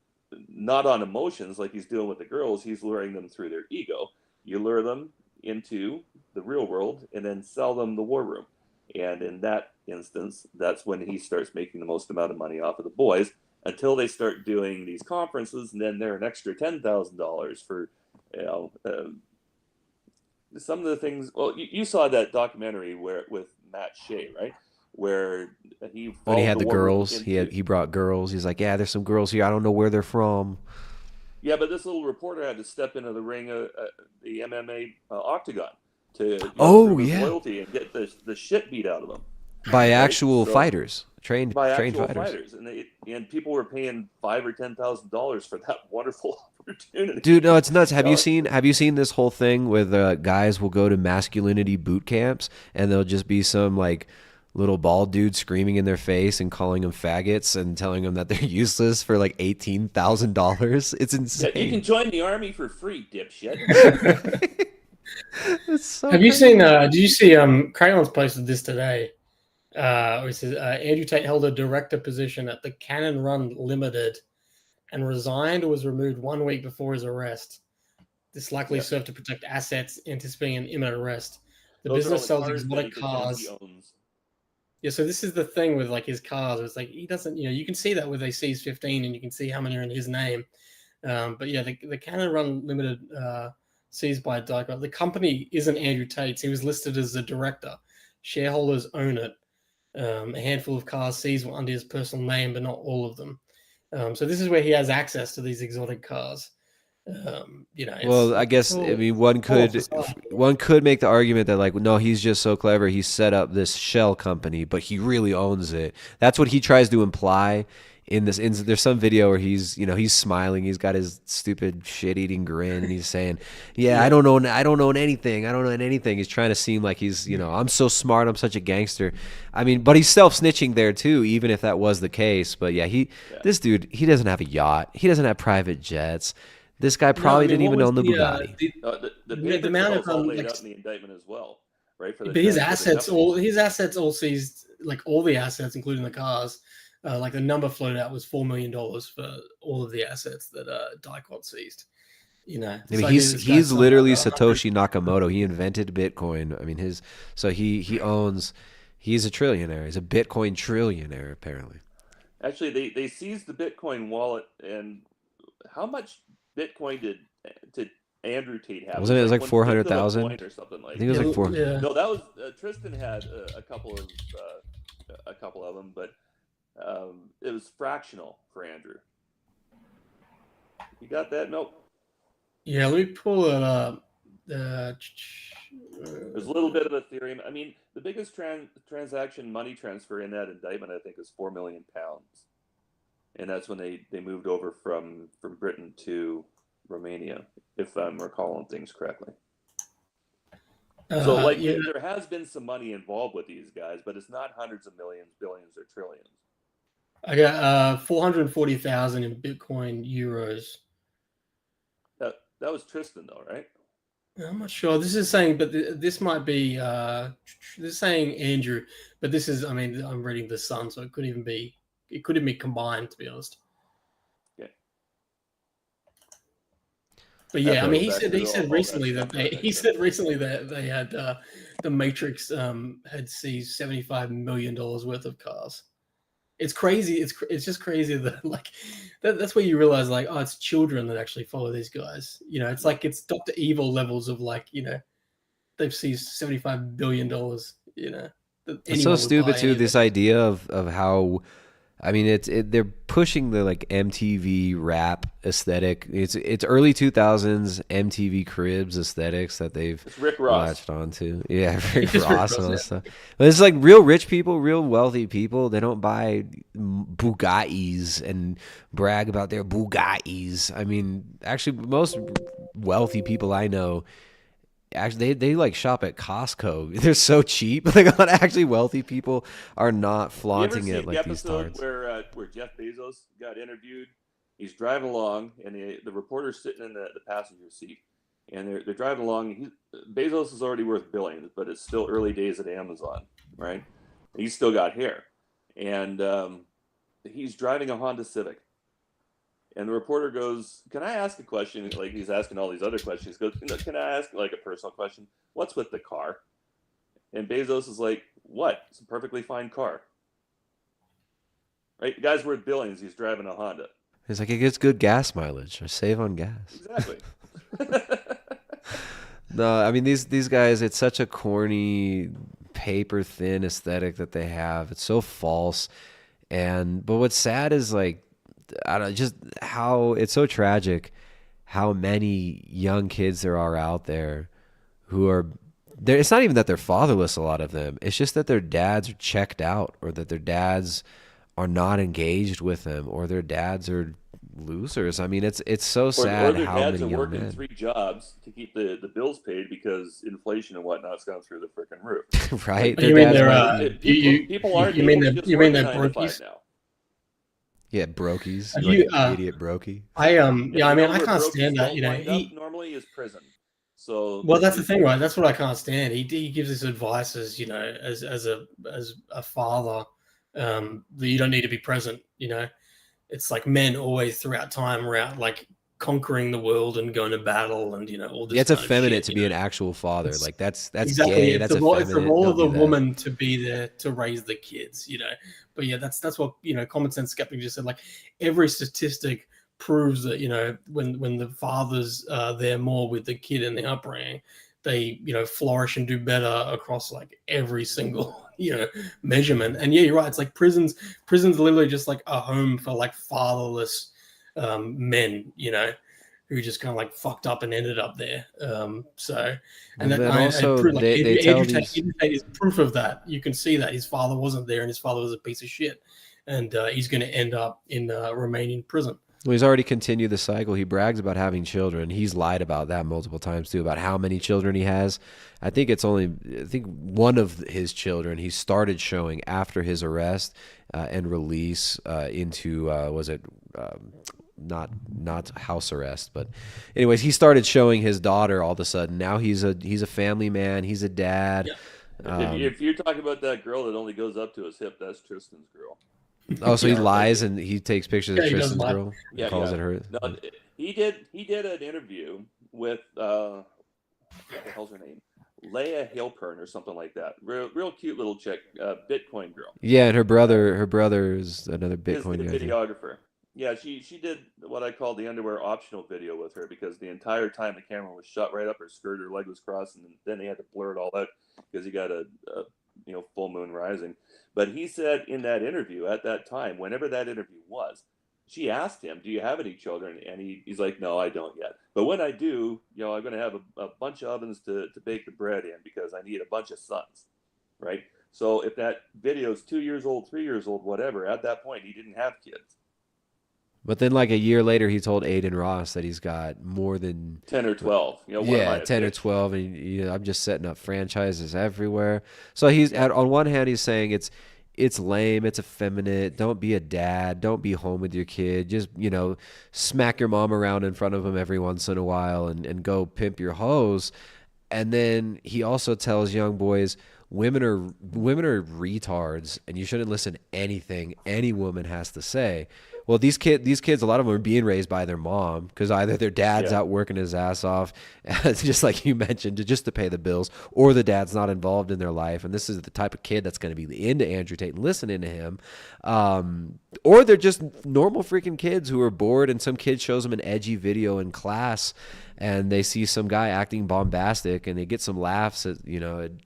not on emotions like he's doing with the girls. He's luring them through their ego. You lure them into the real world and then sell them the war room. And in that instance, that's when he starts making the most amount of money off of the boys, until they start doing these conferences, and then they're an extra $10,000 for some of the things. Well, you saw that documentary with Matt Shea, right? Where when he had the girls, he brought girls. He's like, yeah, there's some girls here. I don't know where they're from. Yeah, but this little reporter had to step into the ring, the MMA octagon, to prove his loyalty and get the shit beat out of them by actual fighters, trained fighters. And people were paying $5,000 or $10,000 for that wonderful opportunity. Dude, no, it's nuts. Have you seen this whole thing with guys will go to masculinity boot camps and there'll just be some like little bald dude screaming in their face and calling them faggots and telling them that they're useless for like $18,000. It's insane. Yeah, you can join the army for free, dipshit. It's so Have you seen? Did you see? Crayons posted this today. It says Andrew Tate held a director position at the Cannon Run Limited and resigned or was removed 1 week before his arrest. This likely served to protect assets, anticipating an imminent arrest. The business sells exotic cars. Yeah, so this is the thing with like his cars. It's like he doesn't, you can see that with a C's 15 and you can see how many are in his name. But yeah, the Cannon Run Limited seized by Dyke. The company isn't Andrew Tate's. He was listed as a director. Shareholders own it. A handful of cars seized were under his personal name, but not all of them. So this is where he has access to these exotic cars. Well, I guess one could make the argument that like, no, he's just so clever. He set up this shell company, but he really owns it. That's what he tries to imply in this. There's some video where he's smiling. He's got his stupid shit-eating grin, and he's saying, "Yeah, I don't own anything. I don't own anything." He's trying to seem like he's, I'm so smart. I'm such a gangster. I mean, but he's self-snitching there too, even if that was the case. But yeah, this dude, he doesn't have a yacht. He doesn't have private jets. This guy probably didn't even own the Bugatti. The amount of laid out in the indictment as well, right? But his assets all seized, like all the assets, including the cars. Like the number floated out was $4 million for all of the assets that Dicot seized. I mean, he's literally Satoshi Nakamoto. He invented Bitcoin. I mean, he's a trillionaire. He's a Bitcoin trillionaire, apparently. Actually, they seized the Bitcoin wallet, and how much Bitcoin did Andrew Tate have? Wasn't it like 400,000 or something like? I think it was like 4. Yeah. No, that was Tristan had a couple of them, but it was fractional for Andrew. You got that? Nope. Yeah, let me pull it up. There's a little bit of Ethereum. I mean, the biggest transaction money transfer in that indictment, I think, is £4 million, and that's when they moved over from Britain to Romania, if I'm recalling things correctly. So, like, there has been some money involved with these guys, but it's not hundreds of millions, billions, or trillions. I got 440,000 in Bitcoin euros. That was Tristan, though, right? I'm not sure. This is saying, but this might be. This is saying Andrew, but this is. I mean, I'm reading the Sun, so it could even be. It could even be combined, to be honest. Yeah. But yeah, I mean, he said recently that they had the Matrix had seized $75 million worth of cars. It's crazy. It's just crazy that like that's where you realize like, oh, it's children that actually follow these guys. You know, it's like it's Dr. Evil levels of like, you know, they've seized $75 billion. You know, it's so stupid too. This idea of how, I mean, they're pushing the like MTV rap aesthetic. It's early 2000s MTV Cribs aesthetics that they've latched onto. Yeah, Rick Ross and all that stuff. But it's like real rich people, real wealthy people. They don't buy Bugattis and brag about their Bugattis. I mean, actually, most wealthy people I know, actually, they like shop at Costco. They're so cheap. Like, a lot of actually wealthy people are not flaunting it like these tards. Where Jeff Bezos got interviewed, he's driving along, and the reporter's sitting in the passenger seat, and they're driving along. Bezos is already worth billions, but it's still early days at Amazon, right? He's still got hair, and he's driving a Honda Civic. And the reporter goes, "Can I ask a question?" Like he's asking all these other questions. He goes, "Can I ask like a personal question? What's with the car?" And Bezos is like, "What? It's a perfectly fine car." Right? The guy's worth billions. He's driving a Honda. It's like it gets good gas mileage. I save on gas. Exactly. No, I mean these guys. It's such a corny, paper thin aesthetic that they have. It's so false. But what's sad is like, I don't know, just how it's so tragic how many young kids there are out there who are there. It's not even that they're fatherless, a lot of them. It's just that their dads are checked out, or that their dads are not engaged with them, or their dads are losers. I mean, it's so sad or their how dads many are young working men. 3 jobs to keep the bills paid because inflation and whatnot's gone through the freaking roof. Right? You mean people aren't you mean able to just work they're 9 to 5 brokies? now. Yeah, brokies. Have Like you, an idiot brokey. I I mean, I where can't brokies stand that. don't You know, wind up normally is prison. So well, that's the thing, right? That's what I can't stand. He gives this advice as, you know, as a father, that you don't need to be present. You know, it's like men always throughout time are out like conquering the world and going to battle, and you know all this. Yeah, it's kind of effeminate shit, to be an actual father. Like that's exactly gay. That's effeminate. It's the role of the Don't do that. woman to be there to raise the kids. You know, but yeah, that's what, you know, Common Sense Skeptic just said. Like every statistic proves that, you know, when the father's there more with the kid in the upbringing, they, you know, flourish and do better across like every single, you know, measurement. And yeah, you're right. It's like prisons literally just like a home for like fatherless men, you know, who just kind of like fucked up and ended up there. So, and then also they tell Andrew these... Tate is proof of that. You can see that his father wasn't there, and his father was a piece of shit, and he's going to end up in Romanian prison. Well, he's already continued the cycle. He brags about having children. He's lied about that multiple times too, about how many children he has. I think one of his children he started showing after his arrest and release into not house arrest, but anyways, he started showing his daughter all of a sudden. Now he's a family man. He's a dad. Yeah. If you're talking about that girl that only goes up to his hip, that's Tristan's girl. Oh, so he lies and he takes pictures of Tristan's girl and calls it her. No, he did an interview with what the hell's her name? Leah Halpern or something like that. Real cute little chick, Bitcoin girl. Yeah, and her brother is another Bitcoin guy. Videographer. Yeah, she did what I call the underwear optional video with her, because the entire time the camera was shut right up her skirt, her leg was crossed, and then they had to blur it all out because you got a full moon rising. But he said in that interview at that time, whenever that interview was, she asked him, "Do you have any children?" And he's like, "No, I don't yet. But when I do, I'm going to have a bunch of ovens to bake the bread in because I need a bunch of sons." Right? So if that video is 2 years old, 3 years old, whatever, at that point, he didn't have kids. But then, like a year later, he told Aiden Ross that he's got more than 10 or 12. 10 or 12, and I'm just setting up franchises everywhere. So he's on one hand, he's saying it's lame, it's effeminate. Don't be a dad. Don't be home with your kid. Just smack your mom around in front of him every once in a while, and go pimp your hoes. And then he also tells young boys, women are retards, and you shouldn't listen to anything any woman has to say. Well, these kids, a lot of them are being raised by their mom because either their dad's out working his ass off, just like you mentioned, just to pay the bills, or the dad's not involved in their life. And this is the type of kid that's going to be into Andrew Tate and listening to him. Or they're just normal freaking kids who are bored, and some kid shows them an edgy video in class, and they see some guy acting bombastic, and they get some laughs at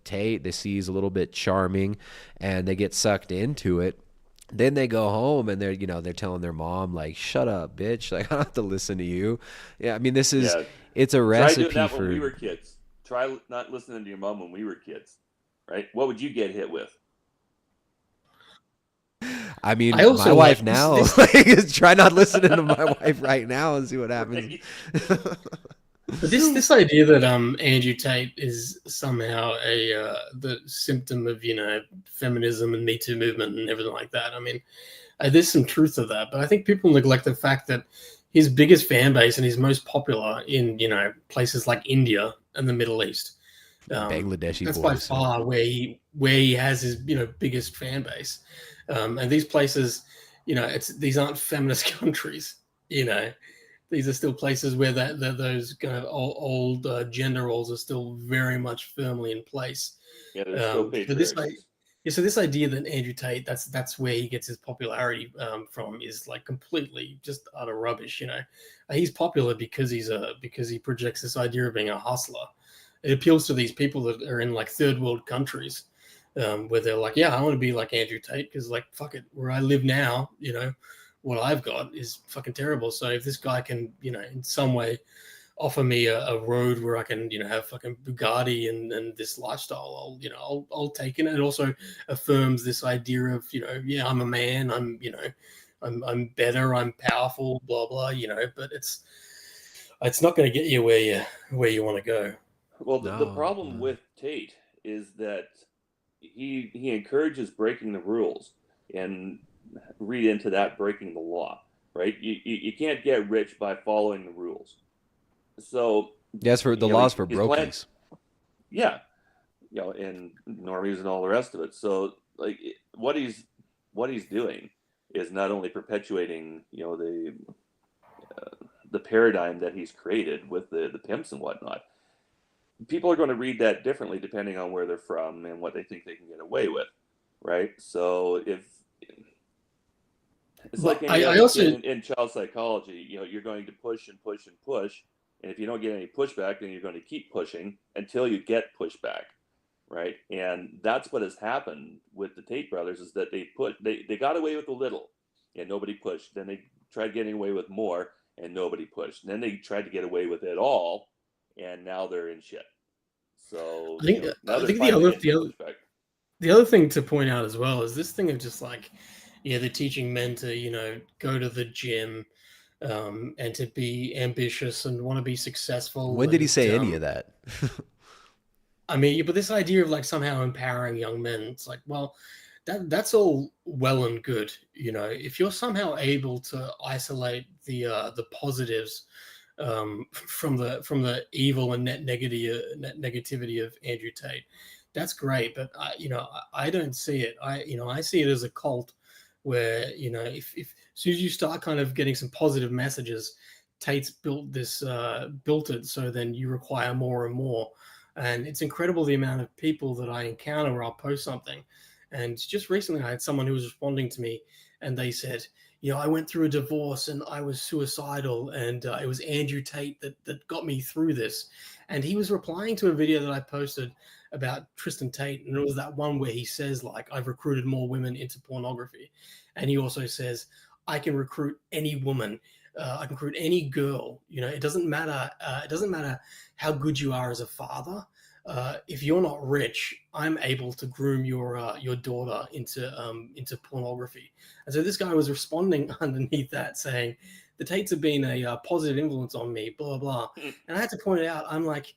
Tate. They see he's a little bit charming, and they get sucked into it. Then they go home and they're telling their mom, like, "Shut up, bitch! Like, I don't have to listen to you." Yeah, I mean, it's a recipe Try doing that for when we were kids. Try not listening to your mom when we were kids, right? What would you get hit with? I mean, my wife now. Try not listening to my wife right now and see what happens. But this idea that Andrew Tate is somehow the symptom of feminism and Me Too movement and everything like that. I mean, there's some truth to that, but I think people neglect the fact that his biggest fan base and he's most popular in places like India and the Middle East. Bangladeshi that's boys. By far where he has his biggest fan base, and these places, these aren't feminist countries. These are still places where those kind of old gender roles are still very much firmly in place. Yeah, there's still patriarchy. So this idea that Andrew Tate, that's where he gets his popularity from, is like completely just utter rubbish. He's popular because he projects this idea of being a hustler. It appeals to these people that are in like third world countries, where they're like, yeah, I want to be like Andrew Tate because, like, fuck it, where I live now, what I've got is fucking terrible. So if this guy can, in some way offer me a road where I can, have fucking Bugatti and this lifestyle, I'll take it. And it also affirms this idea of, yeah, I'm a man, I'm better, I'm powerful, blah, blah, but it's not going to get you where you want to go. Well, the problem with Tate is that he encourages breaking the rules, and read into that breaking the law, right? You can't get rich by following the rules. So yes, for the laws for brokies. Yeah, and normies and all the rest of it. So like what he's doing is not only perpetuating the paradigm that he's created with the pimps and whatnot. People are going to read that differently depending on where they're from and what they think they can get away with, right? So if it's like in child psychology, you're going to push and push and push, and if you don't get any pushback, then you're going to keep pushing until you get pushback, right? And that's what has happened with the Tate brothers, is that they got away with a little, and nobody pushed. Then they tried getting away with more, and nobody pushed. And then they tried to get away with it all, and now they're in shit. So I think the other thing to point out as well is this thing of just like, they're teaching men to, go to the gym and to be ambitious and want to be successful. When did he say any of that? I mean, but this idea of like somehow empowering young men, it's like, well, that's all well and good. If you're somehow able to isolate the positives from the evil and net negativity of Andrew Tate, that's great. But I don't see it. I see it as a cult where, if as soon as you start kind of getting some positive messages, Tate's built it so then you require more and more. And it's incredible the amount of people that I encounter where I'll post something. And just recently I had someone who was responding to me, and they said, I went through a divorce and I was suicidal, and it was Andrew Tate that got me through this. And he was replying to a video that I posted about Tristan Tate, and it was that one where he says, like, I've recruited more women into pornography. And he also says, I can recruit any woman. I can recruit any girl. You know, it doesn't matter. It doesn't matter how good you are as a father. If you're not rich, I'm able to groom your daughter into pornography. And so this guy was responding underneath that, saying, "The Tates have been a positive influence on me." Blah blah. And I had to point it out. I'm like,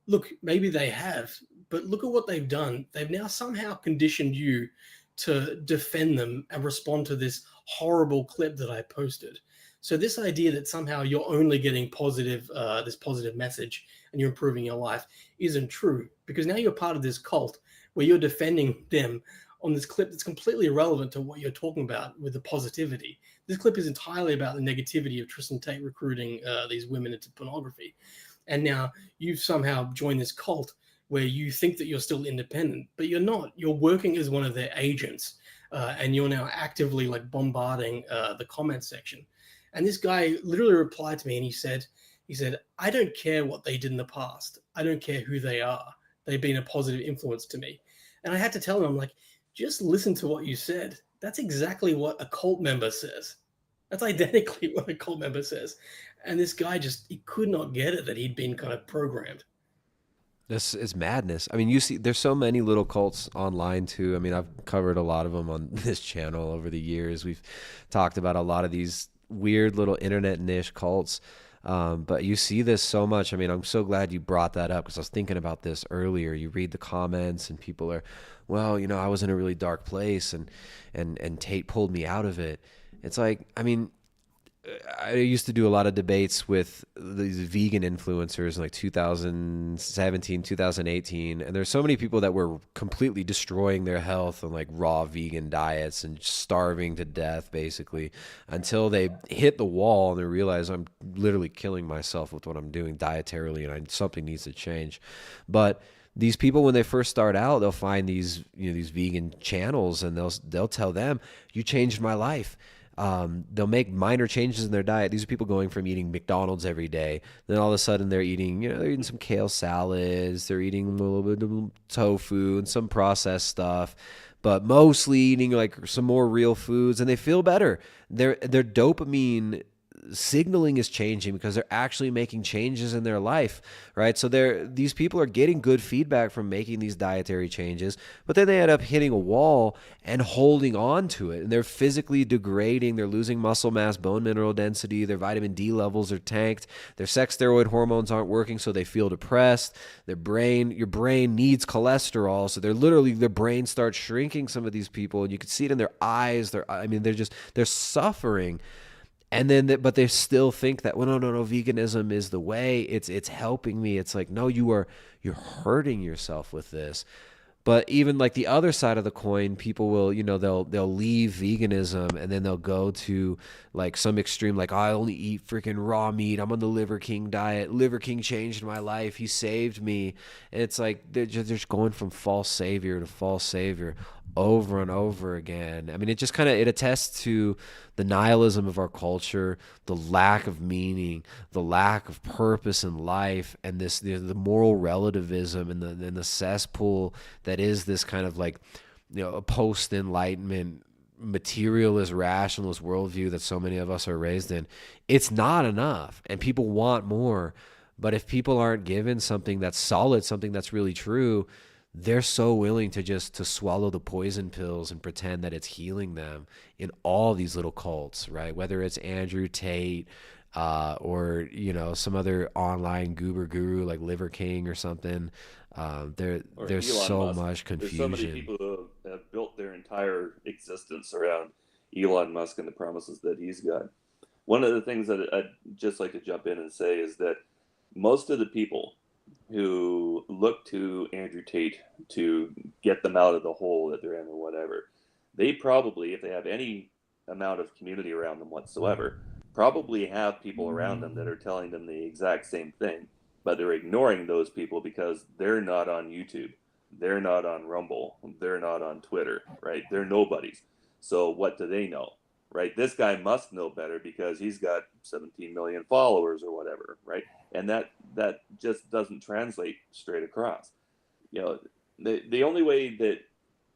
look, maybe they have, but look at what they've done. They've now somehow conditioned you to defend them and respond to this horrible clip that I posted. So this idea that somehow you're only getting positive, this positive message and you're improving your life isn't true, because now you're part of this cult where you're defending them on this clip that's completely irrelevant to what you're talking about with the positivity. This clip is entirely about the negativity of Tristan Tate recruiting these women into pornography. And now you've somehow joined this cult where you think that you're still independent, but you're not. You're working as one of their agents, and you're now actively like bombarding the comment section. And this guy literally replied to me, and he said, "I don't care what they did in the past. I don't care who they are. They've been a positive influence to me." And I had to tell him, I'm like, just listen to what you said. That's exactly what a cult member says. That's identically what a cult member says. And this guy he could not get it that he'd been kind of programmed. This is madness. I mean, you see, there's so many little cults online too. I mean, I've covered a lot of them on this channel over the years. We've talked about a lot of these weird little internet niche cults. But you see this so much. I mean, I'm so glad you brought that up, because I was thinking about this earlier. You read the comments and people are, well, you know, I was in a really dark place and Tate pulled me out of it. It's like, I mean, I used to do a lot of debates with these vegan influencers in like 2017, 2018. And there's so many people that were completely destroying their health on like raw vegan diets and starving to death, basically, until they hit the wall and they realize I'm literally killing myself with what I'm doing dietarily and something needs to change. But these people, when they first start out, they'll find these, you know, these vegan channels, and they'll tell them, "You changed my life." They'll make minor changes in their diet. These are people going from eating McDonald's every day. Then all of a sudden they're eating, you know, they're eating some kale salads. They're eating a little bit of tofu and some processed stuff, but mostly eating like some more real foods, and they feel better. Their dopamine signaling is changing because they're actually making changes in their life, right? So these people are getting good feedback from making these dietary changes, but then they end up hitting a wall and holding on to it, and they're physically degrading. They're losing muscle mass, bone mineral density. Their vitamin D levels are tanked. Their sex steroid hormones aren't working, so they feel depressed. Your brain needs cholesterol, so their brain starts shrinking. Some of these people, and you can see it in their eyes. They're suffering. And then, but they still think that, well, no, veganism is the way. It's helping me. It's like, no, you're hurting yourself with this. But even like the other side of the coin, people will, you know, they'll leave veganism and then they'll go to like some extreme, like, I only eat freaking raw meat. I'm on the Liver King diet. Liver King changed my life. He saved me. And it's like they're just going from false savior to false savior over and over again. I mean, it just kind of, it attests to the nihilism of our culture, the lack of meaning, the lack of purpose in life, and the moral relativism and the cesspool that is this kind of like, you know, a post-enlightenment materialist, rationalist worldview that so many of us are raised in. It's not enough, and people want more. But if people aren't given something that's solid, something that's really true, they're so willing to swallow the poison pills and pretend that it's healing them in all these little cults, right? Whether it's Andrew Tate or, you know, some other online goober guru like Liver King or something. There's so much confusion. There's so many people who have built their entire existence around Elon Musk and the promises that he's got. One of the things that I'd just like to jump in and say is that most of the people who look to Andrew Tate to get them out of the hole that they're in or whatever, they probably, if they have any amount of community around them whatsoever, probably have people around them that are telling them the exact same thing, but they're ignoring those people because they're not on YouTube, they're not on Rumble, they're not on Twitter, right? They're nobodies. So what do they know, right? This guy must know better because he's got 17 million followers or whatever, right? And that just doesn't translate straight across. You know, the only way that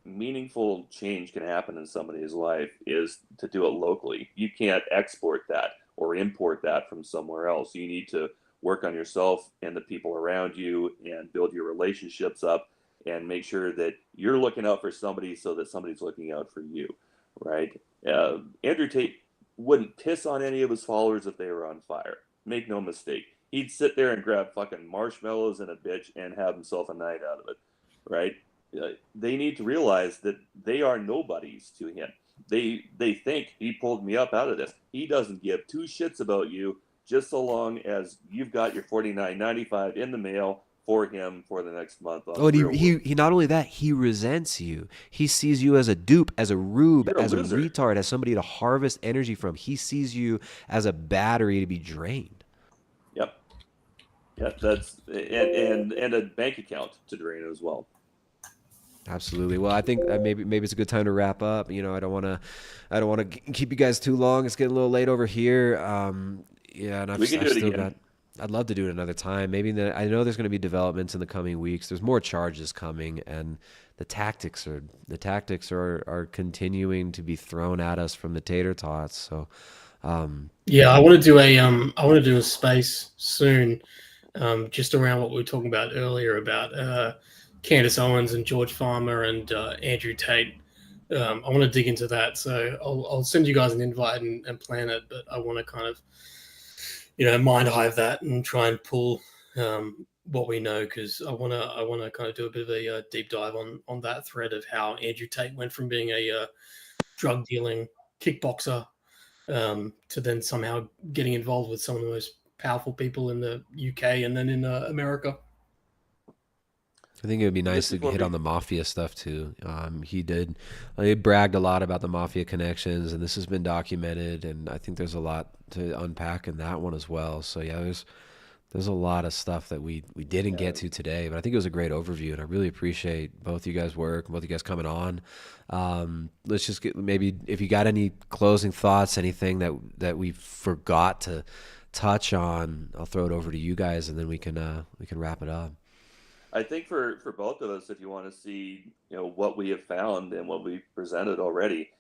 meaningful change can happen in somebody's life is to do it locally. You can't export that or import that from somewhere else. You need to work on yourself and the people around you and build your relationships up and make sure that you're looking out for somebody so that somebody's looking out for you, right? Andrew Tate wouldn't piss on any of his followers if they were on fire. Make no mistake. He'd sit there and grab fucking marshmallows and a bitch and have himself a night out of it, right? They need to realize that they are nobodies to him. They think he pulled me up out of this. He doesn't give two shits about you, just so long as you've got your $49.95 in the mail for him for the next month. He not only that, he resents you. He sees you as a dupe, as a rube, as a retard, as somebody to harvest energy from. He sees you as a battery to be drained. Yep. Yeah, that's and a bank account to drain as well. Absolutely. Well, I think maybe it's a good time to wrap up. You know, I don't want to keep you guys too long. It's getting a little late over here. Yeah, and I've still got. I'd love to do it another time. Maybe I know there's going to be developments in the coming weeks. There's more charges coming, and the tactics are continuing to be thrown at us from the tater tots. So, yeah, I want to do a space soon, just around what we were talking about earlier about Candace Owens and George Farmer and Andrew Tate. I want to dig into that, so I'll send you guys an invite and plan it. But I want to kind of, mind hive that and try and pull what we know, because I want to kind of do a bit of a deep dive on that thread of how Andrew Tate went from being a drug dealing kickboxer to then somehow getting involved with some of the most powerful people in the UK and then in America. I think it would be nice to hit on the mafia stuff too. He bragged a lot about the mafia connections, and this has been documented, and I think there's a lot to unpack in that one as well. So yeah, there's a lot of stuff that we didn't get to today, but I think it was a great overview, and I really appreciate both you guys' work, both you guys coming on. Let's just get, maybe if you got any closing thoughts, anything that we forgot to touch on, I'll throw it over to you guys, and then we can wrap it up. I think for both of us, if you want to see what we have found and what we've presented already,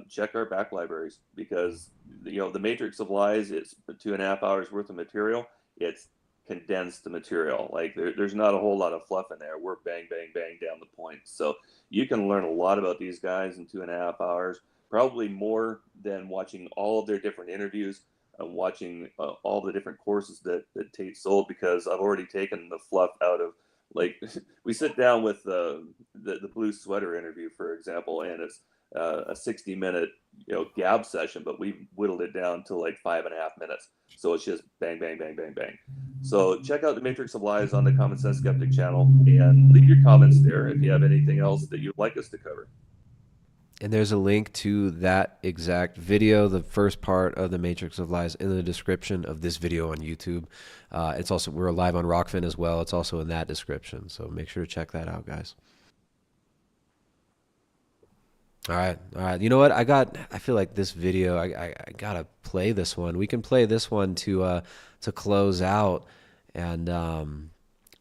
check our back libraries, because the Matrix of Lies is 2.5 hours worth of material. It's condensed material. Like there's not a whole lot of fluff in there. We're bang bang bang down the point. So you can learn a lot about these guys in 2.5 hours, probably more than watching all of their different interviews and watching all the different courses that Tate sold, because I've already taken the fluff out of. Like we sit down with the blue sweater interview, for example, and it's a 60-minute gab session, but we've whittled it down to like 5.5 minutes. So it's just bang, bang, bang, bang, bang. So check out the Matrix of Lies on the Common Sense Skeptic channel and leave your comments there if you have anything else that you'd like us to cover. And there's a link to that exact video, the first part of the Matrix of Lies, in the description of this video on YouTube. It's also, we're live on Rockfin as well. It's also in that description. So make sure to check that out, guys. All right. You know what? I feel like this video, I gotta play this one. We can play this one to close out. And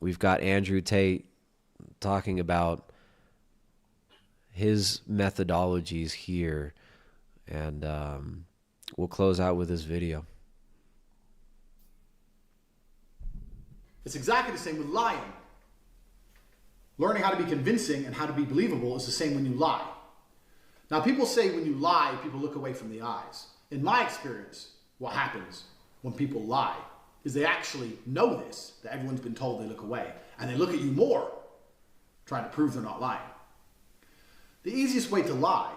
we've got Andrew Tate talking about his methodologies here, and we'll close out with this video. It's exactly the same with lying. Learning how to be convincing and how to be believable is the same when you lie. Now, people say when you lie, people look away from the eyes. In my experience, what happens when people lie is they actually know this, that everyone's been told they look away, and they look at you more, trying to prove they're not lying. The easiest way to lie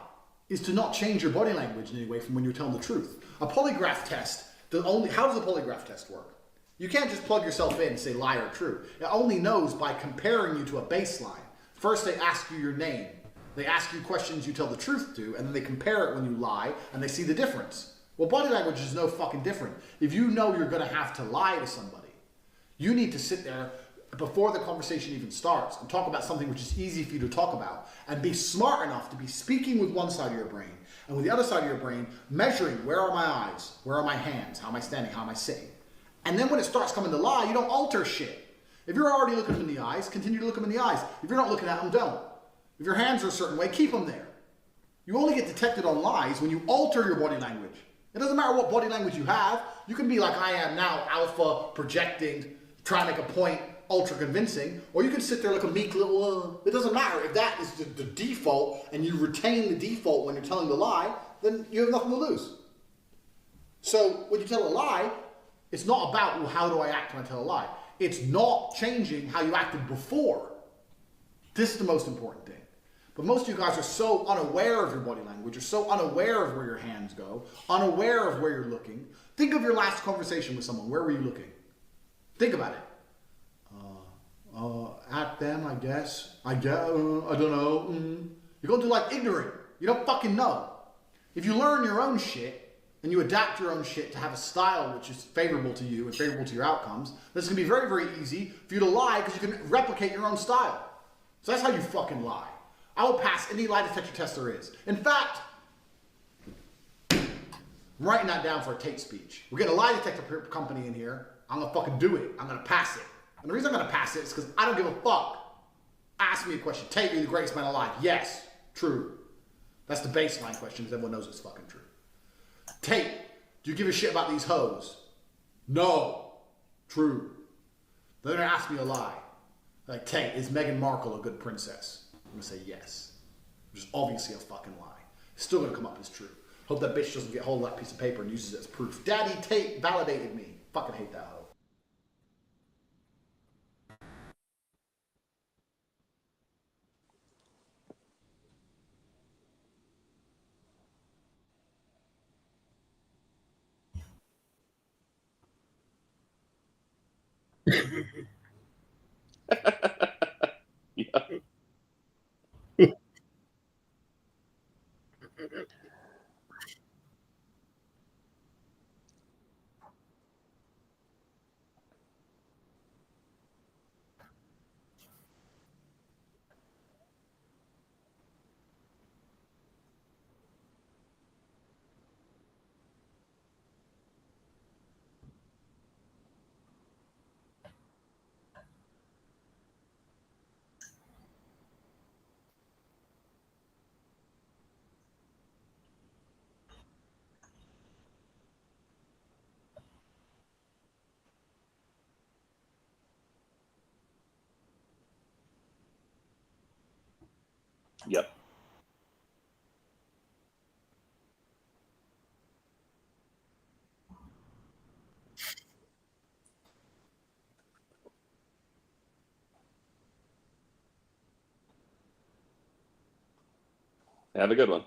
is to not change your body language in any way from when you're telling the truth. A polygraph test, how does a polygraph test work? You can't just plug yourself in and say lie or true. It only knows by comparing you to a baseline. First, they ask you your name. They ask you questions you tell the truth to, and then they compare it when you lie, and they see the difference. Well, body language is no fucking different. If you know you're going to have to lie to somebody, you need to sit there before the conversation even starts and talk about something which is easy for you to talk about, and be smart enough to be speaking with one side of your brain, and with the other side of your brain, measuring where are my eyes, where are my hands, how am I standing, how am I sitting. And then when it starts coming to lie, you don't alter shit. If you're already looking them in the eyes, continue to look them in the eyes. If you're not looking at them, don't. If your hands are a certain way, keep them there. You only get detected on lies when you alter your body language. It doesn't matter what body language you have. You can be like I am now, alpha, projecting, trying to make a point, ultra convincing, or you can sit there like a meek little, it doesn't matter. If that is the default and you retain the default when you're telling the lie, then you have nothing to lose. So when you tell a lie, it's not about, well, how do I act when I tell a lie? It's not changing how you acted before. This is the most important thing. But most of you guys are so unaware of your body language, you're so unaware of where your hands go, unaware of where you're looking. Think of your last conversation with someone. Where were you looking? Think about it. At them, I guess. I don't know. You're going to do like ignorant. You don't fucking know. If you learn your own shit and you adapt your own shit to have a style which is favorable to you and favorable to your outcomes, then it's going to be very, very easy for you to lie because you can replicate your own style. So that's how you fucking lie. I will pass any lie detector test there is. In fact, I'm writing that down for a Tate speech. We're getting a lie detector company in here. I'm going to fucking do it. I'm going to pass it. And the reason I'm going to pass it is because I don't give a fuck. Ask me a question. Tate, you're the greatest man alive. Yes. True. That's the baseline question because everyone knows it's fucking true. Tate, do you give a shit about these hoes? No. True. They're going to ask me a lie. Like, Tate, is Meghan Markle a good princess? I'm going to say yes. Which is obviously a fucking lie. It's still going to come up as true. Hope that bitch doesn't get hold of that piece of paper and uses it as proof. Daddy Tate validated me. Fucking hate that hoe. Yeah. Yep. Have a good one.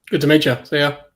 Good to meet you. See ya.